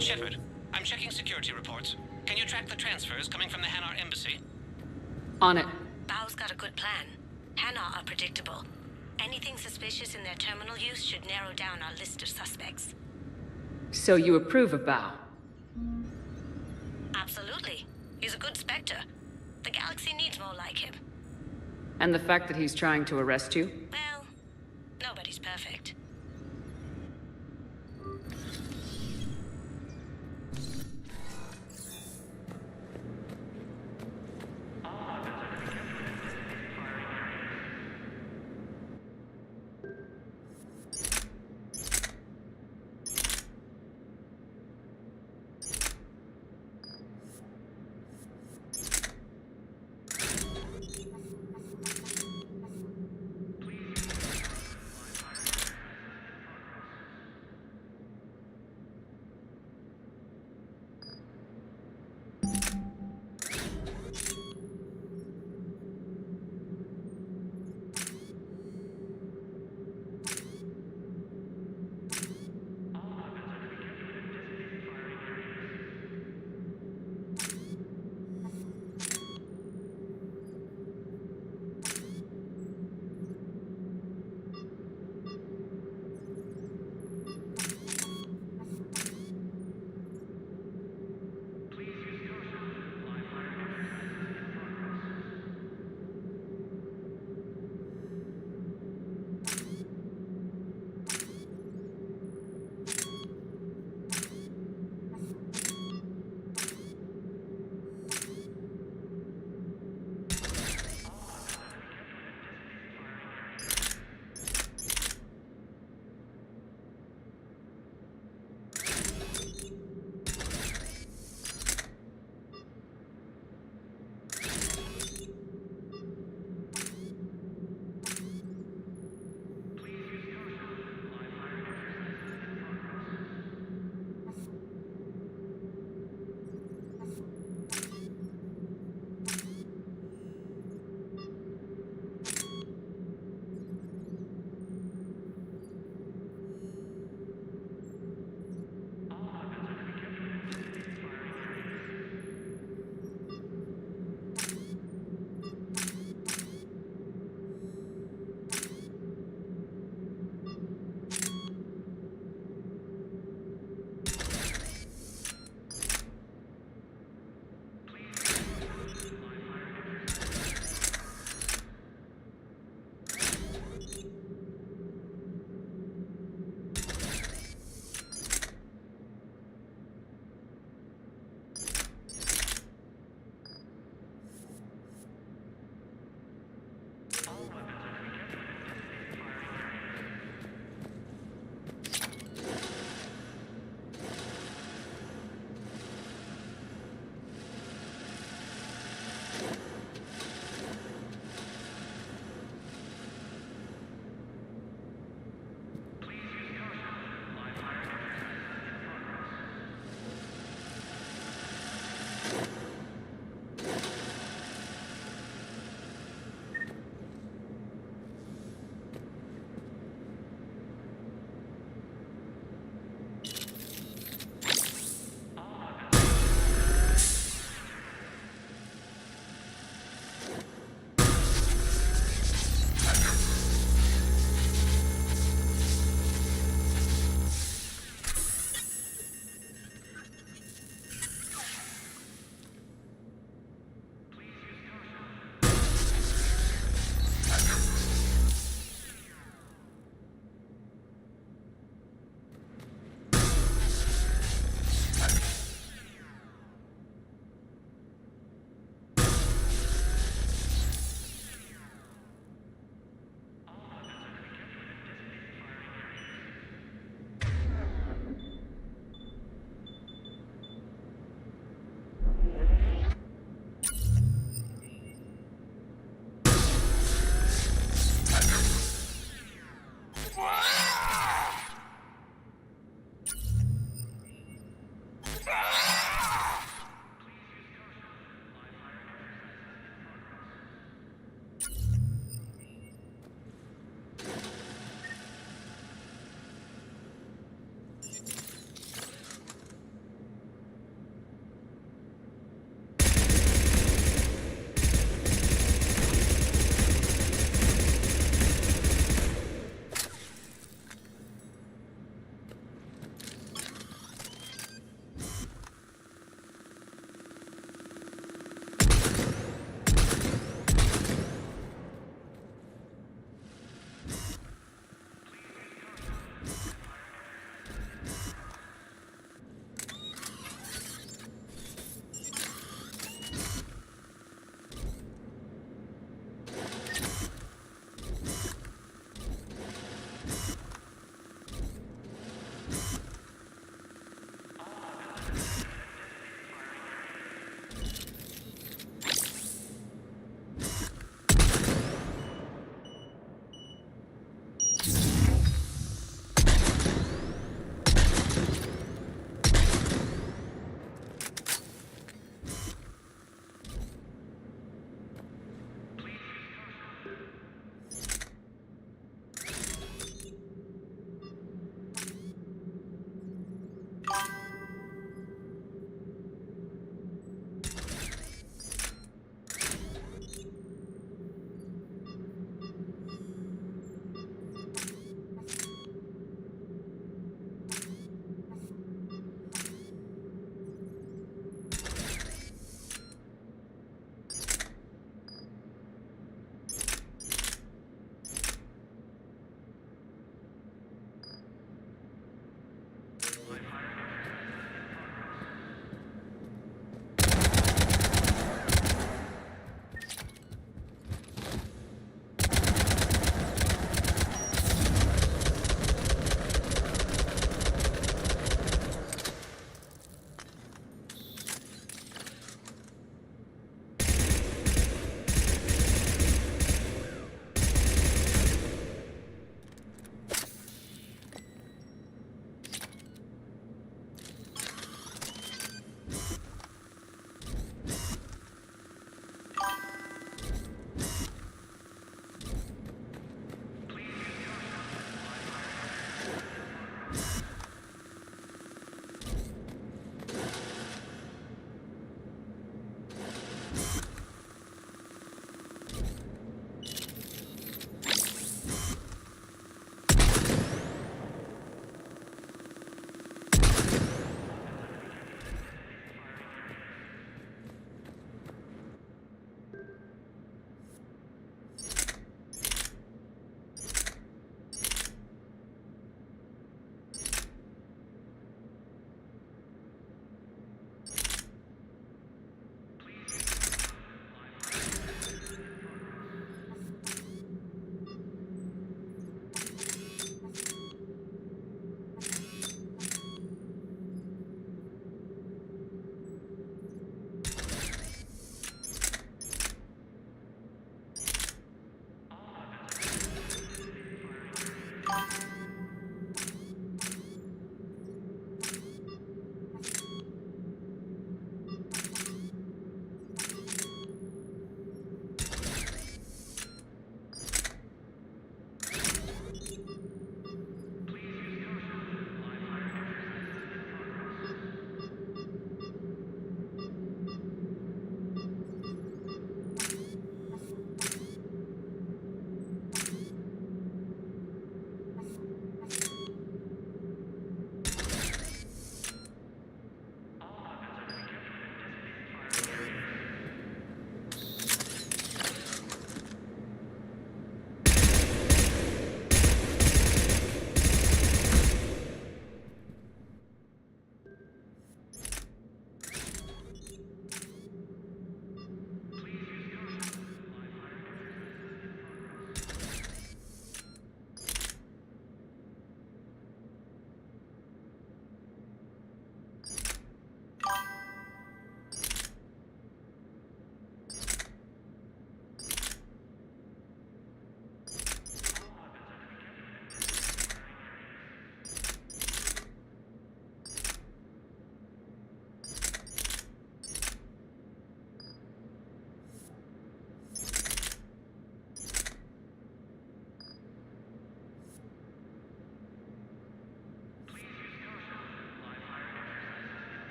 Speaker 16: Shepard, I'm checking security reports. Can you track the transfers coming from the Hanar embassy?
Speaker 8: On it.
Speaker 17: Bao's got a good plan. Hanar are predictable. Anything suspicious in their terminal use should narrow down our list of suspects.
Speaker 8: So you approve of Bao?
Speaker 17: Absolutely. He's a good Spectre. The galaxy needs more like him.
Speaker 8: And the fact that he's trying to arrest you?
Speaker 17: Well, nobody's perfect.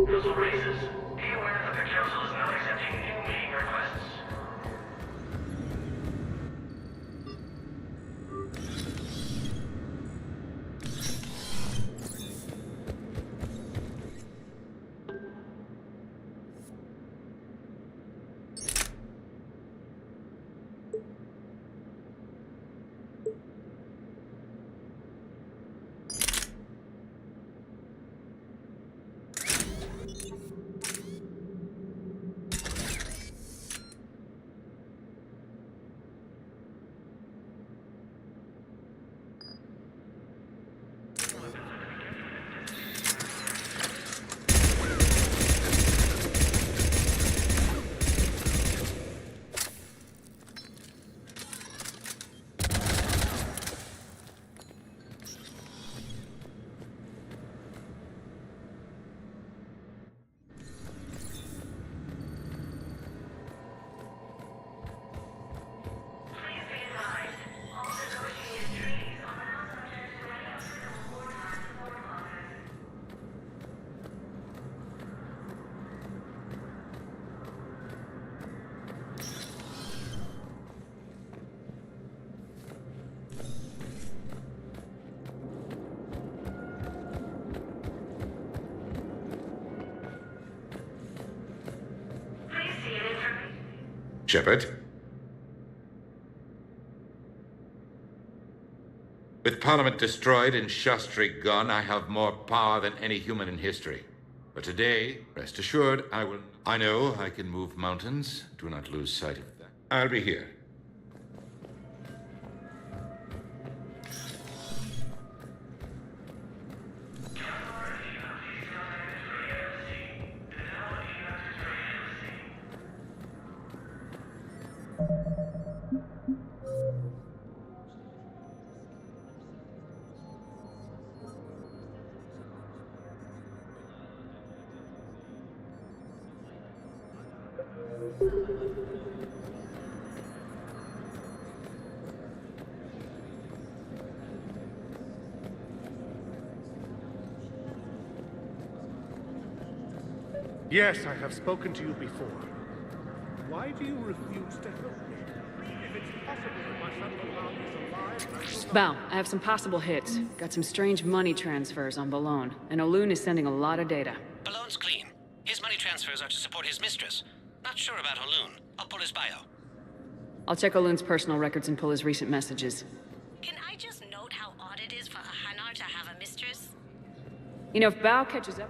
Speaker 5: Council races. Be aware that the Council is not accepting new meeting requests.
Speaker 11: Shepard? With Parliament destroyed and Shastri gone, I have more power than any human in history. But today, rest assured, I know I can move mountains. Do not lose sight of that. I'll be here.
Speaker 12: Yes, I have spoken to you before. Why do you refuse to help me? If it's possible that my son Balon is alive,
Speaker 8: Val, I have some possible hits. Got some strange money transfers on Balone, and Olun is sending a lot of data.
Speaker 16: Ballone's clean. His money transfers are to support his mistress. Not sure about Olun. I'll pull his bio.
Speaker 8: I'll check Olun's personal records and pull his recent messages.
Speaker 17: Can I just note how odd it is for a Hanar to have a mistress?
Speaker 8: You know, if Bao catches up...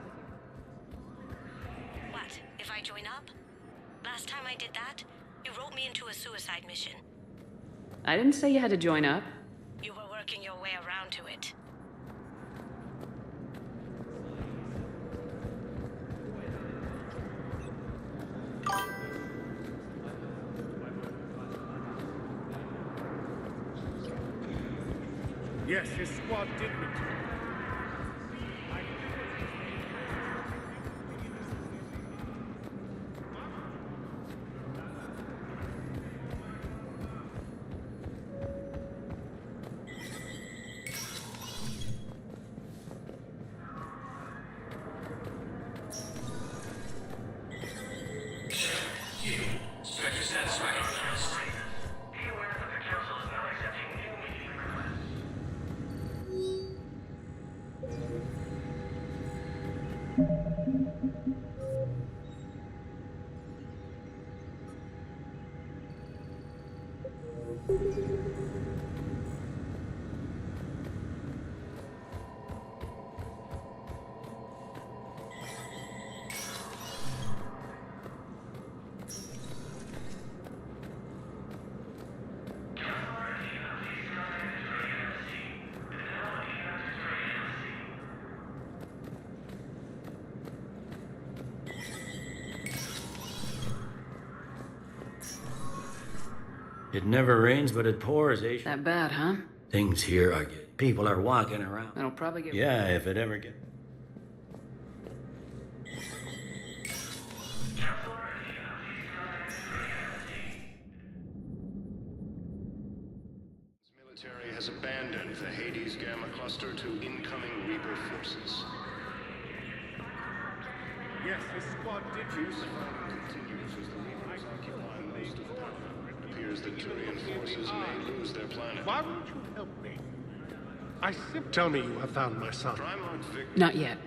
Speaker 17: What, if I join up? Last time I did that, you wrote me into a suicide mission.
Speaker 8: I didn't say you had to join up.
Speaker 17: You were working your way around to it.
Speaker 12: yes, his squad did return.
Speaker 9: It never rains, but it pours, eh?
Speaker 8: That bad, huh?
Speaker 9: Things here are getting... People are walking around.
Speaker 8: It'll probably get...
Speaker 9: Yeah, if it ever gets...
Speaker 5: Military has abandoned the Hades Gamma cluster to incoming Reaper forces.
Speaker 12: Yes, his squad did
Speaker 5: Fierce fighting continues as the Reapers occupy most of Paladin. It appears that Turian forces may lose their planet.
Speaker 12: Why won't you help me? I simply... Tell me you have found my son.
Speaker 5: Primarch Victor...
Speaker 8: Not yet.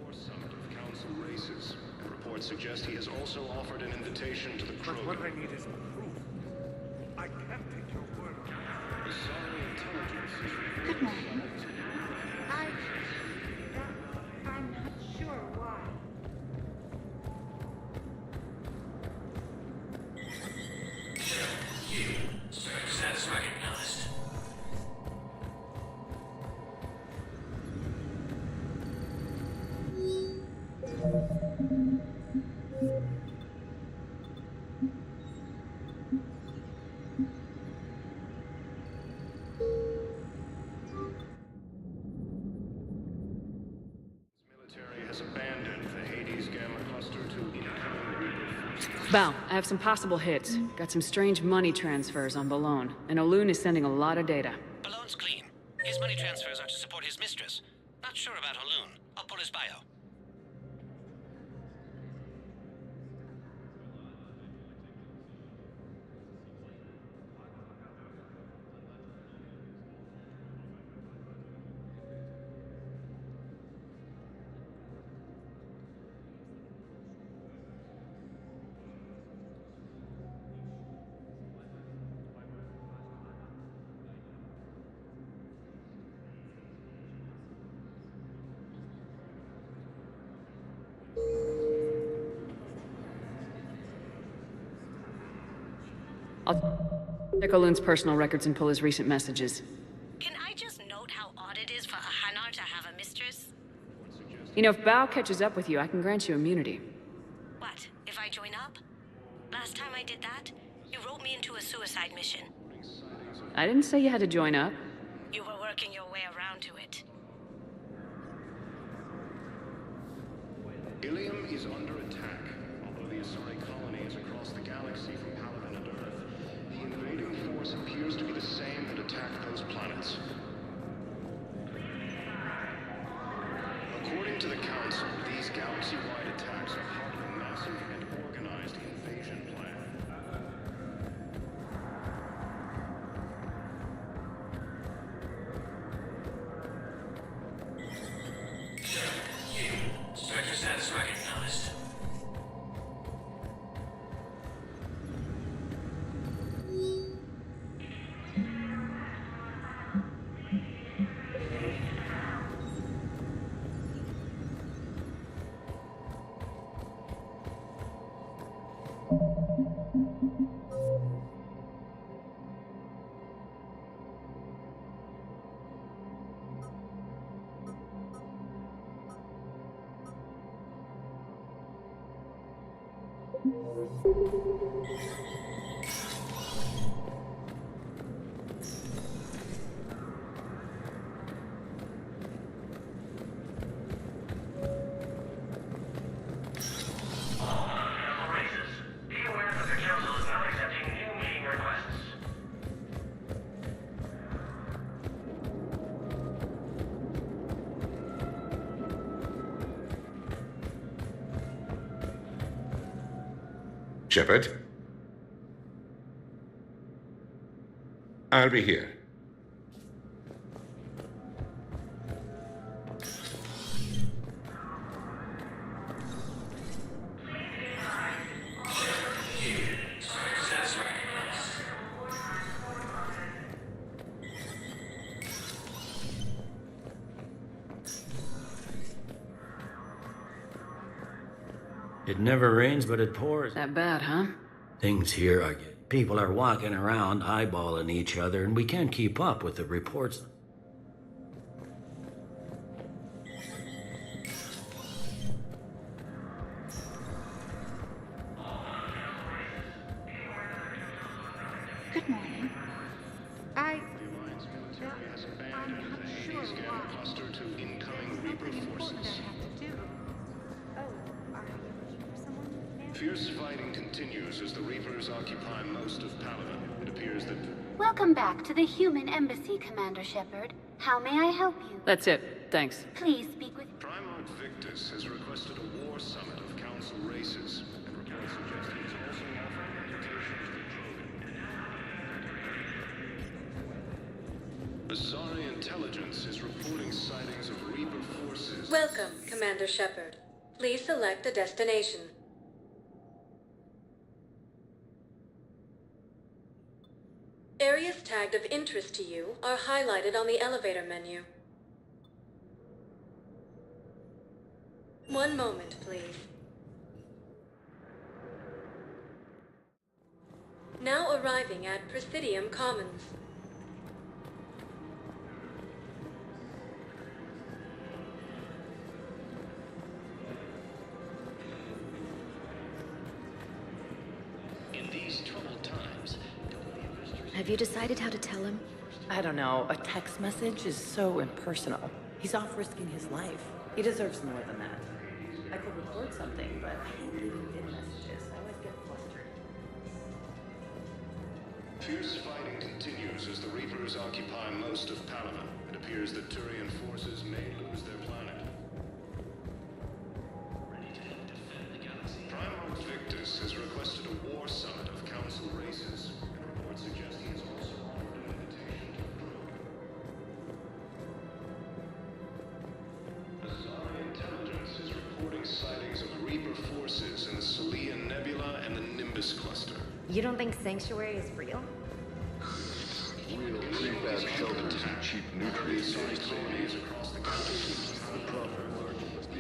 Speaker 5: ...war summit of Council races. Reports suggest he has also offered an invitation to the Krogan.
Speaker 12: But what I need is proof. I can't take your word.
Speaker 5: The Sorry intelligence is...
Speaker 7: Good morning. I'm not sure why.
Speaker 9: Status recognized.
Speaker 5: Military has abandoned the Hades Gamma Cluster to incoming Reaper forces.
Speaker 8: Val, I have some possible hits. Got some strange money transfers on Balone, and Olun is sending a lot of data.
Speaker 16: Balloon's clean. His money transfers are to support his mistress. Not sure about Olun. I'll pull his bio.
Speaker 8: I'll check Olun's personal records and pull his recent messages.
Speaker 17: Can I just note how odd it is for a Hanar to have a mistress?
Speaker 8: You know, if Bao catches up with you, I can grant you immunity.
Speaker 17: What, if I join up? Last time I did that, you wrote me into a suicide mission.
Speaker 8: I didn't say you had to join up.
Speaker 17: You were working your way around to it.
Speaker 5: Ilium is under attack. Although the Asari colony is across the galaxy from Paladin and Earth, the invading force appears to be the same that attacked those planets. According to the Council, these galaxy-wide attacks are part of a massive and organized invasion plan.
Speaker 9: Spectre status recognized.
Speaker 11: Shepard? I'll be here.
Speaker 9: It never rains, but it pours.
Speaker 8: That bad, huh?
Speaker 9: Things here are... People are walking around eyeballing each other, and we can't keep up with the reports.
Speaker 7: Good morning. I'm
Speaker 5: Abandoned
Speaker 7: not
Speaker 5: the
Speaker 7: sure
Speaker 5: Hades Gamma
Speaker 7: why.
Speaker 5: Cluster to incoming
Speaker 7: Something
Speaker 5: Reaper
Speaker 7: important
Speaker 5: forces.
Speaker 7: I have to do. Oh, are you looking for someone, ma'am?
Speaker 5: Fierce fighting continues as the Reapers occupy most of Paladin. It appears that...
Speaker 15: Welcome back to the Human Embassy, Commander Shepard. How may I help you?
Speaker 8: That's it. Thanks.
Speaker 15: Please speak with...
Speaker 5: Primarch Primarch Victus has requested a war summit of Council races, and reports suggest he has also offered an invitation to the Krogan. Azari intelligence is reporting sightings of Reaper forces.
Speaker 14: Welcome, Commander Shepard. Please select a destination. Areas tagged of interest to you are highlighted on the elevator menu. One moment, please. Now arriving at Presidium Commons.
Speaker 4: In these troubled times,
Speaker 22: Have you decided how to tell him?
Speaker 15: I don't know. A text message is so impersonal. He's off risking his life. He deserves more than that. I could record something, but I hate leaving in messages. I always get flustered.
Speaker 5: Fierce fighting continues as the Reapers occupy most of Palaven. It appears that Turian forces may lose their planet. Primarch Victus has requested a war summit of Council races, and reports suggest he has also offered an invitation to the Krogan. Azari intelligence is reporting sightings of Reaper forces in the Salian Nebula and the Nimbus cluster.
Speaker 22: You don't think Sanctuary is real?
Speaker 5: Real prefab shelters and cheap nutrients colonies across the galaxy.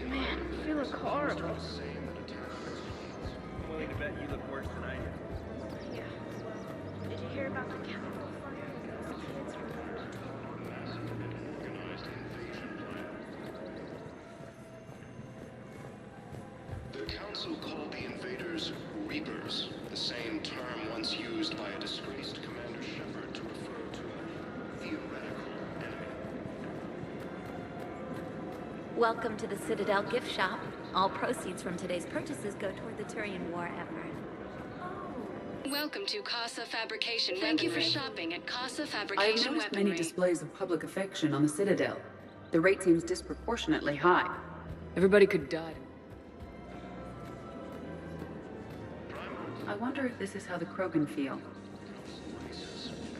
Speaker 7: Man, you look horrible.
Speaker 19: I'm willing to bet you look worse than I do.
Speaker 7: Yeah. Did you hear about the chemical fire that those kids reported?
Speaker 5: The Council called the invaders Reapers, the same term once used by a disgraced Commander Shepard to refer to a theoretical enemy.
Speaker 22: Welcome to the Citadel gift shop. All proceeds from today's purchases go toward the Turian war effort.
Speaker 14: Welcome to Casa Fabrication. Thank you for shopping at Casa
Speaker 20: I've
Speaker 14: Fabrication
Speaker 20: noticed
Speaker 14: Weaponry.
Speaker 20: many displays of public affection on the Citadel. The rate seems disproportionately high.
Speaker 8: Everybody could die.
Speaker 20: I wonder if this is how the Krogan feel.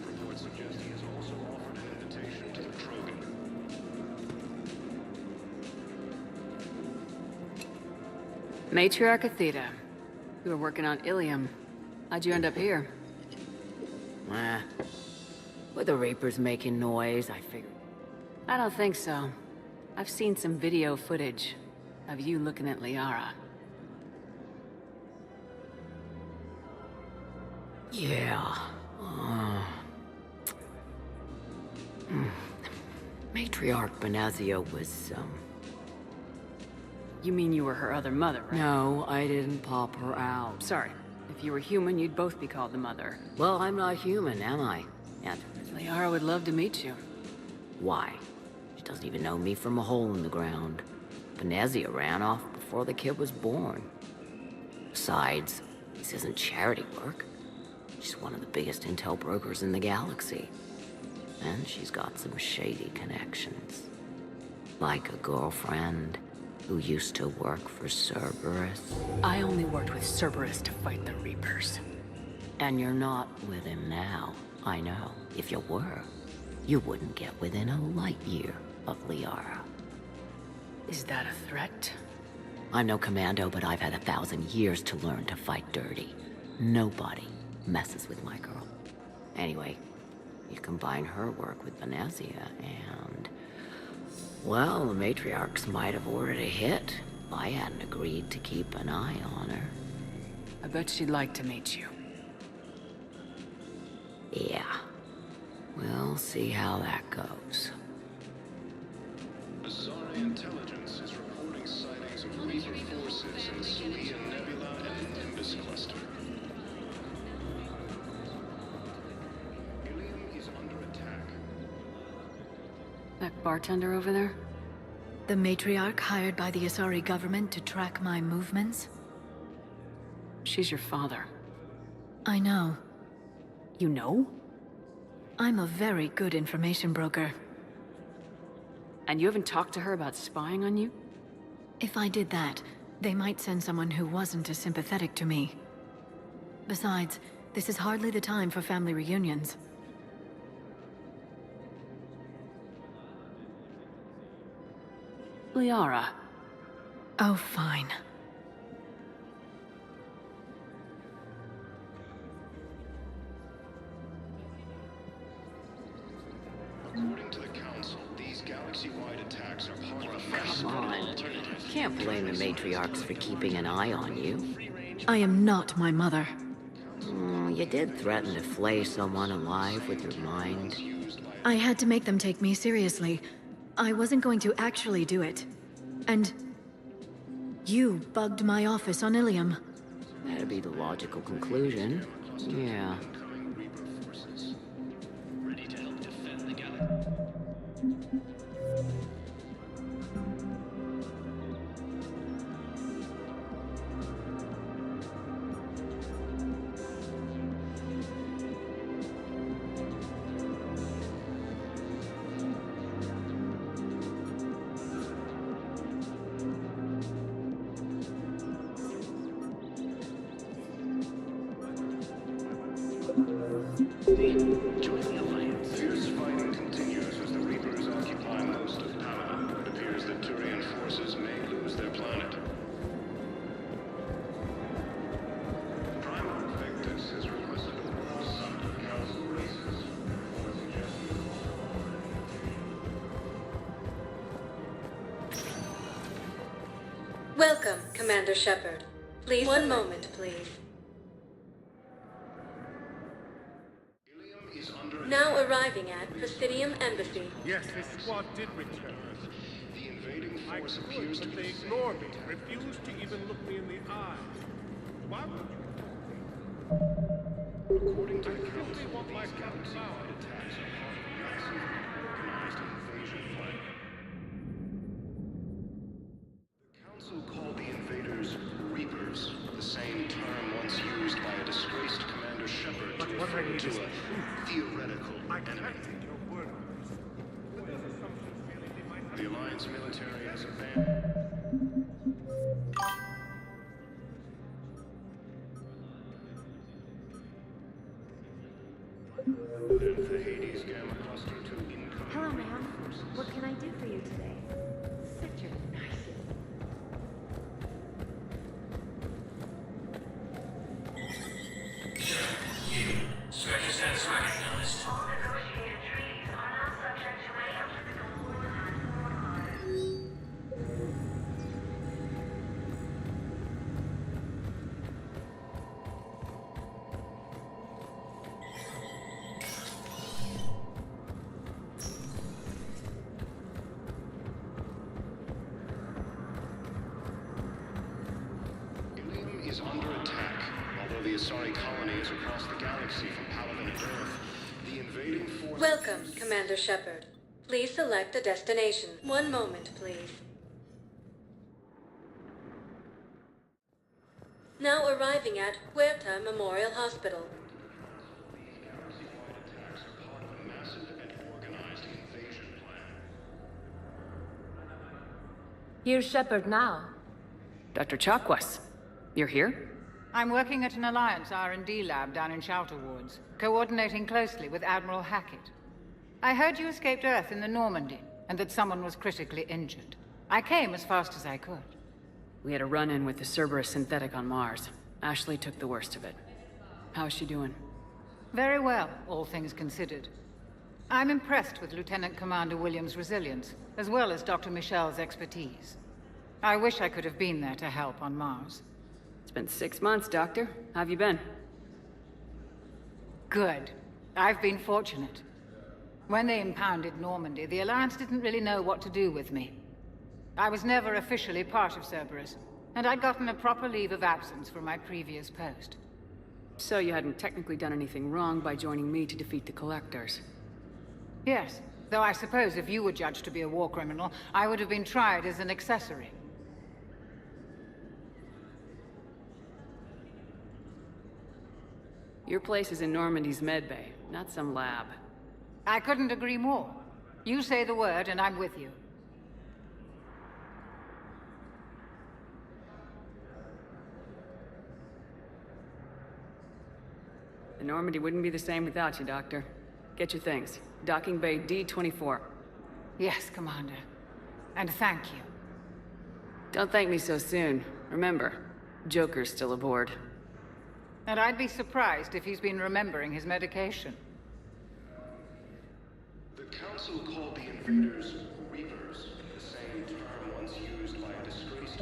Speaker 5: Reports suggest he has also offered an invitation to the Krogan.
Speaker 8: Matriarch Athena. You were working on Ilium. How'd you end up here?
Speaker 6: With the Reapers making noise, I figured.
Speaker 8: I don't think so. I've seen some video footage of you looking at Liara.
Speaker 6: Yeah. Matriarch Benazia was,
Speaker 8: You mean you were her other mother, right?
Speaker 6: No, I didn't pop her out.
Speaker 8: Sorry. If you were human, you'd both be called the mother.
Speaker 6: Well, I'm not human, am I? And
Speaker 8: Liara would love to meet you.
Speaker 6: why? She doesn't even know me from a hole in the ground. Benazia ran off before the kid was born. Besides, this isn't charity work. She's one of the biggest intel brokers in the galaxy. And she's got some shady connections. Like a girlfriend who used to work for Cerberus.
Speaker 8: I only worked with Cerberus to fight the Reapers.
Speaker 6: And you're not with him now, I know. If you were, you wouldn't get within a light year of Liara.
Speaker 8: Is that a threat?
Speaker 6: I'm no commando, but I've had 1,000 years to learn to fight dirty. Nobody messes with my girl. Anyway, you combine her work with Benazia and... well, the matriarchs might have ordered a hit if I hadn't agreed to keep an eye on her.
Speaker 8: I bet she'd like to meet you.
Speaker 6: Yeah. We'll see how that goes.
Speaker 5: Azari intelligence is reporting sightings of Reaper forces in the Salian Nebula and the Nimbus cluster. Ilium is under attack.
Speaker 8: That bartender over there?
Speaker 2: The matriarch hired by the Asari government to track my movements?
Speaker 8: She's your father.
Speaker 2: I know.
Speaker 8: You know?
Speaker 2: I'm a very good information broker.
Speaker 8: And you haven't talked to her about spying on you?
Speaker 2: If I did that, they might send someone who wasn't as sympathetic to me. Besides, this is hardly the time for family reunions.
Speaker 8: Liara.
Speaker 2: Oh, fine.
Speaker 5: According to the Council, these galaxy-wide attacks are part of a
Speaker 6: Come on. Can't blame the matriarchs for keeping an eye on you.
Speaker 2: I am not my mother.
Speaker 6: You did threaten to flay someone alive with your mind.
Speaker 2: I had to make them take me seriously. I wasn't going to actually do it. And... you bugged my office on Ilium.
Speaker 6: That'd be the logical conclusion. Yeah.
Speaker 4: Ready to help defend the galaxy.
Speaker 5: Join the Alliance. Fierce fighting continues as the Reapers occupy most of Panama. It appears that Turian forces may lose their planet. Primal Victus has requested a war summit of Council races.
Speaker 14: Welcome, Commander Shepard. Please, one moment, please. Now arriving at Presidium Embassy.
Speaker 12: Yes, this squad did return.
Speaker 5: The invading force
Speaker 12: I
Speaker 5: appears to
Speaker 12: could, but
Speaker 5: be
Speaker 12: they ignored me, refused to even look me in the eye. Why would you?
Speaker 5: According to the
Speaker 12: Council,
Speaker 5: Council,
Speaker 12: they want my
Speaker 5: these
Speaker 12: captain now.
Speaker 5: galaxy-wide attacks are part of a massive organized invasion plan. The Council called the invaders Reapers, the same term once used by a disgraced Commander Shepard to refer to a theoretical enemy. The Alliance military has abandoned. And the Hades Gamma Cluster to incoming.
Speaker 7: Hello, ma'am. What can I do for you today? Such a nice.
Speaker 9: Special status recognized.
Speaker 5: Ilium is under attack. Although the Asari colony is across the galaxy from Paladin and Earth, the invading force...
Speaker 14: Welcome, Commander Shepard. Please select a destination. One moment, please. Now arriving at Huerta Memorial Hospital.
Speaker 5: These galaxy-wide attacks are part of a massive and organized invasion plan.
Speaker 3: Here's Shepard now.
Speaker 8: Dr. Chakwas, you're here?
Speaker 13: I'm working at an Alliance R&D lab down in Shelter Woods, coordinating closely with Admiral Hackett. I heard you escaped Earth in the Normandy, and that someone was critically injured. I came as fast as I could.
Speaker 8: We had a run-in with the Cerberus synthetic on Mars. Ashley took the worst of it. How's she doing?
Speaker 13: Very well, all things considered. I'm impressed with Lieutenant Commander Williams' resilience, as well as Dr. Michel's expertise. I wish I could have been there to help on Mars.
Speaker 8: It's been 6 months, Doctor. How have you been?
Speaker 13: Good. I've been fortunate. When they impounded Normandy, the Alliance didn't really know what to do with me. I was never officially part of Cerberus, and I'd gotten a proper leave of absence from my previous post.
Speaker 8: So you hadn't technically done anything wrong by joining me to defeat the Collectors?
Speaker 13: Yes, though I suppose if you were judged to be a war criminal, I would have been tried as an accessory.
Speaker 8: Your place is in Normandy's medbay, not some lab.
Speaker 13: I couldn't agree more. You say the word and I'm with you.
Speaker 8: Normandy wouldn't be the same without you, Doctor. Get your things. Docking Bay D-24.
Speaker 13: Yes, Commander. And thank you.
Speaker 8: Don't thank me so soon. Remember, Joker's still aboard.
Speaker 13: And I'd be surprised if he's been remembering his medication.
Speaker 5: The Council called the invaders Reapers, the same term once used by a disgraced...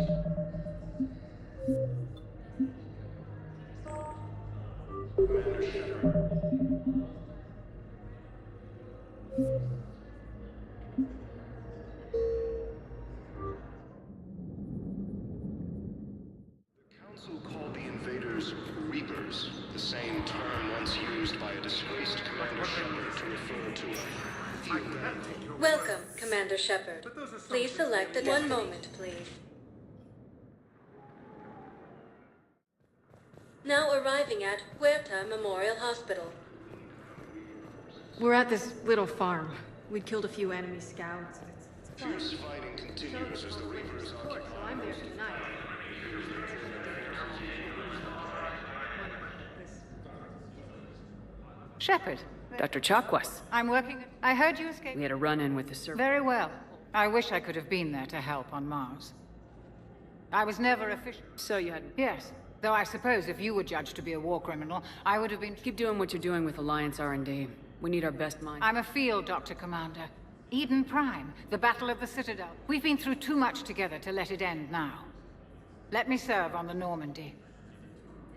Speaker 5: Commander Shepard. Council called the invaders Reapers, the same term once used by a disgraced Commander Shepard to refer to a theoretical...
Speaker 2: Welcome, Commander Shepard. Please select a one moment, please. Now arriving at Huerta Memorial Hospital.
Speaker 18: We're at this little farm. We'd killed a few enemy scouts. It's
Speaker 5: Fierce fighting continues as the Reapers occupy...
Speaker 18: So I'm there tonight.
Speaker 13: Shepard.
Speaker 8: Dr. Chakwas.
Speaker 13: I'm working... I heard you escaped...
Speaker 8: We had a run-in with the server.
Speaker 13: Very well. I wish I could have been there to help on Mars. I was never official...
Speaker 8: So you hadn't...
Speaker 13: Yes. Though I suppose if you were judged to be a war criminal, I would have been...
Speaker 8: Keep doing what you're doing with Alliance R&D. We need our best minds.
Speaker 13: I'm a field doctor, Commander. Eden Prime, the Battle of the Citadel. We've been through too much together to let it end now. Let me serve on the Normandy.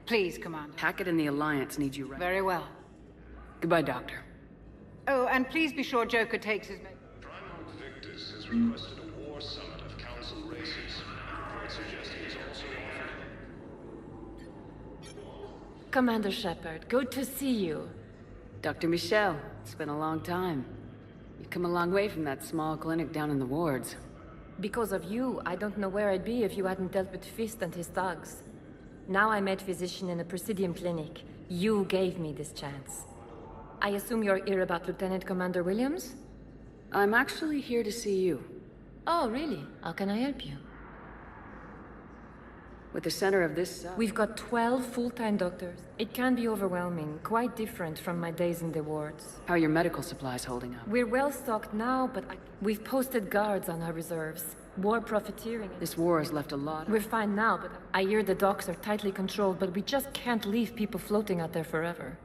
Speaker 13: Please, Commander.
Speaker 8: Hackett and the Alliance need you right.
Speaker 13: Very well.
Speaker 8: Goodbye, Doctor.
Speaker 13: Oh, and please be sure Joker takes his...
Speaker 5: Primarch Victus has requested a war summit of Council races. Reports suggest he has also offered...
Speaker 3: Commander Shepard, good to see you.
Speaker 8: Dr. Michel, it's been a long time. You've come a long way from that small clinic down in the wards.
Speaker 3: Because of you, I don't know where I'd be if you hadn't dealt with Fist and his thugs. Now I'm head physician in a Presidium clinic. You gave me this chance. I assume you're here about Lieutenant Commander Williams?
Speaker 8: I'm actually here to see you.
Speaker 3: Oh, really? How can I help you?
Speaker 8: With the center of this...
Speaker 3: We've got 12 full-time doctors. It can be overwhelming, quite different from my days in the wards.
Speaker 8: How are your medical supplies holding up?
Speaker 3: We're well-stocked now, but we've posted guards on our reserves. War profiteering...
Speaker 8: This war has left a lot...
Speaker 3: We're fine now, but I hear the docks are tightly controlled, but we just can't leave people floating out there forever.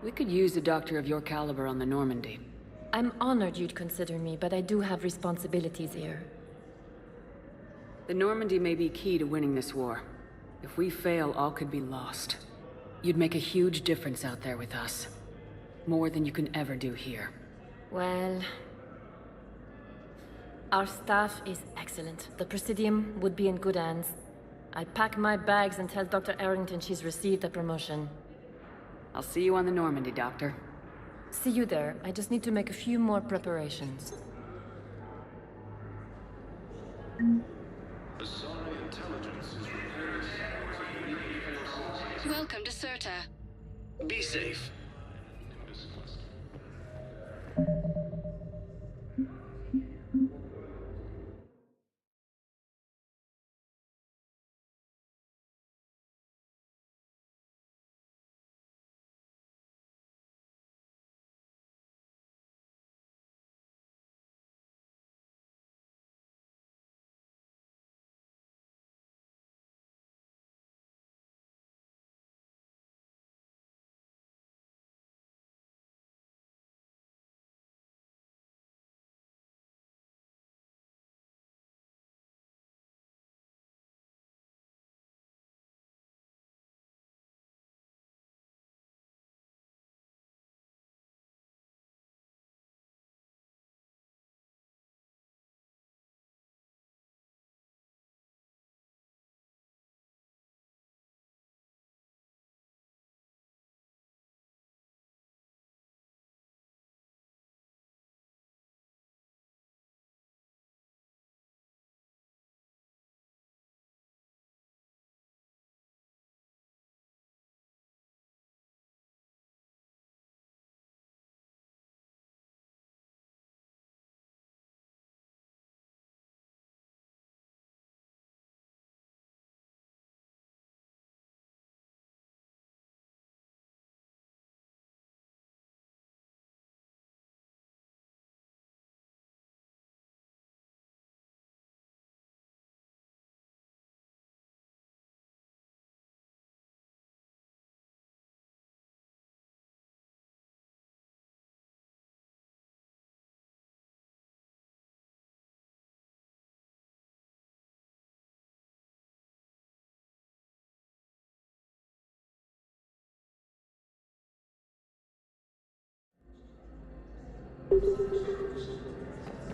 Speaker 8: We could use a doctor of your caliber on the Normandy.
Speaker 3: I'm honored you'd consider me, but I do have responsibilities here.
Speaker 8: The Normandy may be key to winning this war. If we fail, all could be lost. You'd make a huge difference out there with us. More than you can ever do here.
Speaker 3: Well... Our staff is excellent. The Presidium would be in good hands. I'd pack my bags and tell Dr. Arrington she's received a promotion.
Speaker 8: I'll see you on the Normandy, Doctor.
Speaker 3: See you there. I just need to make a few more preparations.
Speaker 14: Welcome to Serta.
Speaker 4: Be safe.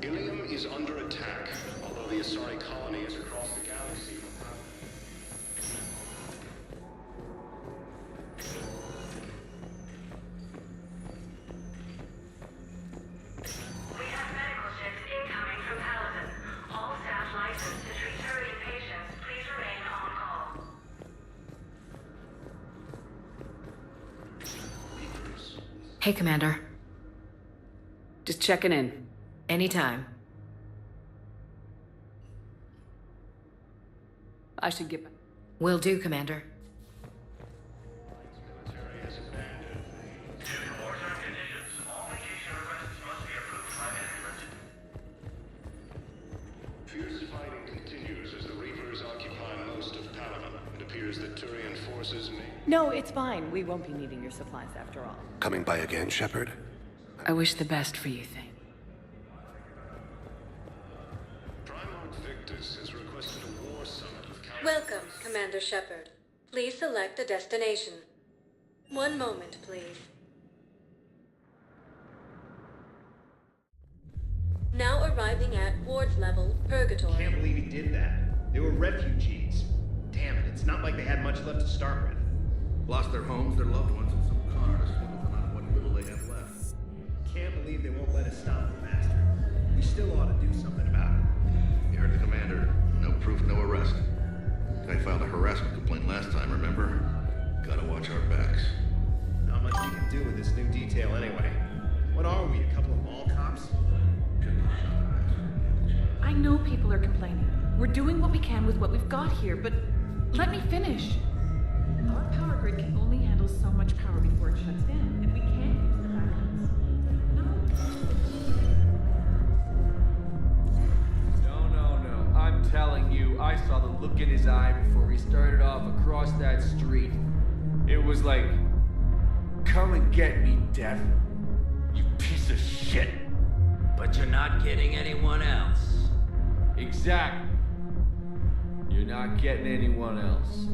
Speaker 5: Ilium is under attack, although the Asari colony is across the galaxy.
Speaker 2: We have medical ships incoming from Paladin. All staff licensed to treat Turian patients, please remain on call.
Speaker 1: Hey, Commander.
Speaker 8: Just checking in.
Speaker 1: Anytime.
Speaker 8: I should get back.
Speaker 1: Will do, Commander.
Speaker 5: Fierce fighting continues as the Reapers occupy most of Paladin. It appears that Turian forces may...
Speaker 15: No, it's fine. We won't be needing your supplies after all.
Speaker 5: Coming by again, Shepard?
Speaker 8: I wish the best for you, Thane.
Speaker 5: Primarch Victus has requested a war summit with
Speaker 2: Welcome, Commander Shepard. Please select a destination. One moment, please. Now arriving at Ward's level, Purgatory.
Speaker 19: Can't believe he did that. They were refugees. Damn it, it's not like they had much left to start with.
Speaker 10: Lost their homes, their loved ones, and some cars swindled them out of what little they have left.
Speaker 19: Can't believe they won't let us stop the bastard. We still ought to do something about it.
Speaker 10: You heard the commander. No proof, no arrest. I filed a harassment complaint last time, remember? Gotta watch our backs.
Speaker 19: Not much we can do with this new detail anyway. What are we, a couple of mall cops?
Speaker 21: I know people are complaining. We're doing what we can with what we've got here, but let me finish. Our power grid can only handle so much power before it shuts down, and we can't use the backups.
Speaker 23: No. I'm telling you, I saw the look in his eye before he started off across that street. It was like, come and get me, Death. You piece of shit.
Speaker 9: But you're not getting anyone else.
Speaker 23: Exactly. You're not getting anyone else.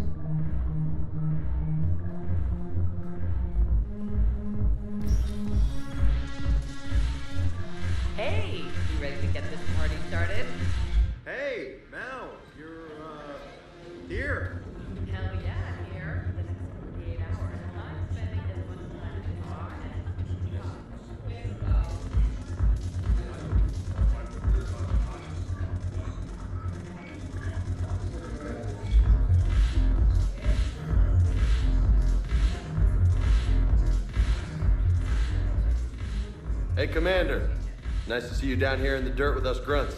Speaker 15: Hey, you ready to get this party started?
Speaker 19: Hey, Mal, you're, here.
Speaker 15: Hell yeah, I'm here. For the next 48 hours, I'm spending as much time as
Speaker 24: Hey, Commander. Nice to see you down here in the dirt with us grunts.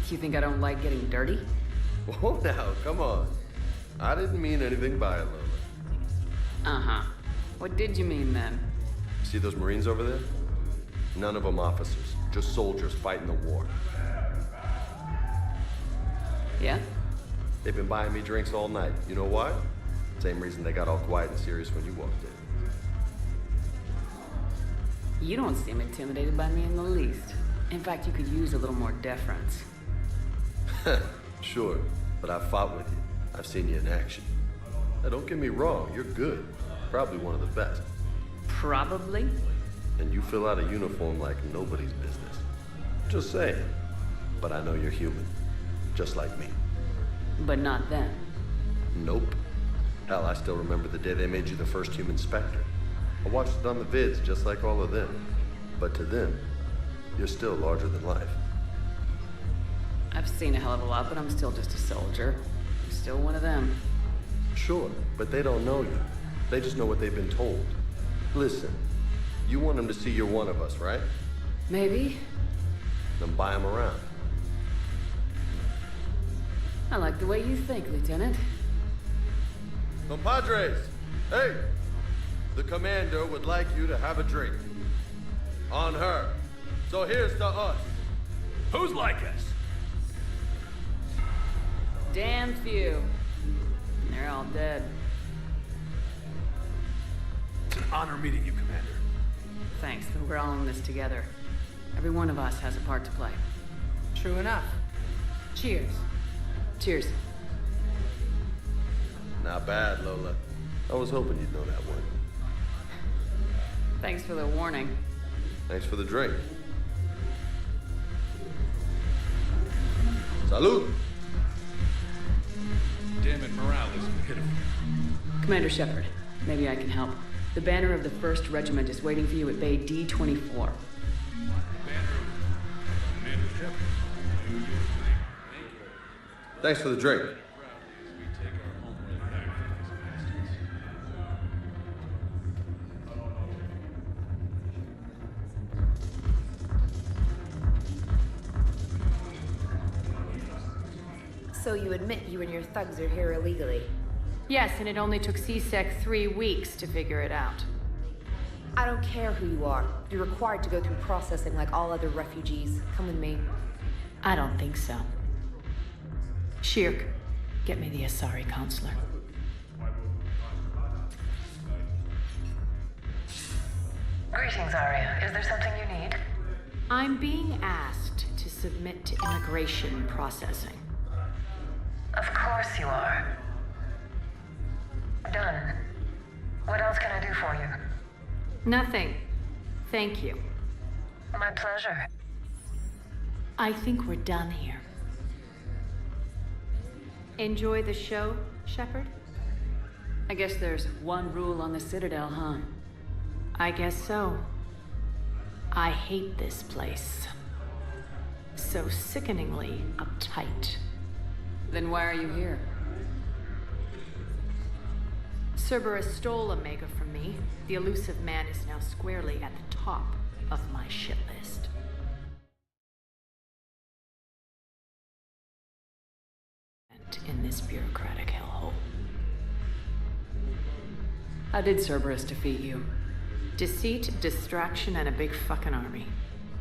Speaker 8: You think I don't like getting dirty?
Speaker 24: Whoa now, come on. I didn't mean anything by it, Lola.
Speaker 8: Uh-huh. What did you mean then?
Speaker 24: See those Marines over there? None of them officers, just soldiers fighting the war.
Speaker 8: Yeah?
Speaker 24: They've been buying me drinks all night. You know why? Same reason they got all quiet and serious when you walked in.
Speaker 8: You don't seem intimidated by me in the least. In fact, you could use a little more deference.
Speaker 24: Sure, but I've fought with you. I've seen you in action. Now, don't get me wrong, you're good. Probably one of the best.
Speaker 8: Probably?
Speaker 24: And you fill out a uniform like nobody's business. Just saying. But I know you're human. Just like me.
Speaker 8: But not then.
Speaker 24: Nope. Hell, I still remember the day they made you the first human Spectre. I watched it on the vids, just like all of them. But to them, you're still larger than life.
Speaker 8: I've seen a hell of a lot, but I'm still just a soldier. I'm still one of them.
Speaker 24: Sure, but they don't know you. They just know what they've been told. Listen, you want them to see you're one of us, right?
Speaker 8: Maybe.
Speaker 24: Then buy them around.
Speaker 8: I like the way you think, Lieutenant.
Speaker 24: Compadres, hey! The commander would like you to have a drink. On her. So here's to us. Who's like us?
Speaker 8: Damn few. And they're all dead.
Speaker 19: It's an honor meeting you, Commander.
Speaker 8: Thanks, but we're all in this together. Every one of us has a part to play.
Speaker 13: True enough. Cheers.
Speaker 8: Cheers.
Speaker 24: Not bad, Lola. I was hoping you'd know that one.
Speaker 8: Thanks for the warning.
Speaker 24: Thanks for the drink. Salud!
Speaker 23: Damn it, morale is pitiful.
Speaker 8: Commander Shepard, maybe I can help. The banner of the 1st Regiment is waiting for you at Bay D-24.
Speaker 24: Thanks for the drink.
Speaker 1: So you admit you and your thugs are here illegally?
Speaker 11: Yes, and it only took CSEC 3 weeks to figure it out.
Speaker 1: I don't care who you are. You're required to go through processing like all other refugees. Come with me.
Speaker 11: I don't think so. Shirk, get me the Asari counselor.
Speaker 16: Greetings, Arya. Is there something you need?
Speaker 11: I'm being asked to submit to immigration processing.
Speaker 16: Of course you are. Done. What else can I do for you?
Speaker 11: Nothing. Thank you.
Speaker 16: My pleasure.
Speaker 11: I think we're done here. Enjoy the show, Shepard?
Speaker 8: I guess there's one rule on the Citadel, huh?
Speaker 11: I guess so. I hate this place. So sickeningly uptight.
Speaker 8: Then why are you here?
Speaker 11: Cerberus stole Omega from me. The elusive man is now squarely at the top of my shit list. And in this bureaucratic hellhole.
Speaker 8: How did Cerberus defeat you?
Speaker 11: Deceit, distraction, and a big fucking army.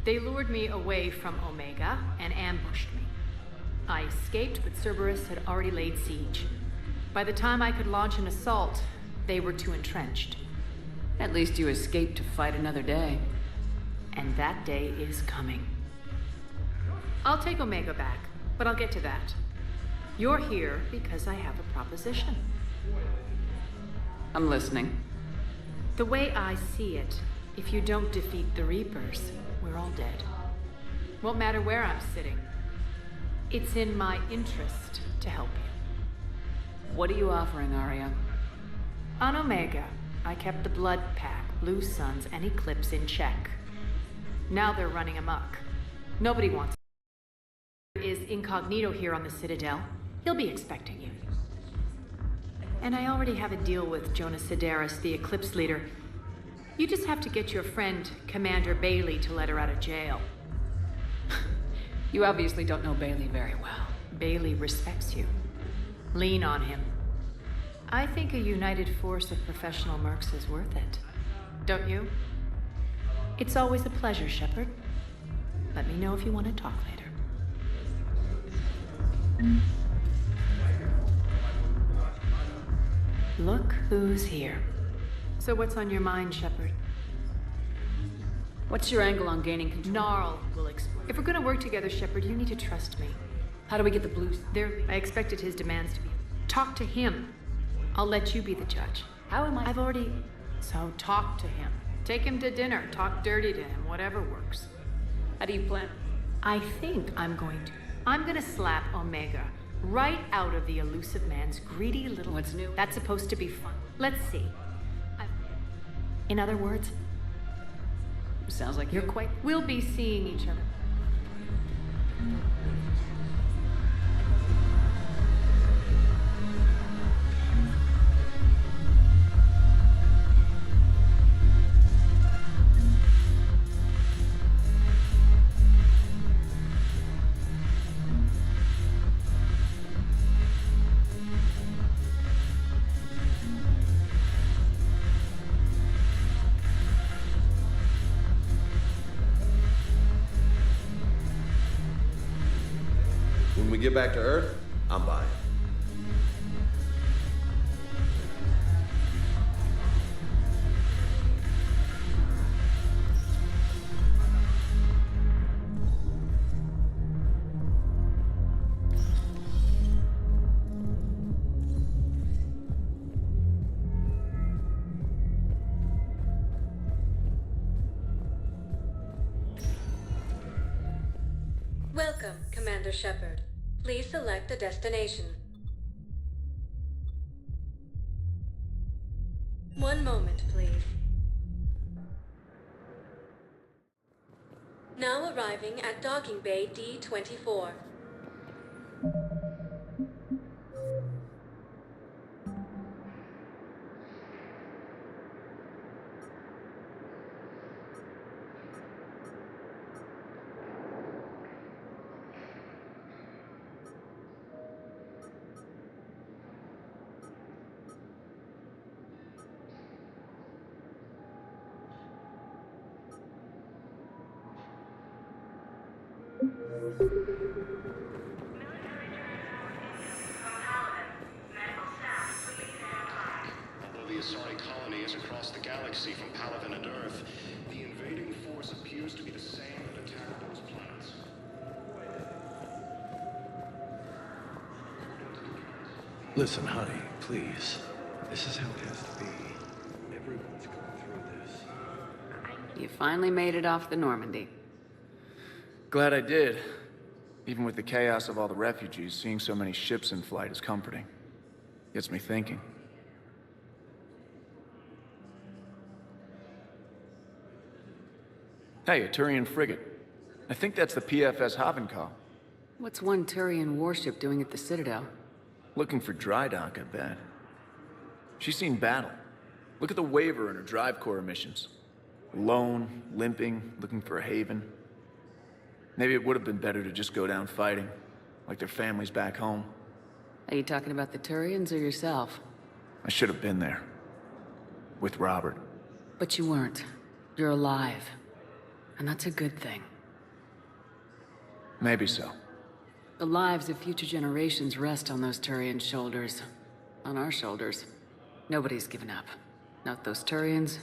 Speaker 11: They lured me away from Omega and ambushed me. I escaped, but Cerberus had already laid siege. By the time I could launch an assault, they were too entrenched.
Speaker 8: At least you escaped to fight another day.
Speaker 11: And that day is coming. I'll take Omega back, but I'll get to that. You're here because I have a proposition.
Speaker 8: I'm listening.
Speaker 11: The way I see it, if you don't defeat the Reapers, we're all dead. Won't matter where I'm sitting. It's in my interest to help you.
Speaker 8: What are you offering, Arya?
Speaker 11: On Omega, I kept the Blood Pack, Blue Suns, and Eclipse in check. Now they're running amok. Nobody wants it. There is Incognito here on the Citadel. He'll be expecting you. And I already have a deal with Jonas Sidaris, the Eclipse leader. You just have to get your friend, Commander Bailey, to let her out of jail.
Speaker 8: You obviously don't know Bailey very well.
Speaker 11: Bailey respects you. Lean on him. I think a united force of professional mercs is worth it. Don't you? It's always a pleasure, Shepard. Let me know if you want to talk later. Look who's here. So what's on your mind, Shepard?
Speaker 8: What's your angle on gaining control?
Speaker 11: Gnarl will explain. If we're gonna work together, Shepard, you need to trust me.
Speaker 8: How do we get the blues?
Speaker 11: I expected his demands to be... Talk to him. I'll let you be the judge.
Speaker 8: How am I?
Speaker 11: I've already... So talk to him. Take him to dinner. Talk dirty to him. Whatever works.
Speaker 8: How do you plan?
Speaker 11: I think I'm gonna slap Omega right out of the elusive man's greedy little...
Speaker 8: What's new?
Speaker 11: That's supposed to be fun. Let's see. In other words...
Speaker 8: Sounds like
Speaker 11: you're quite... We'll be seeing each other.
Speaker 24: When we get back to Earth, I'm buying.
Speaker 2: Welcome, Commander Shepard. Please select a destination. One moment, please. Now arriving at Docking Bay D-24.
Speaker 5: Although the Asari colony is across the galaxy from Palaven and Earth, the invading force appears to be the same that attacked those planets.
Speaker 6: Listen, honey, please. This is how it has to be. Everyone's going through this.
Speaker 8: You finally made it off the Normandy.
Speaker 23: Glad I did. Even with the chaos of all the refugees, seeing so many ships in flight is comforting. Gets me thinking. Hey, a Turian frigate. I think that's the PFS Havenkal.
Speaker 8: What's one Turian warship doing at the Citadel?
Speaker 23: Looking for dry dock, I bet. She's seen battle. Look at the waiver in her drive core emissions. Alone, limping, looking for a haven. Maybe it would have been better to just go down fighting, like their families back home.
Speaker 8: Are you talking about the Turians or yourself?
Speaker 23: I should have been there. With Robert.
Speaker 8: But you weren't. You're alive. And that's a good thing.
Speaker 23: Maybe so.
Speaker 8: The lives of future generations rest on those Turian shoulders. On our shoulders. Nobody's given up. Not those Turians,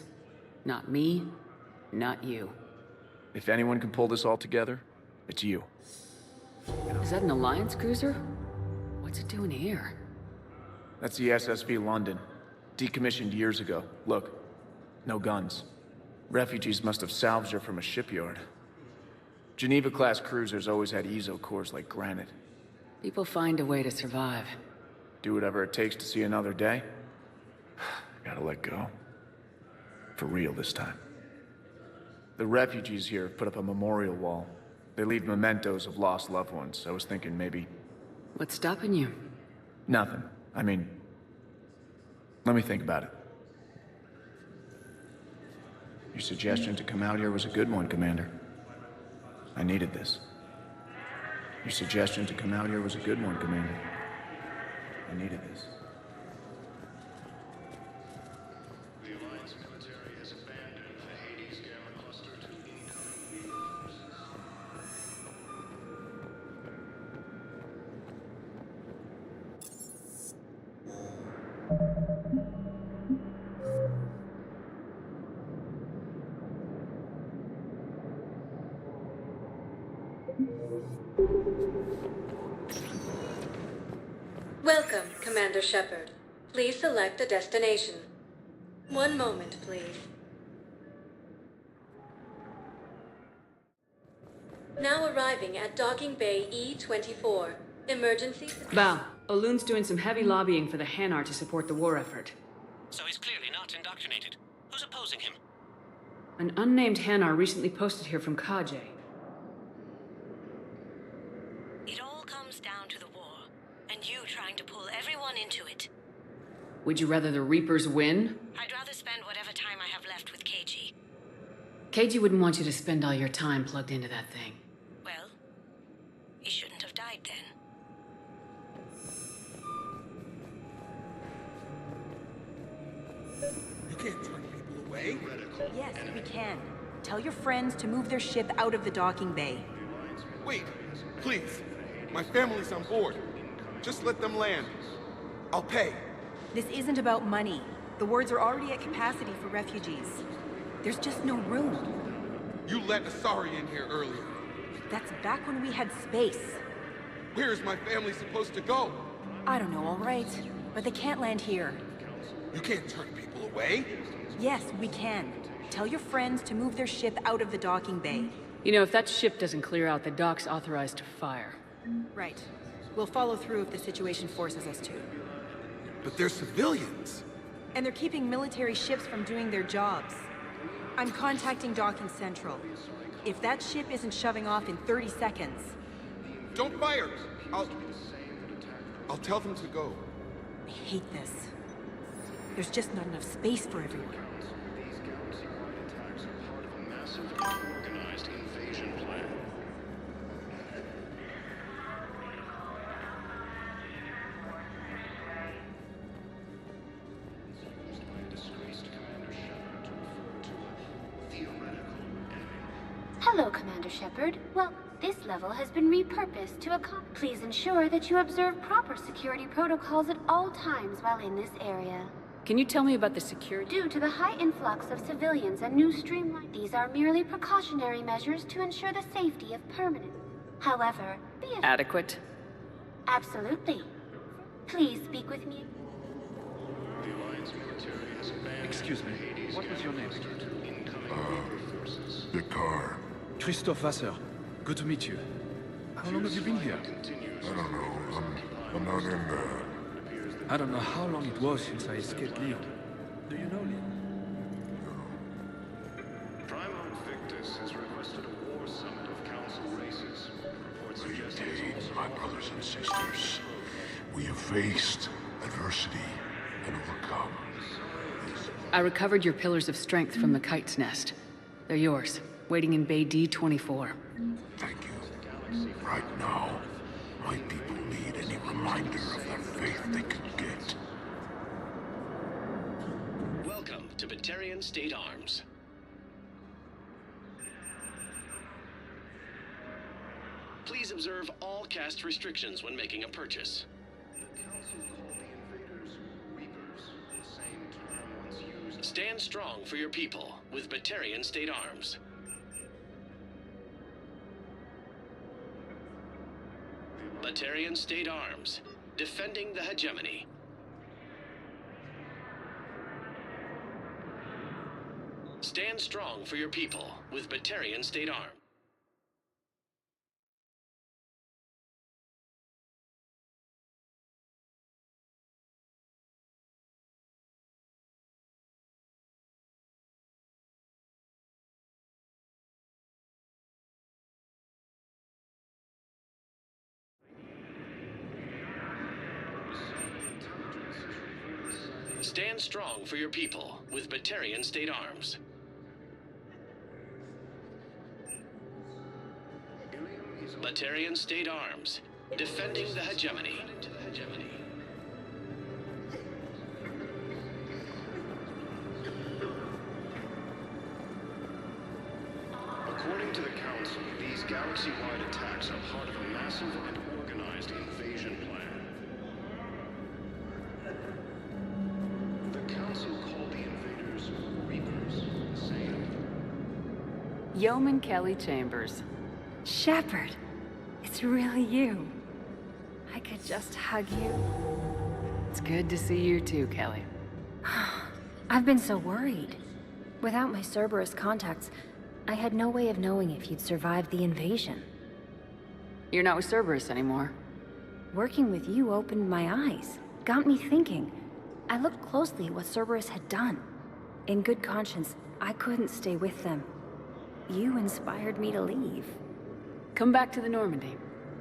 Speaker 8: not me, not you.
Speaker 23: If anyone can pull this all together, it's you.
Speaker 8: Is that an Alliance cruiser? What's it doing here?
Speaker 23: That's the SSV London. Decommissioned years ago. Look, no guns. Refugees must have salvaged her from a shipyard. Geneva-class cruisers always had ezo cores like granite.
Speaker 8: People find a way to survive.
Speaker 23: Do whatever it takes to see another day. Gotta let go. For real this time. The refugees here have put up a memorial wall. They leave mementos of lost loved ones. I was thinking maybe...
Speaker 8: What's stopping you?
Speaker 23: Nothing. I mean... Let me think about it. Your suggestion to come out here was a good one, Commander. I needed this. Your suggestion to come out here was a good one, Commander. I needed this.
Speaker 5: The Alliance military has abandoned the Hades Gamma cluster to incoming
Speaker 2: Welcome, Commander Shepard. Please select a destination. One moment, please. Now arriving at Docking Bay E-24. Emergency...
Speaker 8: Val, O'Loon's doing some heavy lobbying for the Hanar to support the war effort.
Speaker 4: So he's clearly not indoctrinated. Who's opposing him?
Speaker 8: An unnamed Hanar recently posted here from Kaje.
Speaker 2: It all comes down to the war, and you trying to pull everyone into it.
Speaker 8: Would you rather the Reapers win?
Speaker 2: I'd rather spend whatever time I have left with KG.
Speaker 8: KG wouldn't want you to spend all your time plugged into that thing.
Speaker 2: Well, he shouldn't have died then.
Speaker 17: You can't turn people away.
Speaker 1: Yes, we can. Tell your friends to move their ship out of the docking bay.
Speaker 17: Wait, please. My family's on board. Just let them land. I'll pay.
Speaker 1: This isn't about money. The wards are already at capacity for refugees. There's just no room.
Speaker 17: You let Asari in here earlier.
Speaker 1: That's back when we had space.
Speaker 17: Where's my family supposed to go?
Speaker 1: I don't know, all right. But they can't land here.
Speaker 17: You can't turn people away.
Speaker 1: Yes, we can. Tell your friends to move their ship out of the docking bay.
Speaker 8: You know, if that ship doesn't clear out, the dock's authorized to fire.
Speaker 7: Right. We'll follow through if the situation forces us to.
Speaker 17: But they're civilians.
Speaker 7: And they're keeping military ships from doing their jobs. I'm contacting Docking Central. If that ship isn't shoving off in 30 seconds...
Speaker 17: Don't fire! I'll tell them to go.
Speaker 7: I hate this. There's just not enough space for everyone.
Speaker 5: These galaxy-wide attacks are part of a massive, organized invasion plan. Used by a disgraced Commander Shepard to refer to a theoretical enemy.
Speaker 12: Hello, Commander Shepard. Well, this level has been repurposed to accomplish. Please ensure that you observe proper security protocols at all times while in this area.
Speaker 8: Can you tell me about the security?
Speaker 12: Due to the high influx of civilians and new streamline, these are merely precautionary measures to ensure the safety of permanent. However, be
Speaker 8: adequate?
Speaker 12: Absolutely. Please speak with me.
Speaker 5: The Alliance military has abandoned.
Speaker 20: Excuse me, what was your name?
Speaker 22: Descartes.
Speaker 20: Christophe Vasseur. Good to meet you. How long have you been here?
Speaker 22: I don't know. I'm not in there.
Speaker 20: I don't know how long it was since I escaped Leon. Do you know Leon?
Speaker 5: Primo Victus has requested a war summit of council races. Reports suggest
Speaker 22: My brothers and sisters, we have faced adversity and overcome.
Speaker 8: I recovered your pillars of strength from the kite's nest. They're yours, waiting in Bay D-24.
Speaker 22: Thank you. Right now, my people need any reminder of the faith they can get.
Speaker 4: Welcome to Batarian State Arms. Please observe all caste restrictions when making a purchase.
Speaker 5: The council called the invaders Reapers, the same term once used.
Speaker 4: Stand strong for your people with Batarian State Arms. Batarian State Arms, defending the hegemony. Stand strong for your people with Batarian State Arms. Stand strong for your people with Batarian State Arms. Batarian State Arms, defending the hegemony.
Speaker 5: According to the Council, these galaxy-wide attacks are part of a massive and organized invasion plan. The Council called the invaders Reapers, the same.
Speaker 8: Yeoman Kelly Chambers.
Speaker 3: Shepard, it's really you. I could just hug you.
Speaker 8: It's good to see you too, Kelly.
Speaker 3: I've been so worried. Without my Cerberus contacts, I had no way of knowing if you'd survived the invasion.
Speaker 8: You're not with Cerberus anymore.
Speaker 3: Working with you opened my eyes, got me thinking. I looked closely at what Cerberus had done. In good conscience, I couldn't stay with them. You inspired me to leave.
Speaker 8: Come back to the Normandy.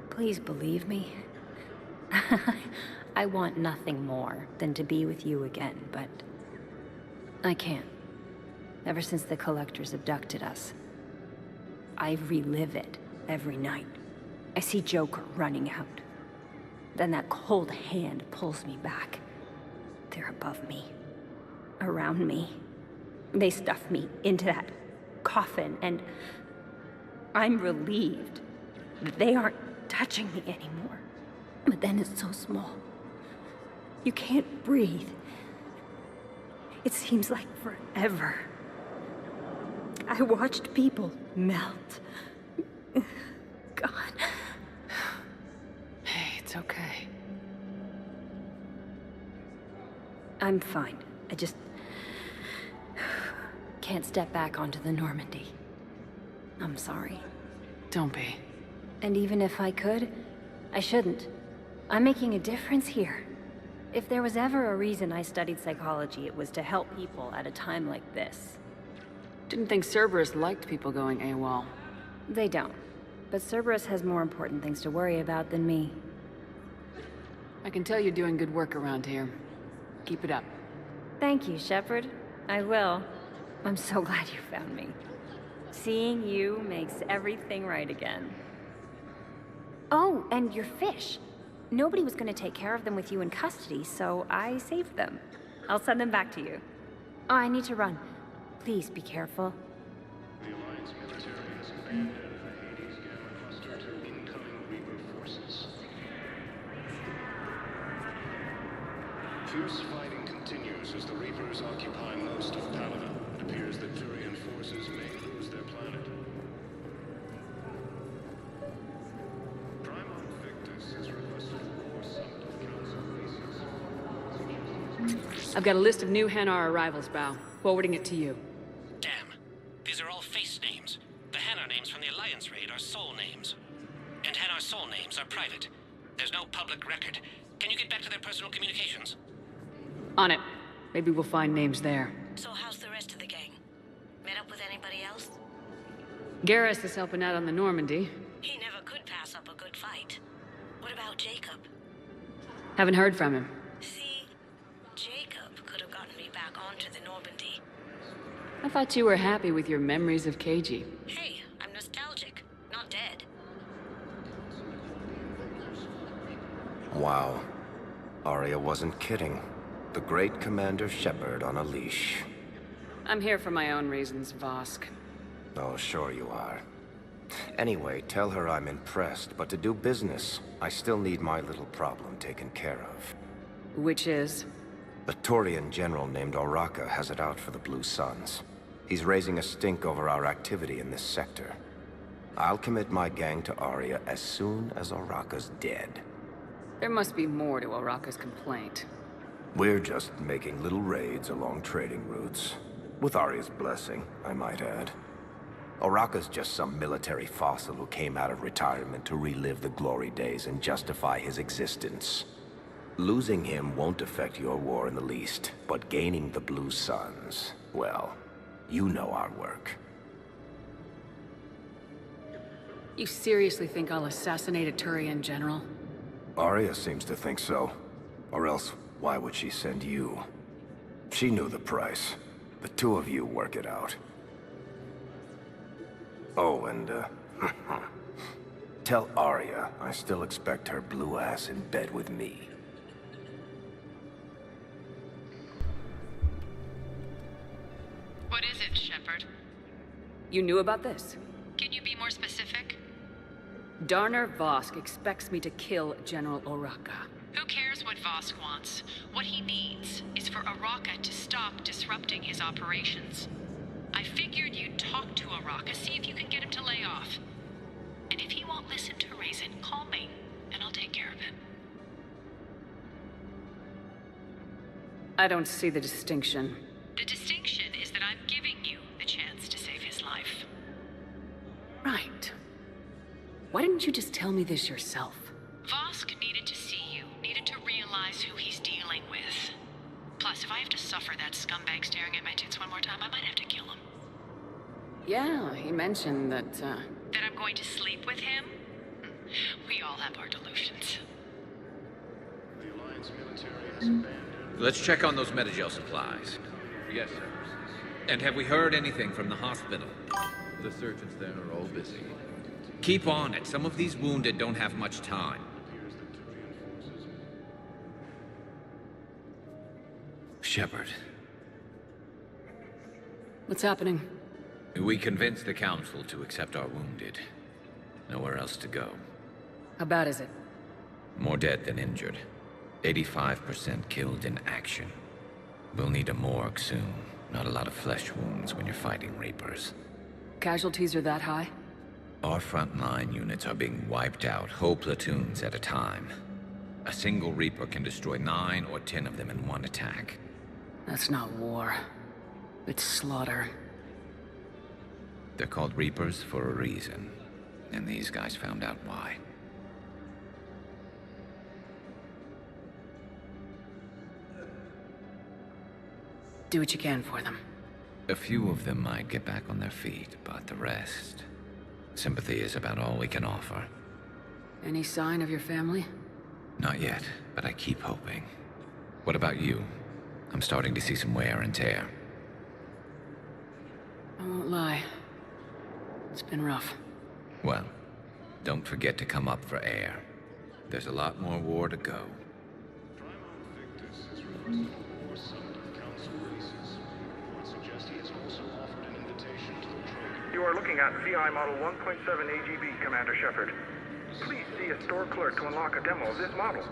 Speaker 3: Please believe me. I want nothing more than to be with you again, but I can't. Ever since the Collectors abducted us, I relive it every night. I see Joker running out. Then that cold hand pulls me back. They're above me, around me. They stuff me into that coffin, and I'm relieved that they aren't touching me anymore. But then it's so small. You can't breathe. It seems like forever. I watched people melt. God.
Speaker 8: Hey, it's okay.
Speaker 3: I'm fine. I just can't step back onto the Normandy. I'm sorry.
Speaker 8: Don't be.
Speaker 10: And even if I could, I shouldn't. I'm making a difference here. If there was ever a reason I studied psychology, it was to help people at a time like this.
Speaker 8: Didn't think Cerberus liked people going AWOL.
Speaker 10: They don't. But Cerberus has more important things to worry about than me.
Speaker 8: I can tell you're doing good work around here. Keep it up.
Speaker 10: Thank you, Shepard. I will. I'm so glad you found me. Seeing you makes everything right again. Oh, and your fish. Nobody was going to take care of them with you in custody, so I saved them. I'll send them back to you. Oh, I need to run. Please be careful.
Speaker 5: The Alliance military has abandoned the Hades Gamma cluster to incoming Reaper forces. Fierce fighting continues as the Reapers occupy most of Paladin. It appears that Turian forces may lose their planet. Primon Victus has requested more summit of council races.
Speaker 8: I've got a list of new Hanar arrivals, Bao. Forwarding it to you.
Speaker 4: Damn. These are all face names. The Hanar names from the Alliance raid are soul names. And Hanar soul names are private. There's no public record. Can you get back to their personal communications?
Speaker 8: On it. Maybe we'll find names there.
Speaker 2: So how's the rest of the gang? Met up with anybody else?
Speaker 8: Garrus is helping out on the Normandy.
Speaker 2: He never could pass up a good fight. What about Jacob?
Speaker 8: Haven't heard from him.
Speaker 2: See, Jacob could have gotten me back onto the Normandy.
Speaker 8: I thought you were happy with your memories of KG.
Speaker 2: Hey, I'm nostalgic, not dead.
Speaker 14: Wow. Arya wasn't kidding. The great Commander Shepard on a leash.
Speaker 8: I'm here for my own reasons, Vosk.
Speaker 14: Oh, sure you are. Anyway, tell her I'm impressed, but to do business, I still need my little problem taken care of.
Speaker 8: Which is?
Speaker 14: A Turian general named Oraka has it out for the Blue Suns. He's raising a stink over our activity in this sector. I'll commit my gang to Arya as soon as Oraka's dead.
Speaker 8: There must be more to Oraka's complaint.
Speaker 14: We're just making little raids along trading routes. With Arya's blessing, I might add. Oraka's just some military fossil who came out of retirement to relive the glory days and justify his existence. Losing him won't affect your war in the least, but gaining the Blue Suns, well, you know our work.
Speaker 8: You seriously think I'll assassinate a Turian general?
Speaker 14: Arya seems to think so. Or else, why would she send you? She knew the price. The two of you work it out. Oh, and, tell Arya I still expect her blue ass in bed with me.
Speaker 11: What is it, Shepard?
Speaker 8: You knew about this?
Speaker 11: Can you be more specific?
Speaker 8: Darner Vosk expects me to kill General Oraka.
Speaker 11: Who cares what Vosk wants? What he needs is for Oraka to stop disrupting his operations. I figured you'd talk to Oraka, see if you can get him to lay off. And if he won't listen to reason, call me, and I'll take care of it.
Speaker 8: I don't see the distinction.
Speaker 11: The distinction is that I'm giving you the chance to save his life.
Speaker 8: Right. Why didn't you just tell me this yourself?
Speaker 11: Vosk needed to see you, needed to realize who he's dealing with. Plus, if I have to suffer that scumbag staring at my tits one more time, I might have to kill him.
Speaker 8: Yeah, he mentioned that,
Speaker 11: That I'm going to sleep with him? We all have our delusions.
Speaker 5: The Alliance military has abandoned.
Speaker 18: Let's check on those Metagel supplies.
Speaker 23: Yes, sir.
Speaker 18: And have we heard anything from the hospital?
Speaker 23: The surgeons there are all busy.
Speaker 18: Keep on it. Some of these wounded don't have much time.
Speaker 9: Shepard.
Speaker 8: What's happening?
Speaker 9: We convinced the Council to accept our wounded. Nowhere else to go.
Speaker 8: How bad is it?
Speaker 9: More dead than injured. 85% killed in action. We'll need a morgue soon. Not a lot of flesh wounds when you're fighting Reapers.
Speaker 8: Casualties are that high?
Speaker 9: Our frontline units are being wiped out, whole platoons at a time. A single Reaper can destroy 9 or 10 of them in one attack.
Speaker 8: That's not war. It's slaughter.
Speaker 9: They're called Reapers for a reason.
Speaker 18: And these guys found out why.
Speaker 8: Do what you can for them.
Speaker 18: A few of them might get back on their feet, but the rest... sympathy is about all we can offer.
Speaker 8: Any sign of your family?
Speaker 18: Not yet, but I keep hoping. What about you? I'm starting to see some wear and tear.
Speaker 8: I won't lie. It's been rough.
Speaker 18: Well, don't forget to come up for air. There's a lot more war to go.
Speaker 13: You are looking at CI Model 1.7 AGB, Commander Shepard. Please see a store clerk to unlock a demo of this model.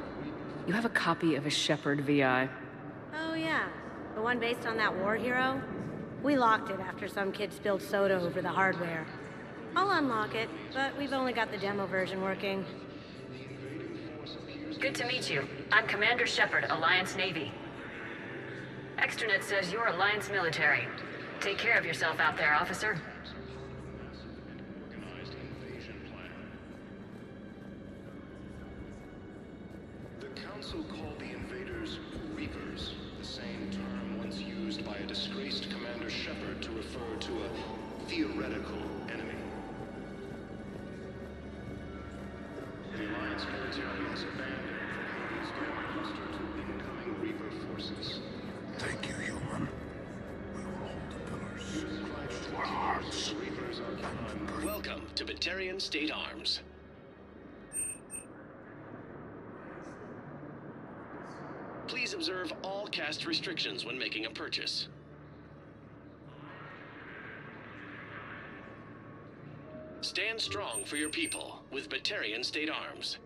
Speaker 8: You have a copy of a Shepard VI?
Speaker 15: Oh yeah, the one based on that war hero? We locked it after some kid spilled soda over the hardware. I'll unlock it, but we've only got the demo version working.
Speaker 19: Good to meet you. I'm Commander Shepard, Alliance Navy. Extranet says you're Alliance military. Take care of yourself out there, officer.
Speaker 5: The Council called the invaders Reapers, the same term once used by a disgraced Commander Shepard to refer to a theoretical enemy. The Alliance military has abandoned the Hades Gamma cluster to incoming Reaper forces.
Speaker 22: Thank you, human. We will hold the pillars to our hearts.
Speaker 4: Welcome to Batarian State Arms. Please observe all caste restrictions when making a purchase. Stand strong for your people with Batarian State Arms.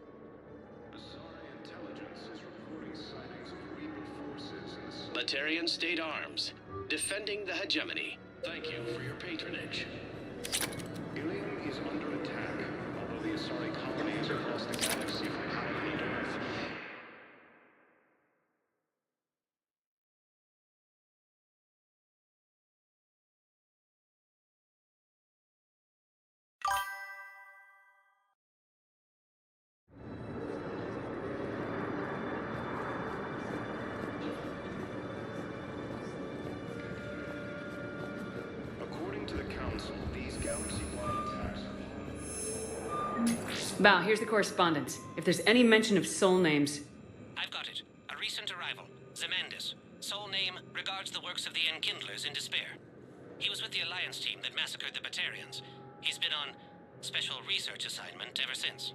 Speaker 4: Batarian State Arms, defending the hegemony. Thank you for your patronage.
Speaker 5: Ilium is under attack, although the Asari colonies across the galaxy from Halloween to Earth. According to the Council, these galaxy-wide attacks...
Speaker 8: Bow, here's the correspondence. If there's any mention of soul names...
Speaker 4: I've got it. A recent arrival. Zemandis. Sole name regards the works of the Enkindlers in despair. He was with the Alliance team that massacred the Batarians. He's been on special research assignment ever since.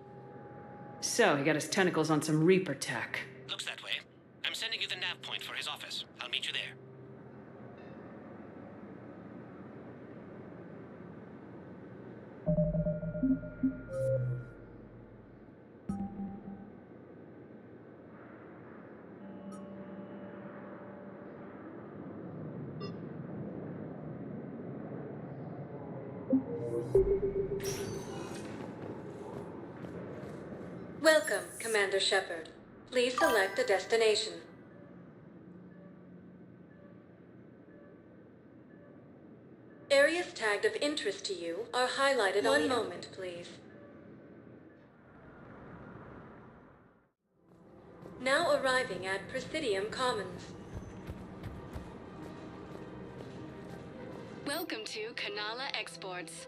Speaker 8: So, he got his tentacles on some Reaper tech.
Speaker 4: Looks that way. I'm sending you the nav point for his office. I'll meet you there.
Speaker 2: Welcome, Commander Shepard. Please select a destination. Areas tagged of interest to you are highlighted on the... One moment, please. Now arriving at Presidium Commons.
Speaker 21: Welcome to Kanala Exports.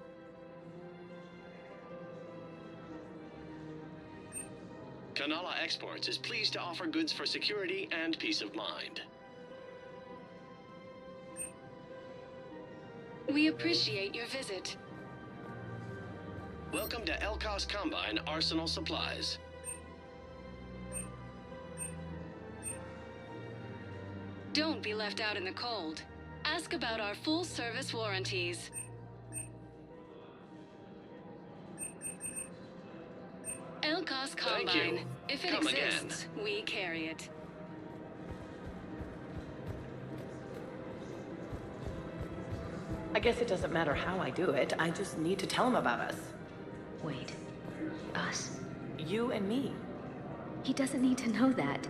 Speaker 4: Kanala Exports is pleased to offer goods for security and peace of mind.
Speaker 21: We appreciate your visit.
Speaker 4: Welcome to Elkos Combine Arsenal Supplies.
Speaker 21: Don't be left out in the cold. Ask about our full-service warranties. Elkos Combine. If it exists, we carry it.
Speaker 25: I guess it doesn't matter how I do it. I just need to tell him about us.
Speaker 1: Wait. Us?
Speaker 25: You and me.
Speaker 1: He doesn't need to know that.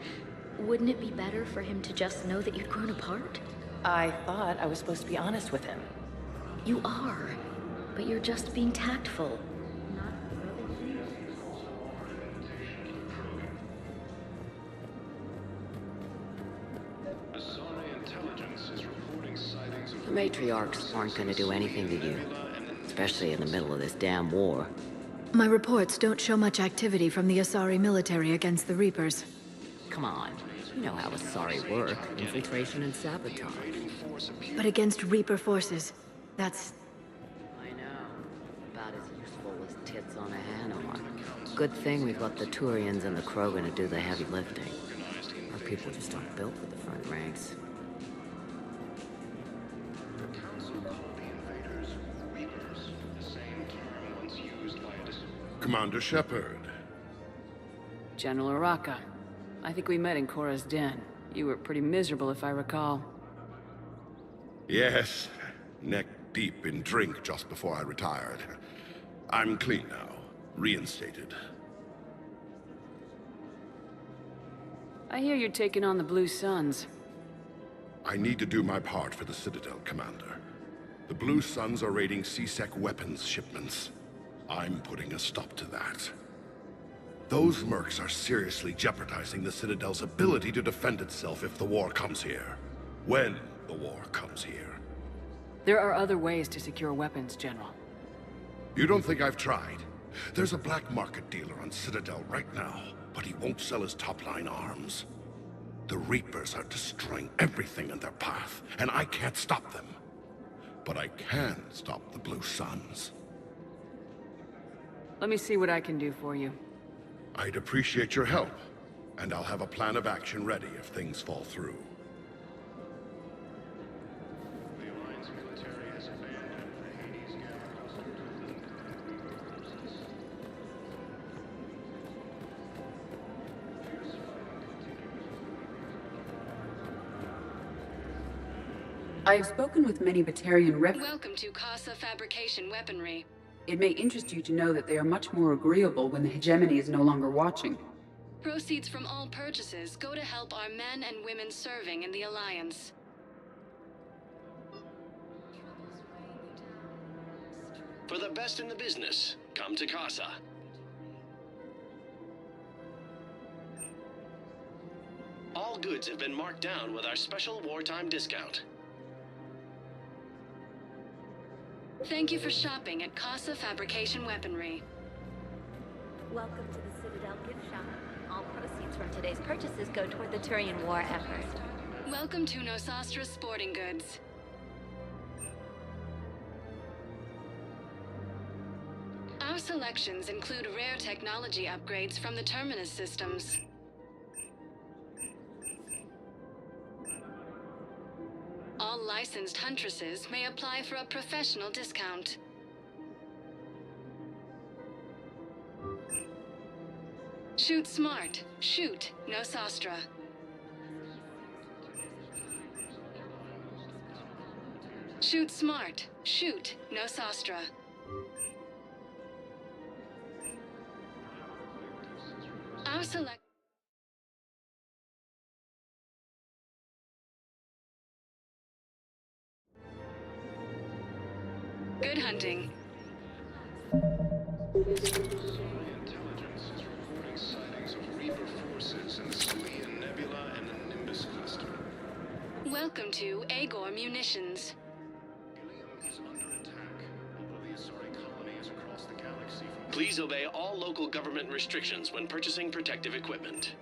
Speaker 1: Wouldn't it be better for him to just know that you'd grown apart?
Speaker 25: I thought I was supposed to be honest with him.
Speaker 1: You are. But you're just being tactful. Not
Speaker 6: matriarchs aren't gonna do anything to you. Especially in the middle of this damn war.
Speaker 2: My reports don't show much activity from the Asari military against the Reapers.
Speaker 6: Come on. You know how Asari work. Infiltration and sabotage.
Speaker 2: But against Reaper forces, that's...
Speaker 6: I know. About as useful as tits on a Hanar. Good thing we've got the Turians and the Krogan to do the heavy lifting. Our people just aren't built for the front ranks.
Speaker 22: Commander Shepard.
Speaker 8: General Araka. I think we met in Korra's den. You were pretty miserable, if I recall.
Speaker 22: Yes, neck deep in drink just before I retired. I'm clean now, reinstated.
Speaker 8: I hear you're taking on the Blue Suns.
Speaker 22: I need to do my part for the Citadel, Commander. The Blue Suns are raiding C-Sec weapons shipments. I'm putting a stop to that. Those mercs are seriously jeopardizing the Citadel's ability to defend itself if the war comes here. When the war comes here.
Speaker 8: There are other ways to secure weapons, General.
Speaker 22: You don't think I've tried? There's a black market dealer on Citadel right now, but he won't sell his top-line arms. The Reapers are destroying everything in their path, and I can't stop them. But I can stop the Blue Suns.
Speaker 8: Let me see what I can do for you.
Speaker 22: I'd appreciate your help, and I'll have a plan of action ready if things fall through.
Speaker 7: I have spoken with many Batarian rep.
Speaker 21: Welcome to Casa Fabrication Weaponry.
Speaker 7: It may interest you to know that they are much more agreeable when the hegemony is no longer watching.
Speaker 21: Proceeds from all purchases go to help our men and women serving in the Alliance.
Speaker 16: For the best in the business, come to Casa. All goods have been marked down with our special wartime discount.
Speaker 21: Thank you for shopping at Casa Fabrication Weaponry.
Speaker 3: Welcome to the Citadel gift shop. All proceeds from today's purchases go toward the Turian war effort.
Speaker 21: Welcome to Nosastra Sporting Goods. Our selections include rare technology upgrades from the Terminus systems. All licensed huntresses may apply for a professional discount. Shoot smart. Shoot Nosastra. Shoot smart. Shoot Nosastra. Our select. Good hunting.
Speaker 5: Intelligence is reporting sightings of Reaper forces in the Salian Nebula and the Nimbus cluster.
Speaker 21: Welcome to Agor Munitions.
Speaker 5: Ilium is under attack. All of the Asari colonies across the galaxy from...
Speaker 16: Please obey all local government restrictions when purchasing protective equipment.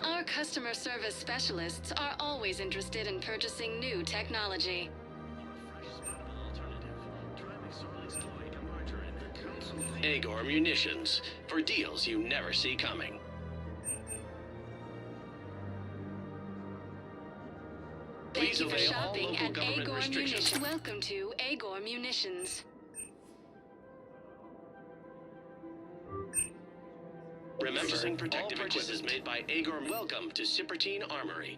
Speaker 21: Our customer service specialists are always interested in purchasing new technology.
Speaker 16: Agor Munitions, for deals you never see coming.
Speaker 21: Thank you for
Speaker 16: obey all
Speaker 21: shopping
Speaker 16: local
Speaker 21: at
Speaker 16: government
Speaker 21: Agor
Speaker 16: restrictions.
Speaker 21: Munitions. Welcome to Agor Munitions.
Speaker 16: Remember, purchasing protective purchases made by Agor. Welcome to Cipertine Armory.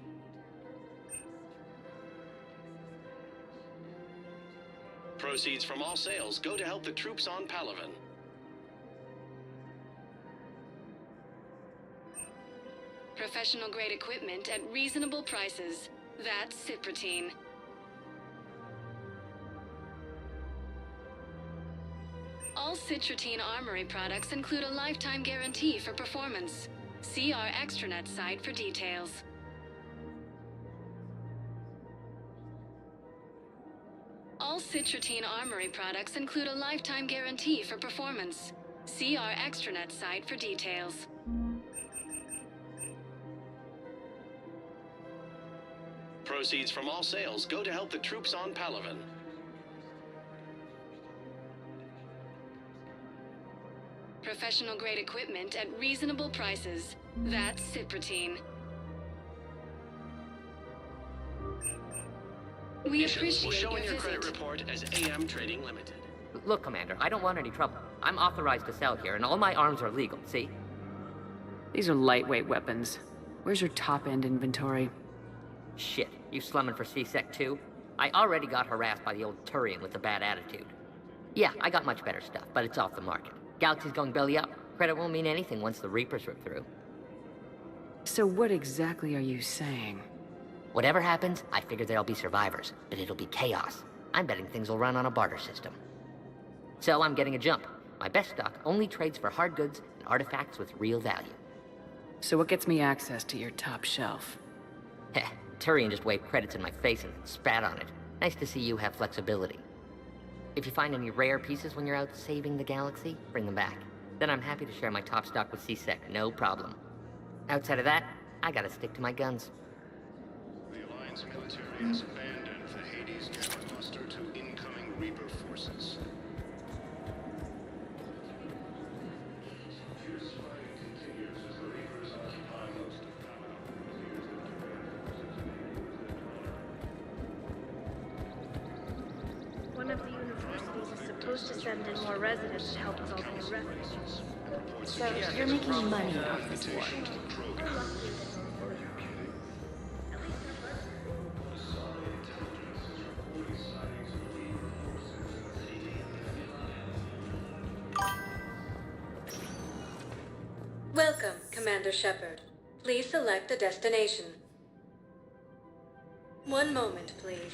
Speaker 16: Proceeds from all sales go to help the troops on Palaven.
Speaker 21: Professional grade equipment at reasonable prices. That's Cipertine. All Citrotine Armory products include a lifetime guarantee for performance. See our extranet site for details. Citrotine Armory products include a lifetime guarantee for performance. See our extranet site for details.
Speaker 16: Proceeds from all sales go to help the troops on Palaven.
Speaker 21: Professional grade equipment at reasonable prices. That's Citrotine. We
Speaker 16: We'll
Speaker 21: appreciate
Speaker 16: show
Speaker 21: your
Speaker 16: in your
Speaker 21: visit.
Speaker 16: credit report as AM Trading Limited.
Speaker 10: Look, Commander, I don't want any trouble. I'm authorized to sell here, and all my arms are legal, see?
Speaker 8: These are lightweight weapons. Where's your top-end inventory?
Speaker 10: Shit, you slumming for C-Sec too? I already got harassed by the old Turian with a bad attitude. Yeah, I got much better stuff, but it's off the market. Galaxy's going belly up. Credit won't mean anything once the Reapers rip through.
Speaker 8: So what exactly are you saying?
Speaker 10: Whatever happens, I figure there'll be survivors, but it'll be chaos. I'm betting things will run on a barter system. So I'm getting a jump. My best stock only trades for hard goods and artifacts with real value.
Speaker 8: So what gets me access to your top shelf?
Speaker 10: Heh, Turian just waved credits in my face and spat on it. Nice to see you have flexibility. If you find any rare pieces when you're out saving the galaxy, bring them back. Then I'm happy to share my top stock with C-Sec, no problem. Outside of that, I gotta stick to my guns.
Speaker 5: The Alliance military has abandoned the Hades Gamma cluster to incoming Reaper forces.
Speaker 12: One of the universities is supposed to send in more residents to help with all the refugees. So you're making money off this war.
Speaker 2: Welcome, Commander Shepard. Please select a destination. One moment, please.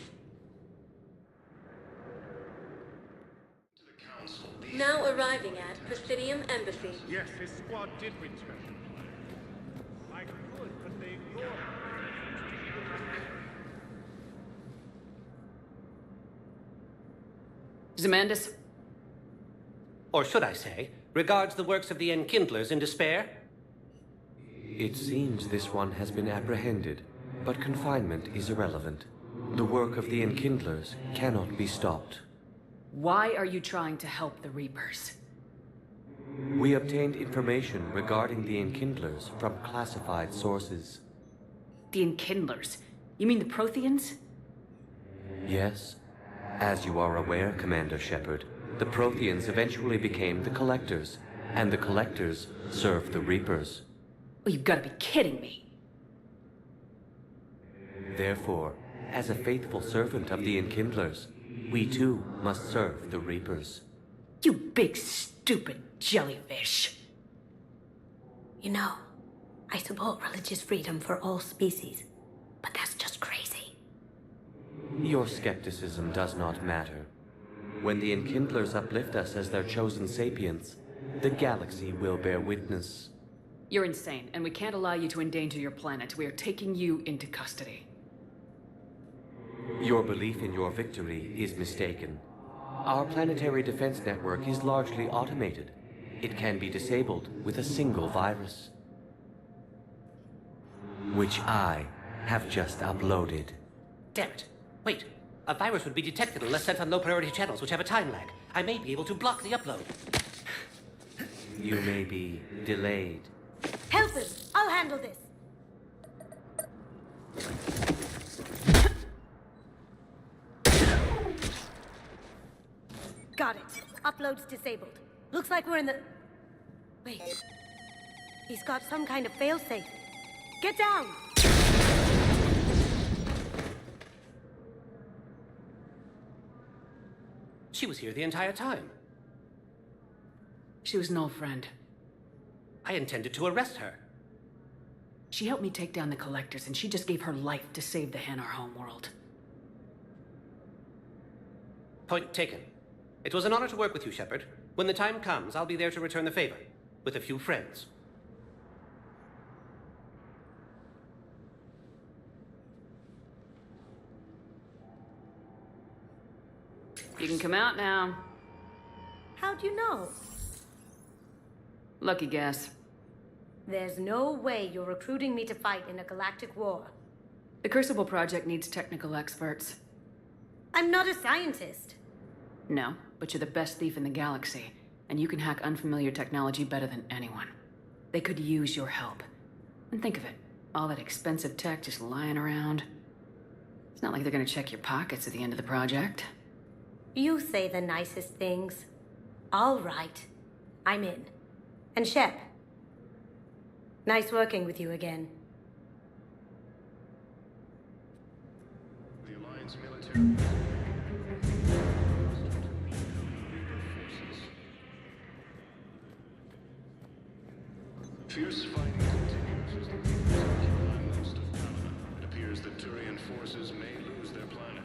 Speaker 2: Now arriving at Presidium Embassy.
Speaker 17: Yes, this squad did return. I could, but they ignored
Speaker 8: Zemandis?
Speaker 4: Or should I say, regards the works of the Enkindlers in despair?
Speaker 20: It seems this one has been apprehended, but confinement is irrelevant. The work of the Enkindlers cannot be stopped.
Speaker 8: Why are you trying to help the Reapers?
Speaker 20: We obtained information regarding the Enkindlers from classified sources.
Speaker 8: The Enkindlers? You mean the Protheans?
Speaker 20: Yes. As you are aware, Commander Shepard, the Protheans eventually became the Collectors, and the Collectors served the Reapers.
Speaker 8: Oh, you've got to be kidding me.
Speaker 20: Therefore, as a faithful servant of the Enkindlers, we too must serve the Reapers.
Speaker 15: You big stupid jellyfish. You know, I support religious freedom for all species, but that's just crazy.
Speaker 20: Your skepticism does not matter. When the Enkindlers uplift us as their chosen sapients, the galaxy will bear witness.
Speaker 8: You're insane, and we can't allow you to endanger your planet. We are taking you into custody.
Speaker 20: Your belief in your victory is mistaken. Our planetary defense network is largely automated. It can be disabled with a single virus, which I have just uploaded.
Speaker 4: Damn it. Wait. A virus would be detected unless sent on low-priority channels, which have a time lag. I may be able to block the upload.
Speaker 20: You may be delayed.
Speaker 15: Help him! I'll handle this! Got it. Upload's disabled. Looks like we're in the... Wait. He's got some kind of failsafe. Get down!
Speaker 4: She was here the entire time.
Speaker 8: She was an old friend.
Speaker 4: I intended to arrest her.
Speaker 8: She helped me take down the Collectors, and she just gave her life to save the Hanar homeworld.
Speaker 4: Point taken. It was an honor to work with you, Shepard. When the time comes, I'll be there to return the favor. With a few friends.
Speaker 8: You can come out now.
Speaker 15: How'd you know?
Speaker 8: Lucky guess.
Speaker 15: There's no way you're recruiting me to fight in a galactic war.
Speaker 8: The Crucible Project needs technical experts.
Speaker 15: I'm not a scientist.
Speaker 8: No, but you're the best thief in the galaxy, and you can hack unfamiliar technology better than anyone. They could use your help. And think of it, all that expensive tech just lying around. It's not like they're gonna check your pockets at the end of the project.
Speaker 15: You say the nicest things. All right. I'm in. And Shep. Nice working with you again.
Speaker 5: The Alliance military... Fierce fighting continues as the forces occupy most of Paladin. It appears that Turian forces may lose their planet.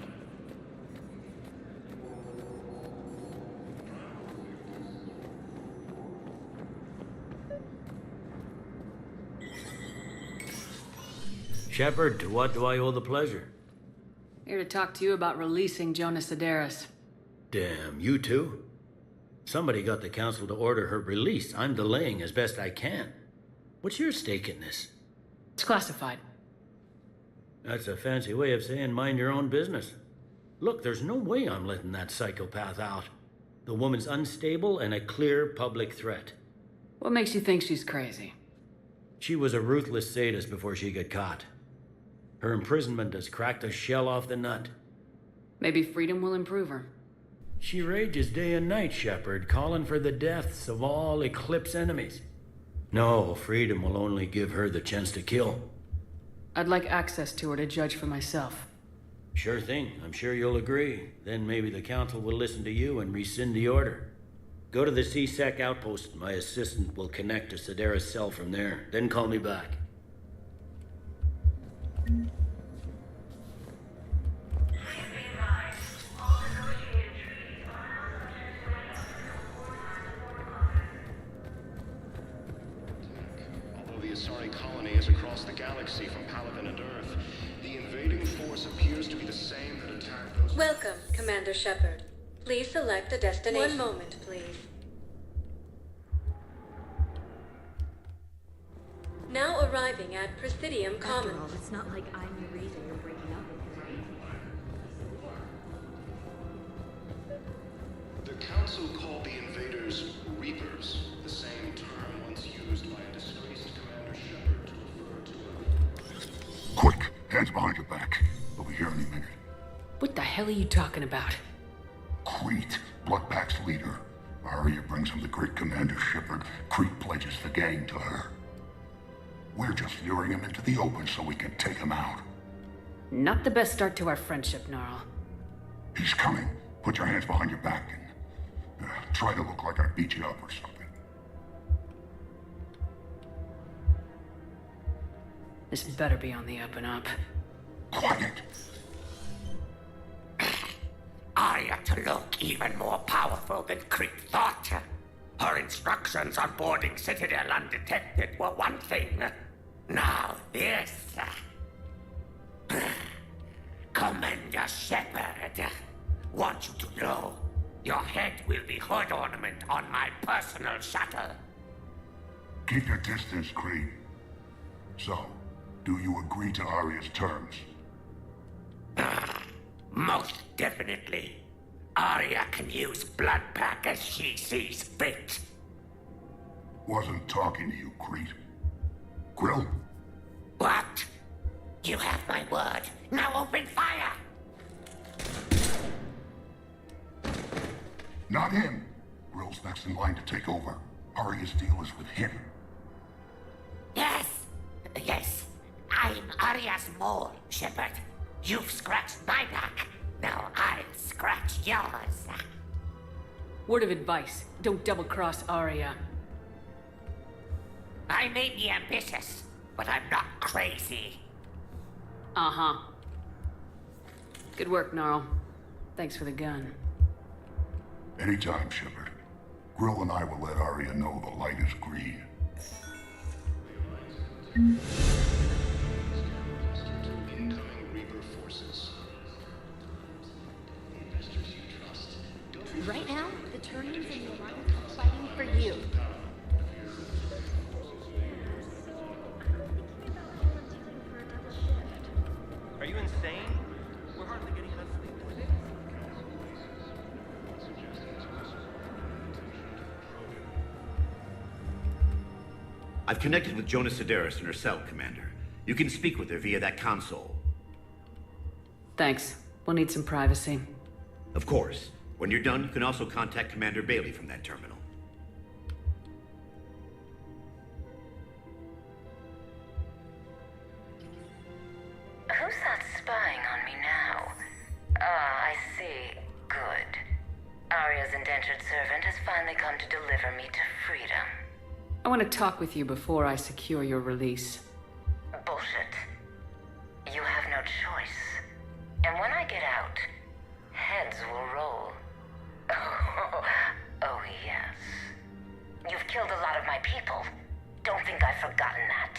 Speaker 9: Shepard, to what do I owe the pleasure?
Speaker 8: Here to talk to you about releasing Jonas Sedaris.
Speaker 9: Damn, you too? Somebody got the council to order her release. I'm delaying as best I can. What's your stake in this?
Speaker 8: It's classified.
Speaker 9: That's a fancy way of saying mind your own business. Look, there's no way I'm letting that psychopath out. The woman's unstable and a clear public threat.
Speaker 8: What makes you think she's crazy?
Speaker 9: She was a ruthless sadist before she got caught. Her imprisonment has cracked the shell off the nut.
Speaker 8: Maybe freedom will improve her.
Speaker 9: She rages day and night, Shepard, calling for the deaths of all Eclipse enemies. No, freedom will only give her the chance to kill.
Speaker 8: I'd like access to her to judge for myself.
Speaker 9: Sure thing. I'm sure you'll agree. Then maybe the council will listen to you and rescind the order. Go to the C-Sec outpost. My assistant will connect to Sedaris' cell from there. Then call me back.
Speaker 5: Although the Asari colony is across the galaxy from Paladin and Earth, the invading force appears to be the same that attacked those...
Speaker 11: Welcome, Commander Shepard. Please select a destination. One moment, please. Now arriving at Presidium Commons.
Speaker 2: After all, it's not like I'm the reason you're breaking up with him, right?
Speaker 5: The Council called the invaders Reapers, the same term once used by a disgraced Commander Shepard to refer to a...
Speaker 22: Quick, hands behind your back. We'll be here any minute.
Speaker 8: What the hell are you talking about?
Speaker 22: Crete, Bloodpack's leader. Arya brings him the great Commander Shepard. Crete pledges the gang to her. We're just luring him into the open so we can take him out.
Speaker 8: Not the best start to our friendship, Gnarl.
Speaker 22: He's coming. Put your hands behind your back and try to look like I beat you up or something.
Speaker 8: This better be on the up and up.
Speaker 22: Quiet.
Speaker 14: Arya to look even more powerful than Crete thought. Her instructions on boarding Citadel undetected were one thing. Now this. Commander Shepard, want you to know, your head will be hood ornament on my personal shuttle.
Speaker 22: Keep your distance, Crete. So, do you agree to Arya's terms?
Speaker 14: Most definitely. Arya can use Bloodpack as she sees fit.
Speaker 22: Wasn't talking to you, Crete. Grill?
Speaker 14: What? You have my word. Now open fire!
Speaker 22: Not him. Grill's next in line to take over. Arya's deal is with him.
Speaker 14: Yes. Yes. I'm Arya's mole, Shepard. You've scratched my back. Now I'll scratch yours.
Speaker 8: Word of advice, don't double-cross Arya.
Speaker 14: I may be ambitious, but I'm not crazy.
Speaker 8: Uh-huh. Good work, Gnarl. Thanks for the gun.
Speaker 22: Anytime, Shepard. Grill and I will let Arya know the light is green.
Speaker 5: Incoming Reaper forces. Investors you trust
Speaker 12: Right now, the Turians and the Alliance are fighting for you.
Speaker 13: Are you insane? We're hardly getting enough sleep today.
Speaker 18: I've connected with Jonah Sedaris in her cell, Commander. You can speak with her via that console.
Speaker 8: Thanks. We'll need some privacy.
Speaker 18: Of course. When you're done, you can also contact Commander Bailey from that terminal.
Speaker 19: Who's that spying on me now? I see. Good. Arya's indentured servant has finally come to deliver me to freedom.
Speaker 8: I want to talk with you before I secure your release.
Speaker 19: Bullshit. You have no choice. And when I get out, heads will roll. Oh, yes. You've killed a lot of my people. Don't think I've forgotten that.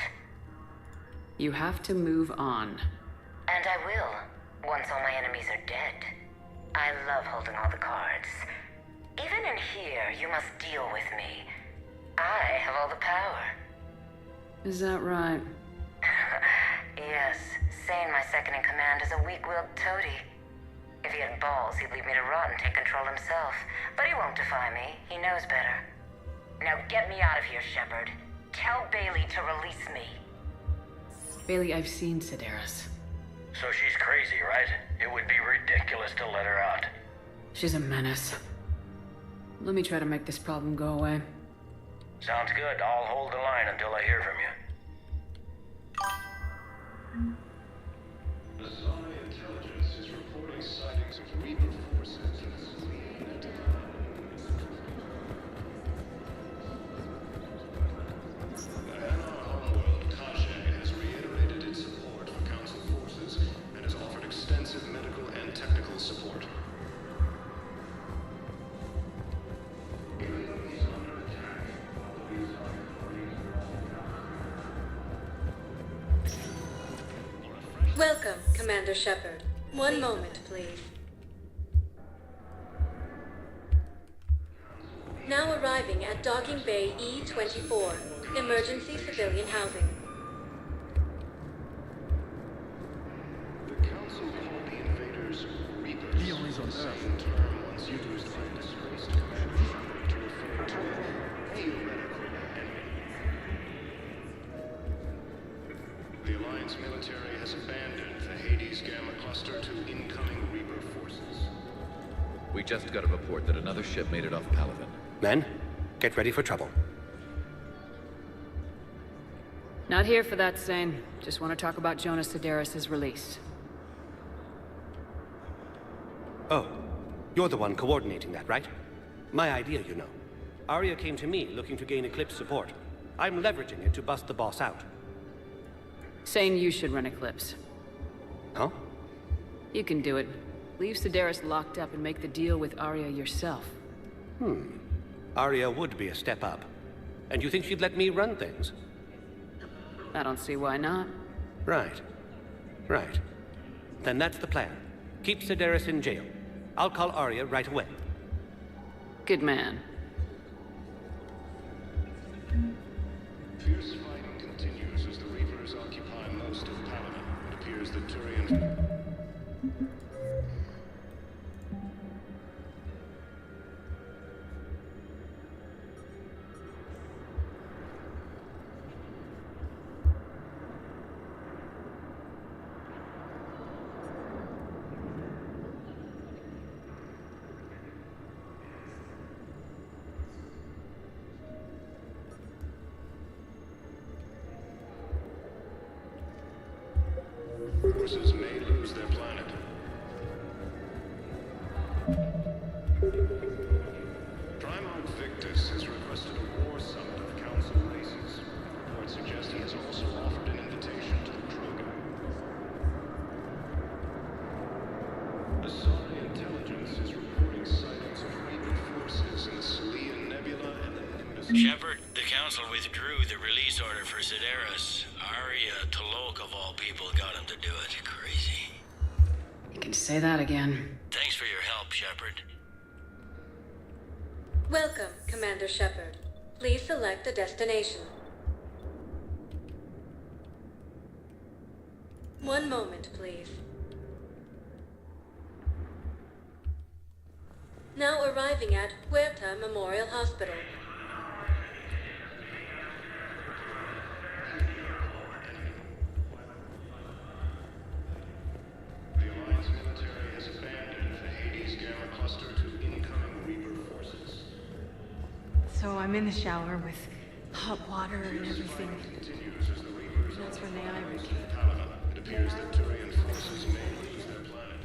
Speaker 8: You have to move on.
Speaker 19: And I will, once all my enemies are dead. I love holding all the cards. Even in here, you must deal with me. I have all the power.
Speaker 8: Is that right?
Speaker 19: Yes, Sane, my second-in-command, is a weak-willed toady. If he had balls, he'd leave me to rot and take control himself. But he won't defy me. He knows better. Now get me out of here, Shepard. Tell Bailey to release me.
Speaker 8: Bailey, I've seen Sedaris.
Speaker 9: So she's crazy, right? It would be ridiculous to let her out.
Speaker 8: She's a menace. Let me try to make this problem go away.
Speaker 9: Sounds good. I'll hold the line until I hear from you.
Speaker 5: The Zani intelligence is reporting sightings of Reaper forces in the Selene Nebula. The Hanar homeworld, Kashyyyk, has reiterated its support for Council forces and has offered extensive medical and technical support.
Speaker 11: Welcome, Commander Shepard. One moment, please. Now arriving at Docking Bay E-24, Emergency Civilian Housing.
Speaker 5: The Council called the invaders Reapers. He only's on Earth. Term once used by a disgraced Commander Shepard to refer to a theoretical enemy. The Alliance military has abandoned the Hades Gamma cluster to incoming Reaper forces.
Speaker 23: We just got a report that another ship made it off Palaven.
Speaker 24: Men, get ready for trouble.
Speaker 8: Not here for that, Sane. Just want to talk about Jonah Sedaris' release.
Speaker 24: Oh, you're the one coordinating that, right? My idea, you know. Arya came to me looking to gain Eclipse support. I'm leveraging it to bust the boss out.
Speaker 8: Sane, you should run Eclipse.
Speaker 24: Huh?
Speaker 8: You can do it. Leave Sedaris locked up and make the deal with Arya yourself.
Speaker 24: Arya would be a step up. And you think she'd let me run things?
Speaker 8: I don't see why not.
Speaker 24: Right. Right. Then that's the plan. Keep Sedaris in jail. I'll call Arya right away.
Speaker 8: Good man.
Speaker 5: Fierce fighting continues as the Reapers occupy most of Palaven. It appears that Turian... forces may lose their planet. Primarch Victus has requested a war summit of Council races. Reports suggest he has also offered an invitation to the Krogan. The Zani intelligence is reporting sightings of Reaper forces in the Selene Nebula and the Nimbus...
Speaker 9: Shepard, the Council withdrew the release order for Sedaris. Arya T'Loak, of all people, got him to do it. Crazy.
Speaker 8: You can say that again.
Speaker 9: Thanks for your help, Shepard.
Speaker 11: Welcome, Commander Shepard. Please select a destination. One moment, please. Now arriving at Huerta Memorial Hospital.
Speaker 5: The Alliance military has abandoned the Hades Gamma cluster to incoming Reaper forces.
Speaker 12: So I'm in the shower with hot water and everything.
Speaker 5: Continues as the Reapers
Speaker 12: That's when the Ivory came.
Speaker 5: It appears that Turian forces may lose their planet.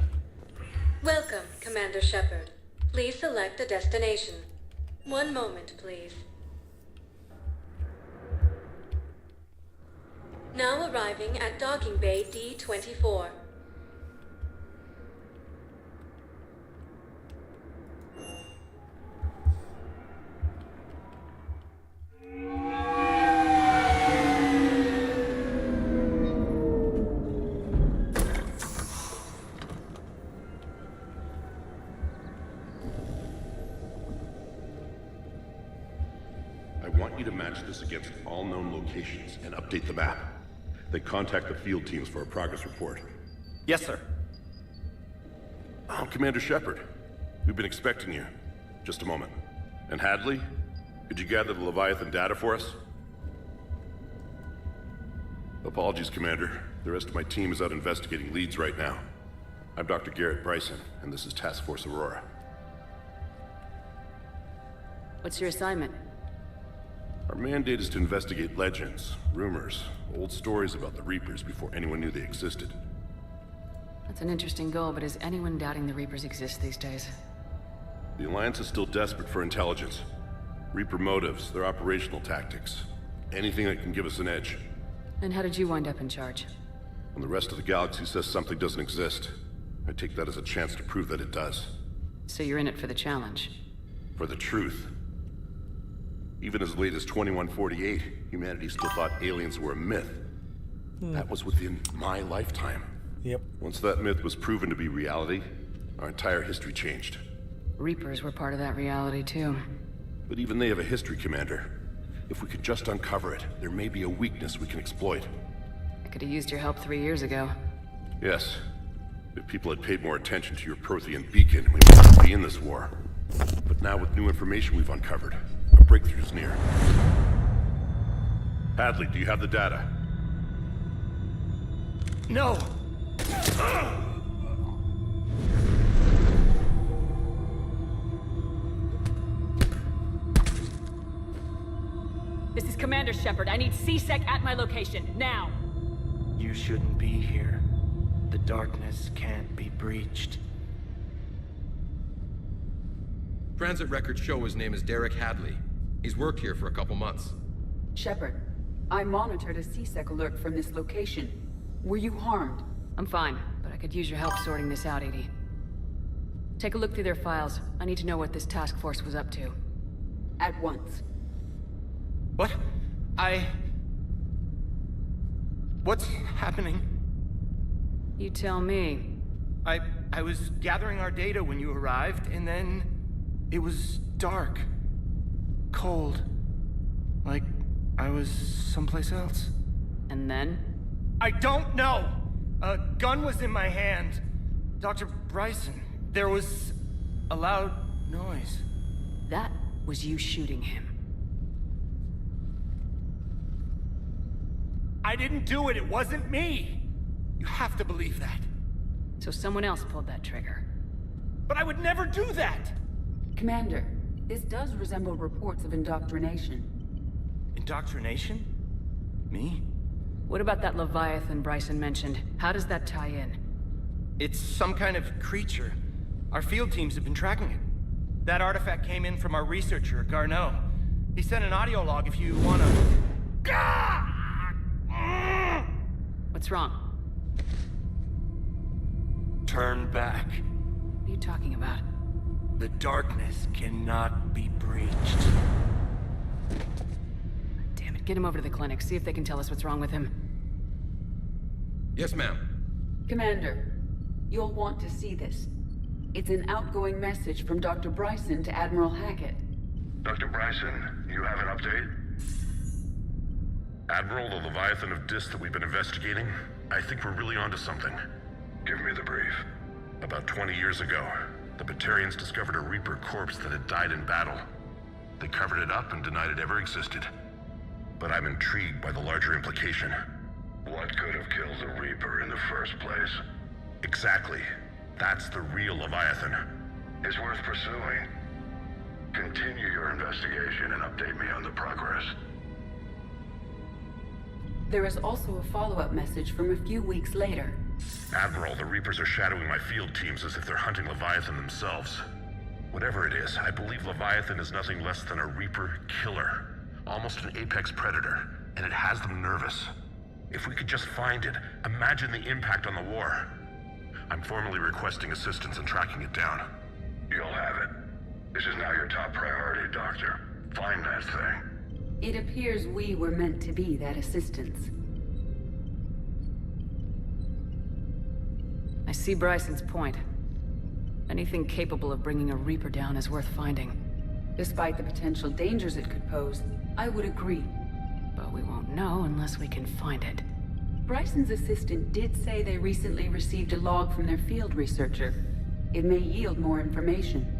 Speaker 11: Welcome, Commander Shepard. Please select a destination. One moment, please. Now arriving at Docking Bay D-24.
Speaker 22: I want you to match this against all known locations and update the map. Then contact the field teams for a progress report.
Speaker 13: Yes, sir.
Speaker 22: I'm Commander Shepard. We've been expecting you. Just a moment. And Hadley, could you gather the Leviathan data for us? Apologies, Commander. The rest of my team is out investigating leads right now. I'm Dr. Garrett Bryson, and this is Task Force Aurora.
Speaker 8: What's your assignment?
Speaker 22: Our mandate is to investigate legends, rumors, old stories about the Reapers before anyone knew they existed.
Speaker 8: That's an interesting goal, but is anyone doubting the Reapers exist these days?
Speaker 22: The Alliance is still desperate for intelligence. Reaper motives, their operational tactics. Anything that can give us an edge.
Speaker 8: And how did you wind up in charge?
Speaker 22: When the rest of the galaxy says something doesn't exist, I take that as a chance to prove that it does.
Speaker 8: So you're in it for the challenge?
Speaker 22: For the truth. Even as late as 2148, humanity still thought aliens were a myth. That was within my lifetime.
Speaker 1: Yep.
Speaker 22: Once that myth was proven to be reality, our entire history changed.
Speaker 8: Reapers were part of that reality, too.
Speaker 22: But even they have a history, Commander. If we could just uncover it, there may be a weakness we can exploit.
Speaker 8: I could have used your help 3 years ago.
Speaker 22: Yes. If people had paid more attention to your Prothean beacon, we might not be in this war. But now with new information we've uncovered, a breakthrough's near. Hadley, do you have the data?
Speaker 13: No!
Speaker 8: This is Commander Shepard. I need C-Sec at my location, now!
Speaker 13: You shouldn't be here. The darkness can't be breached.
Speaker 3: Transit records show his name is Derek Hadley. He's worked here for a couple months.
Speaker 6: Shepard, I monitored a C-Sec alert from this location. Were you harmed?
Speaker 8: I'm fine, but I could use your help sorting this out, Edie. Take a look through their files. I need to know what this task force was up to.
Speaker 6: At once.
Speaker 13: What? What's happening?
Speaker 8: You tell me.
Speaker 13: I was gathering our data when you arrived, and then it was dark. Cold. Like I was someplace else.
Speaker 8: And then?
Speaker 13: I don't know! A gun was in my hand. Dr. Bryson, there was a loud noise.
Speaker 8: That was you shooting him.
Speaker 13: I didn't do it, it wasn't me! You have to believe that.
Speaker 8: So someone else pulled that trigger.
Speaker 13: But I would never do that!
Speaker 6: Commander, this does resemble reports of indoctrination.
Speaker 13: Indoctrination? Me?
Speaker 8: What about that Leviathan Bryson mentioned? How does that tie in?
Speaker 13: It's some kind of creature. Our field teams have been tracking it. That artifact came in from our researcher, Garneau. He sent an audio log if you wanna...
Speaker 8: What's wrong?
Speaker 13: Turn back.
Speaker 8: What are you talking about?
Speaker 13: The darkness cannot be breached.
Speaker 8: Damn it, get him over to the clinic. See if they can tell us what's wrong with him.
Speaker 3: Yes, ma'am.
Speaker 6: Commander, you'll want to see this. It's an outgoing message from Dr. Bryson to Admiral Hackett.
Speaker 1: Dr. Bryson, you have an update?
Speaker 7: Admiral, the Leviathan of Dis that we've been investigating, I think we're really onto something.
Speaker 1: Give me the brief.
Speaker 7: About 20 years ago, the Batarians discovered a Reaper corpse that had died in battle. They covered it up and denied it ever existed. But I'm intrigued by the larger implication.
Speaker 1: What could have killed the Reaper in the first place?
Speaker 7: Exactly. That's the real Leviathan.
Speaker 1: It's worth pursuing. Continue your investigation and update me on the progress.
Speaker 6: There is also a follow-up message from a few weeks later.
Speaker 7: Admiral, the Reapers are shadowing my field teams as if they're hunting Leviathan themselves. Whatever it is, I believe Leviathan is nothing less than a Reaper killer. Almost an apex predator, and it has them nervous. If we could just find it, imagine the impact on the war. I'm formally requesting assistance in tracking it down.
Speaker 1: You'll have it. This is now your top priority, Doctor. Find that thing.
Speaker 6: It appears we were meant to be that assistance.
Speaker 8: I see Bryson's point. Anything capable of bringing a Reaper down is worth finding.
Speaker 6: Despite the potential dangers it could pose, I would agree.
Speaker 8: But we won't know unless we can find it.
Speaker 6: Bryson's assistant did say they recently received a log from their field researcher. It may yield more information.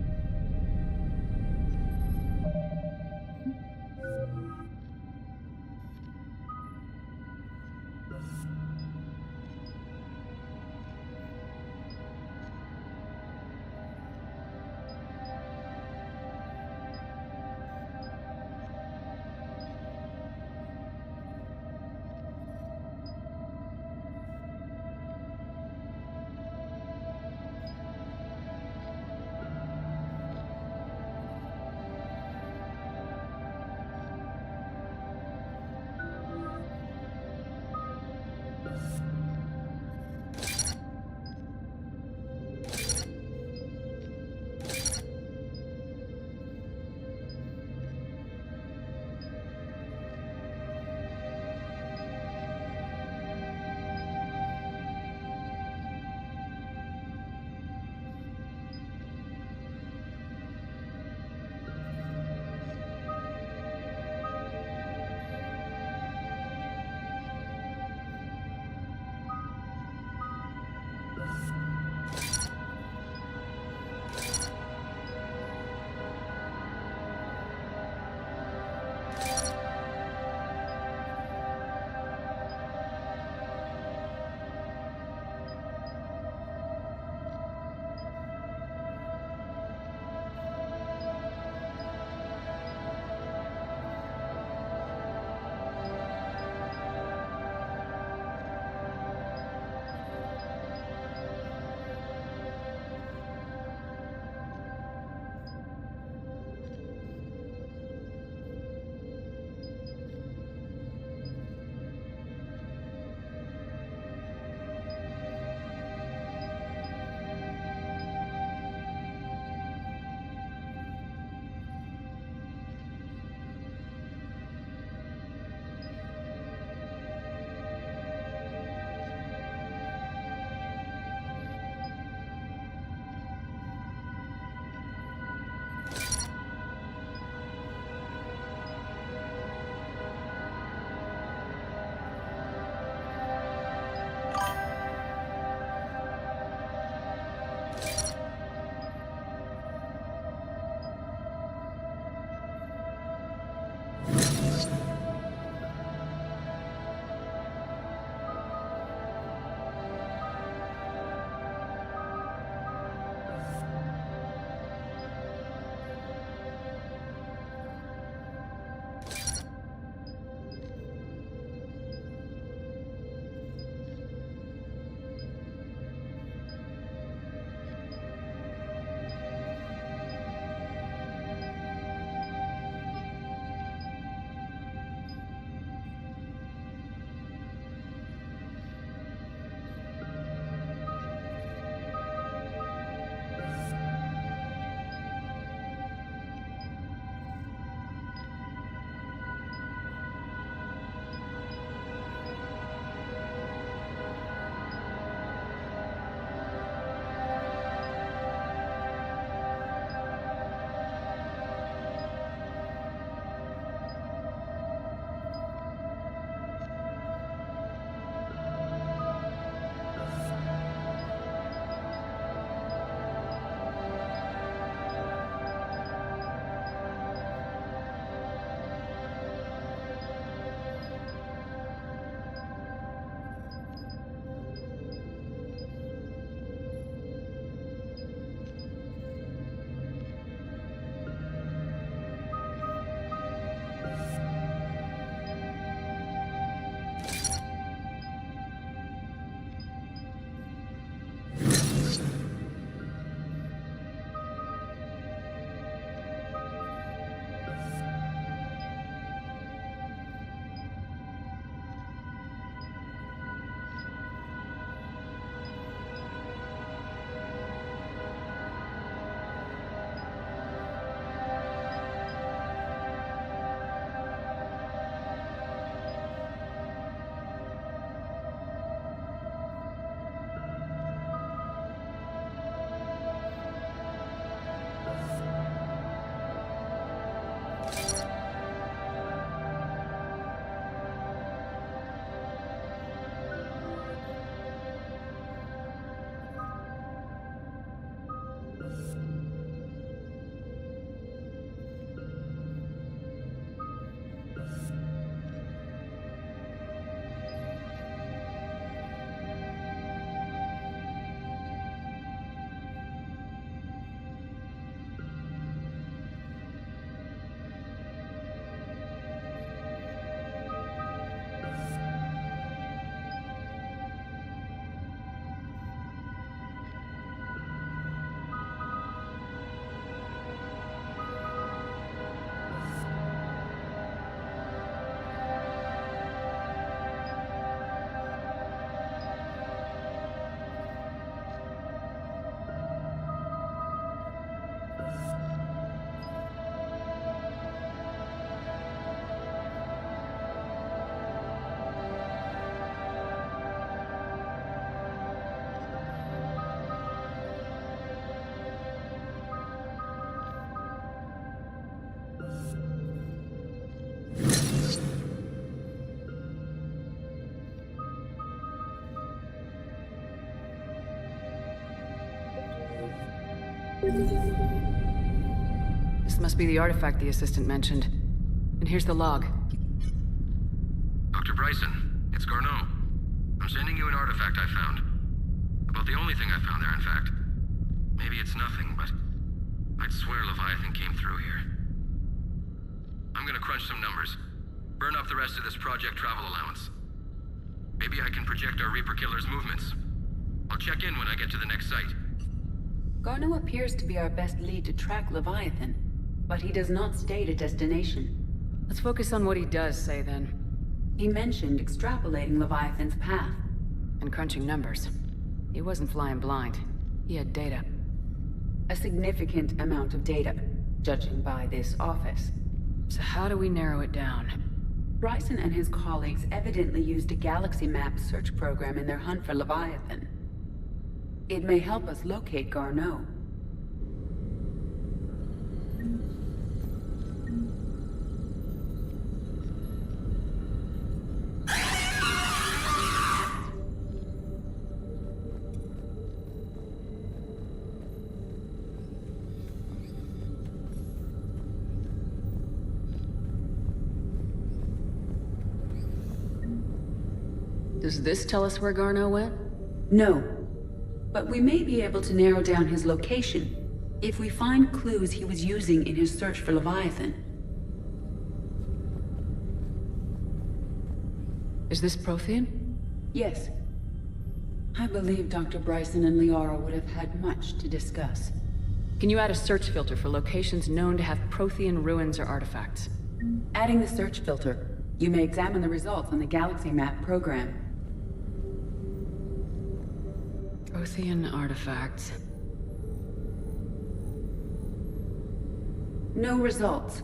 Speaker 8: This must be the artifact the assistant mentioned. And here's the log.
Speaker 3: Dr. Bryson, it's Garneau. I'm sending you an artifact I found. About the only thing I found there, in fact. Maybe it's nothing, but I'd swear Leviathan came through here. I'm gonna crunch some numbers. Burn up the rest of this Project Travel allowance. Maybe I can project our Reaper Killer's movements. I'll check in when I get to the next site.
Speaker 6: Garneau appears to be our best lead to track Leviathan, but he does not state a destination.
Speaker 8: Let's focus on what he does say, then.
Speaker 6: He mentioned extrapolating Leviathan's path.
Speaker 8: And crunching numbers. He wasn't flying blind. He had data.
Speaker 6: A significant amount of data, judging by this office.
Speaker 8: So how do we narrow it down?
Speaker 6: Bryson and his colleagues evidently used a galaxy map search program in their hunt for Leviathan. It may help us locate Garneau.
Speaker 8: Does this tell us where Garneau went?
Speaker 6: No. But we may be able to narrow down his location if we find clues he was using in his search for Leviathan.
Speaker 8: Is this Prothean?
Speaker 6: Yes. I believe Dr. Bryson and Liara would have had much to discuss.
Speaker 8: Can you add a search filter for locations known to have Prothean ruins or artifacts?
Speaker 6: Adding the search filter, you may examine the results on the Galaxy Map program.
Speaker 8: Prothean artifacts.
Speaker 6: No results.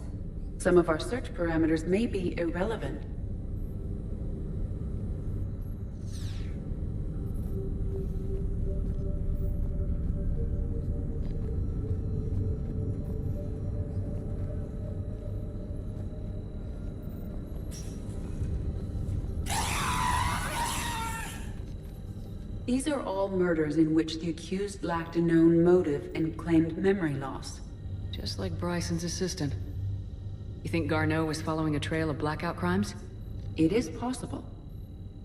Speaker 6: Some of our search parameters may be irrelevant. These are all murders in which the accused lacked a known motive and claimed memory loss.
Speaker 8: Just like Bryson's assistant. You think Garneau was following a trail of blackout crimes?
Speaker 6: It is possible.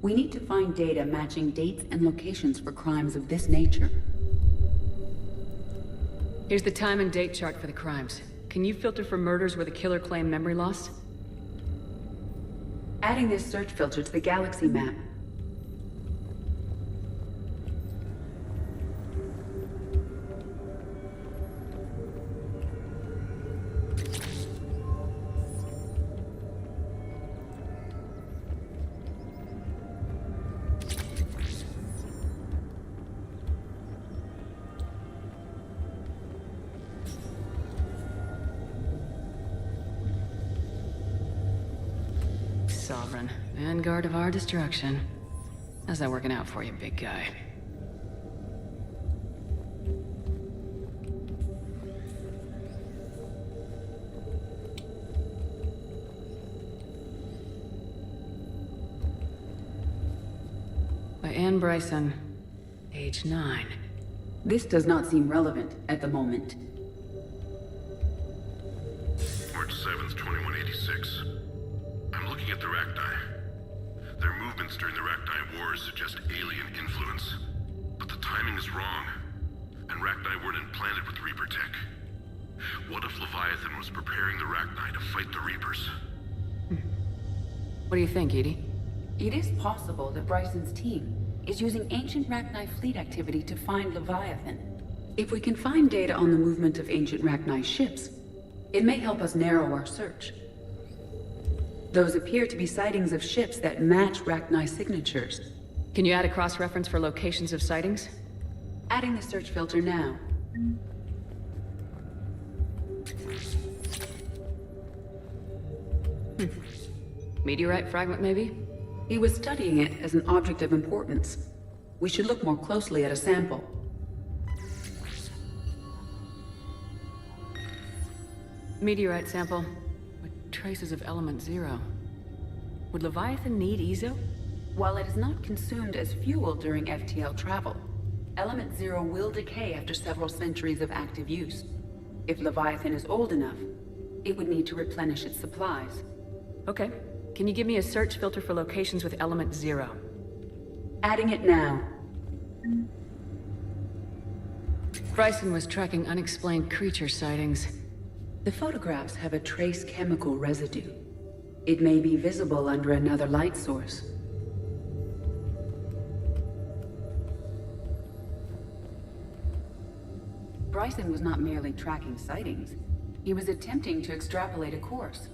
Speaker 6: We need to find data matching dates and locations for crimes of this nature.
Speaker 8: Here's the time and date chart for the crimes. Can you filter for murders where the killer claimed memory loss?
Speaker 6: Adding this search filter to the Galaxy Map.
Speaker 8: Sovereign. Vanguard of our destruction. How's that working out for you, big guy? By Anne Bryson, age 9.
Speaker 6: This does not seem relevant at the moment.
Speaker 7: March 7th, 2186. I'm looking at the Rachni. Their movements during the Rachni Wars suggest alien influence. But the timing is wrong. And Rachni weren't implanted with Reaper tech. What if Leviathan was preparing the Rachni to fight the Reapers?
Speaker 8: What do you think, Edie?
Speaker 6: It is possible that Bryson's team is using ancient Rachni fleet activity to find Leviathan. If we can find data on the movement of ancient Rachni ships, it may help us narrow our search. Those appear to be sightings of ships that match Rachni signatures.
Speaker 8: Can you add a cross-reference for locations of sightings?
Speaker 6: Adding the search filter now.
Speaker 8: Meteorite fragment, maybe?
Speaker 6: He was studying it as an object of importance. We should look more closely at a sample.
Speaker 8: Meteorite sample with traces of element 0. Would Leviathan need EZO?
Speaker 6: While it is not consumed as fuel during FTL travel, element 0 will decay after several centuries of active use. If Leviathan is old enough, it would need to replenish its supplies.
Speaker 8: Okay. Can you give me a search filter for locations with element 0?
Speaker 6: Adding it now.
Speaker 8: Bryson was tracking unexplained creature sightings.
Speaker 6: The photographs have a trace chemical residue. It may be visible under another light source. Bryson was not merely tracking sightings. He was attempting to extrapolate a course.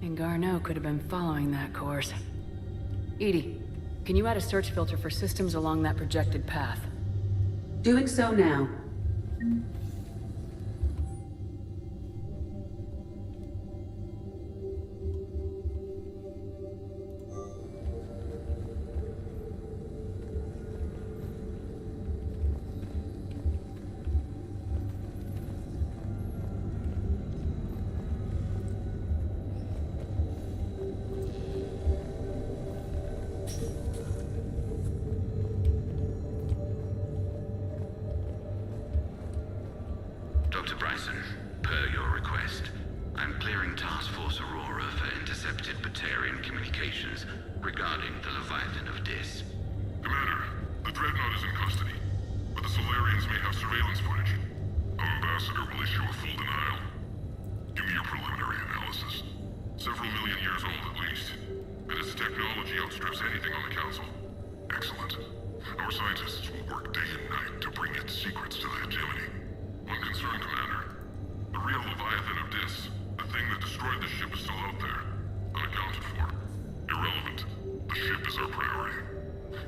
Speaker 8: And Garneau could have been following that course. Edie, can you add a search filter for systems along that projected path?
Speaker 6: Doing so now.
Speaker 10: Dr. Bryson, per your request, I'm clearing Task Force Aurora for intercepted Batarian communications regarding the Leviathan of Dis.
Speaker 16: Commander, the Dreadnought is in custody, but the Solarians may have surveillance footage. Our ambassador will issue a full denial. Give me your preliminary analysis. Several million years old at least, and its technology outstrips anything on the Council. Excellent. Our scientists will work day and night to bring its secrets to the hegemony. One concern, Commander. The real Leviathan of Dis, the thing that destroyed the ship, is still out there. Unaccounted for. Irrelevant. The ship is our priority.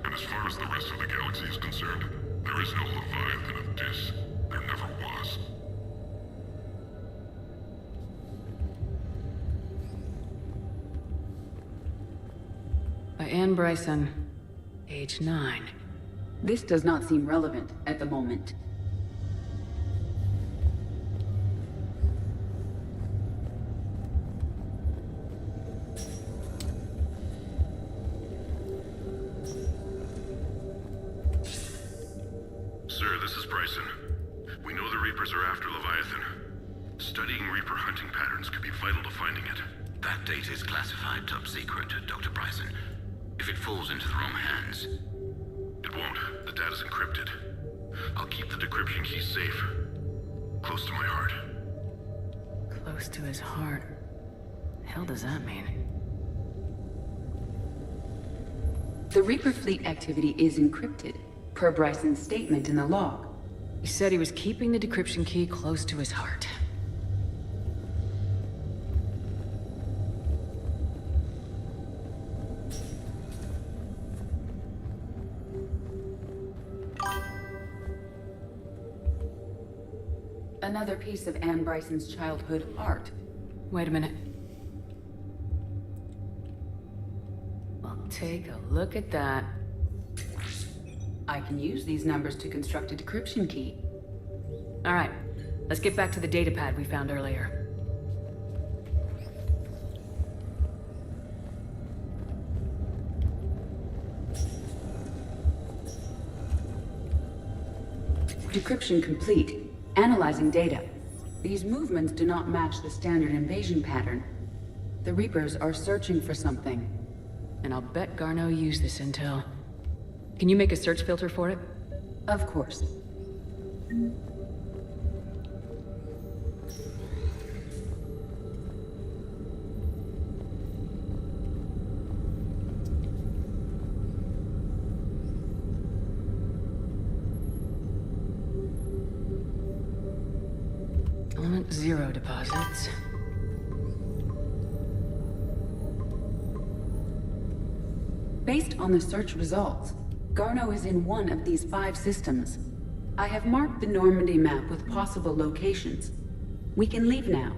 Speaker 16: And as far as the rest of the galaxy is concerned, there is no Leviathan of Dis. There never was.
Speaker 8: By Anne Bryson, age 9.
Speaker 6: This does not seem relevant at the moment.
Speaker 16: Sir, this is Bryson. We know the Reapers are after Leviathan. Studying Reaper hunting patterns could be vital to finding it.
Speaker 10: That data is classified top secret, Dr. Bryson. If it falls into the wrong hands...
Speaker 16: It won't. The data's encrypted. I'll keep the decryption key safe. Close to my heart.
Speaker 8: Close to his heart. The hell does that mean?
Speaker 6: The Reaper fleet activity is encrypted, per Bryson's statement in the log.
Speaker 8: He said he was keeping the decryption key close to his heart.
Speaker 6: Another piece of Anne Bryson's childhood art.
Speaker 8: Wait a minute. Well, take a look at that.
Speaker 6: I can use these numbers to construct a decryption key.
Speaker 8: All right, let's get back to the datapad we found earlier.
Speaker 6: Decryption complete. Analyzing data. These movements do not match the standard invasion pattern. The Reapers are searching for something.
Speaker 8: And I'll bet Garneau used this intel. Can you make a search filter for it?
Speaker 6: Of course.
Speaker 8: Element 0 deposits.
Speaker 6: Based on the search results, Garneau is in one of these 5 systems. I have marked the Normandy map with possible locations. We can leave now,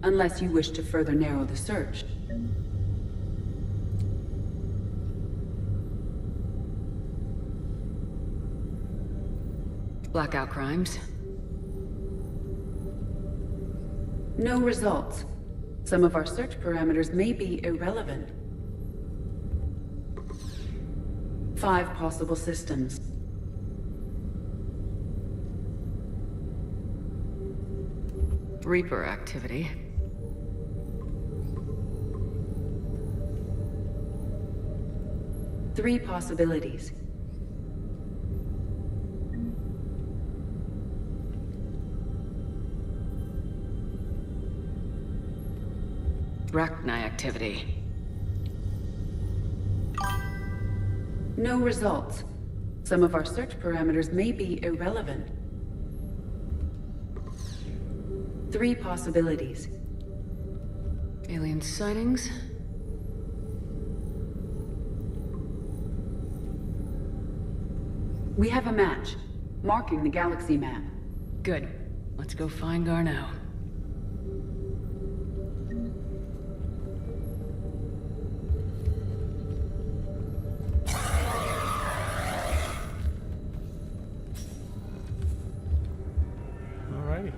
Speaker 6: unless you wish to further narrow the search.
Speaker 8: Blackout crimes.
Speaker 6: No results. Some of our search parameters may be irrelevant. 5 possible systems.
Speaker 8: Reaper activity.
Speaker 6: Three possibilities.
Speaker 8: Rachni activity.
Speaker 6: No results. Some of our search parameters may be irrelevant. Three possibilities.
Speaker 8: Alien sightings.
Speaker 6: We have a match, marking the galaxy map.
Speaker 8: Good. Let's go find Garneau.
Speaker 4: Alrighty.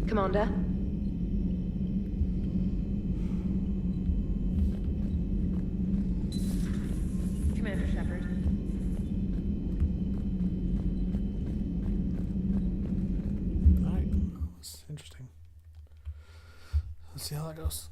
Speaker 12: Commander? Commander Shepard. Alright, that's interesting. Let's see how that goes.